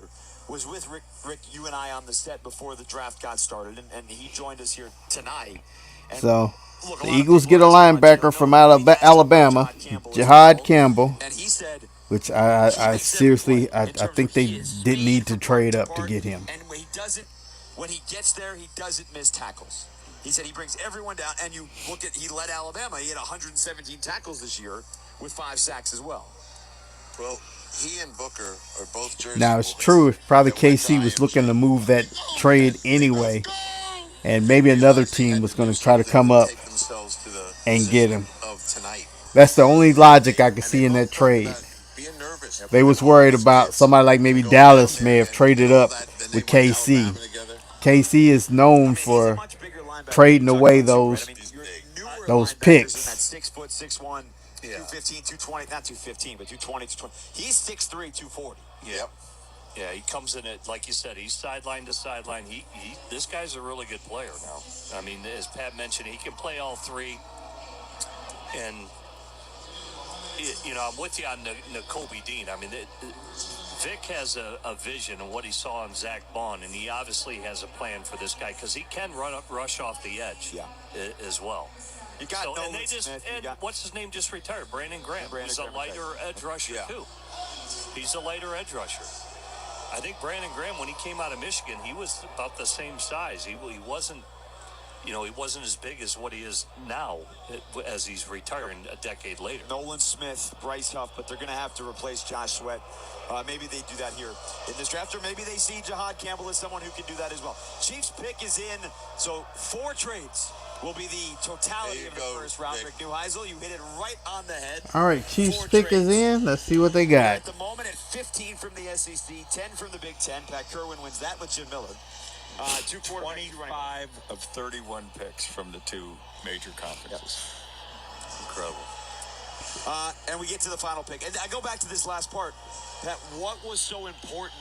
was with Rick, you and I on the set before the draft got started, and he joined us here tonight. And So the Eagles get a linebacker from Alabama, Jihad Campbell, which I seriously I think they didn't need to trade up to get him. And when he gets there, he doesn't miss tackles. He said he brings everyone down, and you look at, he led Alabama. He had 117 tackles this year with 5 sacks as well. Well, he and Booker are both Jersey Now it's boys. true, probably KC was looking to move that trade anyway, and maybe another team was going to try to come up and get him. That's the only logic I could see in that trade. They was worried about somebody like maybe Dallas may have traded up with KC. KC is known for trading away those picks. 6 foot, 6'1", 215, 220, not 215, but 220, 220. He's 6'3", 240. Yep. Yeah, he comes in it, like you said, he's sideline to sideline. This guy's a really good player now. I mean, as Pat mentioned, he can play all three. And, you know, I'm with you on the Kobe Dean. I mean, Vic has a vision of what he saw in Zach Bond, and he obviously has a plan for this guy because he can rush off the edge as well. You got so, Nolan and they just Smith, what's his name just retired? Brandon Graham. He's a lighter edge rusher too. He's a lighter edge rusher. I think Brandon Graham, when he came out of Michigan, he was about the same size. He wasn't, you know, he wasn't as big as what he is now as he's retiring a decade later. Nolan Smith, Bryce Huff, but they're going to have to replace Josh Sweat. Maybe they do that here in this draft, or maybe they see Jihad Campbell as someone who can do that as well. Chiefs pick is in, so 4 trades will be the totality of the first round. Rick Neuheisel, you hit it right on the head. All right, Chiefs pick is in. Let's see what they got. At the moment, at 15 from the SEC, 10 from the Big Ten. Pat Kerwin wins that with Jim Miller. 25 of 31 picks from the 2 major conferences. Incredible. And we get to the final pick. And I go back to this last part. Pat, what was so important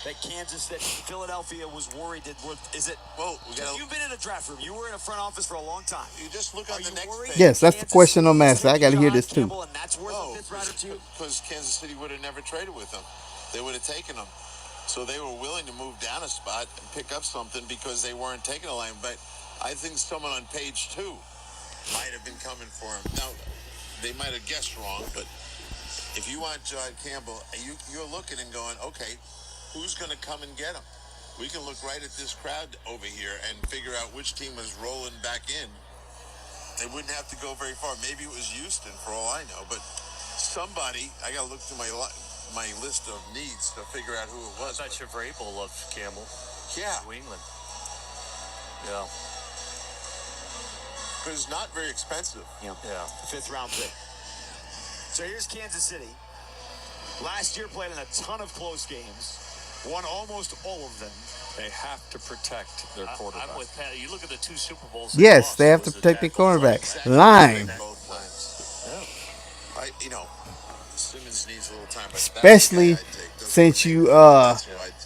that Philadelphia was worried that is it? Well, you've been in a draft room. You were in a front office for a long time. You just look on the next page. Yes, that's the question I'm asking. I got to hear this too. And that's worth a fifth rounder too. Because Kansas City would have never traded with them. They would have taken them. So they were willing to move down a spot and pick up something because they weren't taking a line. But I think someone on page 2 might have been coming for him. Now, they might have guessed wrong, but if you want Jihad Campbell, you're looking and going, okay, who's going to come and get him? We can look right at this crowd over here and figure out which team is rolling back in. They wouldn't have to go very far. Maybe it was Houston, for all I know. But somebody, I got to look through my list of needs to figure out who it was. I bet you Vrabel loved Campbell. Yeah. New England. Yeah. But it's not very expensive. Yeah. Fifth round pick. So here's Kansas City. Last year played in a ton of close games. Won almost all of them. They have to protect their quarterback. I'm with Pat. You look at the 2 Super Bowls. Yes, they have to protect their cornerback. Line. You know, Simmons needs a little time. Especially since you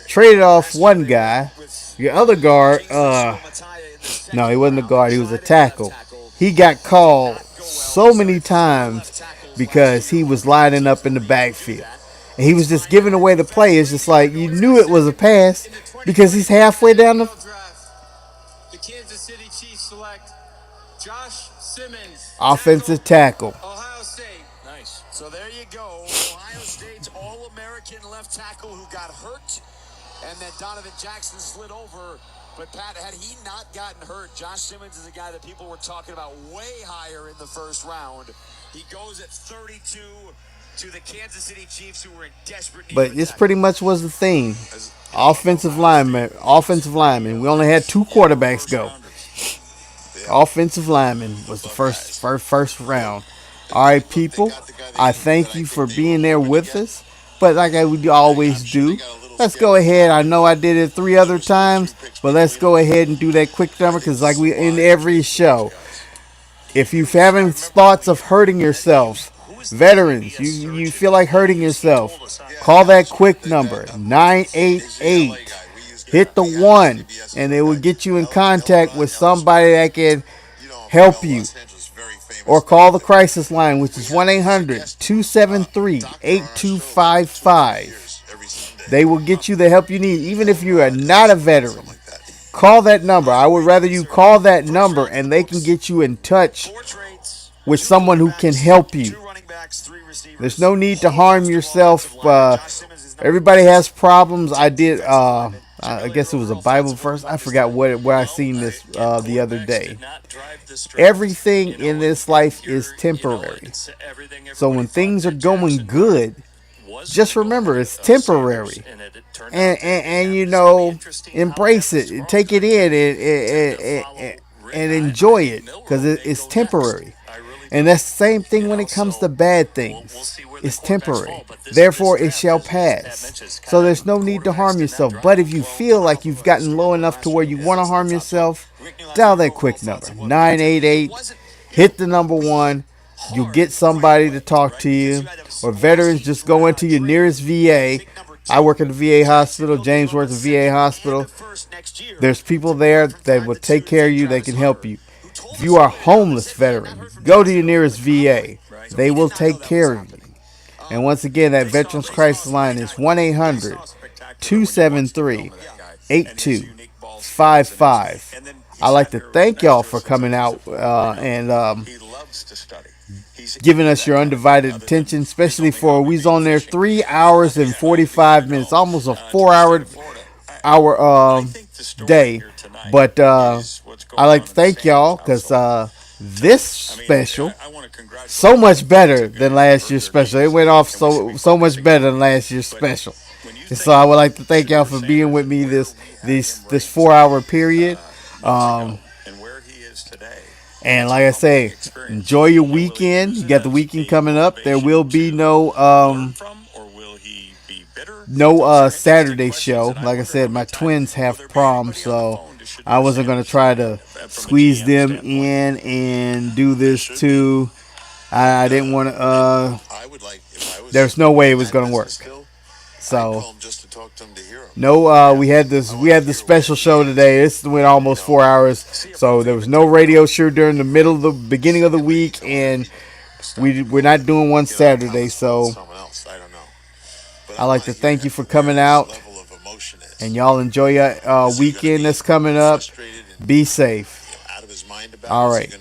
traded off one guy Your other guard, no, he wasn't a guard. He was a tackle. He got called so many times because he was lining up in the backfield. And he was just giving away the play. It's just like you knew it was a pass because he's halfway down the Kansas City Chiefs select Josh Simmons, offensive tackle. Ohio State. Nice. So there you go. Ohio State's All-American left tackle who got hurt, and then Donovan Jackson slid over. But Pat, had he not gotten hurt, Josh Simmons is a guy that people were talking about way higher in the first round. He goes at 32 to the Kansas City Chiefs, who were in desperate need. But this pretty much was the theme. Offensive lineman. We only had 2 quarterbacks go. Offensive lineman was the first round. All right, people. I thank you for being there with us. But like we always do, let's go ahead. I know I did it 3 other times, but let's go ahead and do that quick number because like we in every show, if you're having thoughts of hurting yourself, veterans, you feel like hurting yourself, call that quick number, 988. Hit the 1, and it will get you in contact with somebody that can help you. Or call the crisis line, which is 1-800-273-8255. They will get you the help you need, even if you are not a veteran. Call that number. I would rather you call that number, and they can get you in touch with someone who can help you. There's no need to harm yourself. Everybody has problems. I did. I guess it was a Bible verse. I forgot where I seen this the other day. Everything in this life is temporary. So when things are going good, just remember it's temporary, and you know, embrace it, take it in, and enjoy it because it's temporary. And that's the same thing when it comes to bad things. It's temporary. Therefore, it shall pass. So there's no need to harm yourself. But if you feel like you've gotten low enough to where you want to harm yourself, dial that quick number, 988. Hit the number 1. You'll get somebody to talk to you. Or veterans, just go into your nearest VA. I work at the VA hospital. James works at the VA hospital. There's people there that will take care of you. They can help you. If you are a homeless veteran, go to your nearest VA. They will take care of you. And once again, that Veterans Crisis Line is 1-800-273-8255. I'd like to thank y'all for coming out and giving us your undivided attention, especially for we was on there 3 hours and 45 minutes, almost a 4-hour day. But I'd like to thank y'all because this special so much better than last year's special. It went off so much better than last year's special. And so I would like to thank y'all for being with me this 4-hour period. And like I say, enjoy your weekend. You got the weekend coming up. There will be no Saturday show. Like I said, my twins have prom, so I wasn't going to try to squeeze them in and do this too. I didn't want to. There's no way it was going to work. So no, we had the special show today. This went almost 4 hours, so there was no radio show during the beginning of the week, and we're not doing one Saturday. So I'd like to thank you for coming out, and y'all enjoy your weekend that's coming up. Be safe. All right.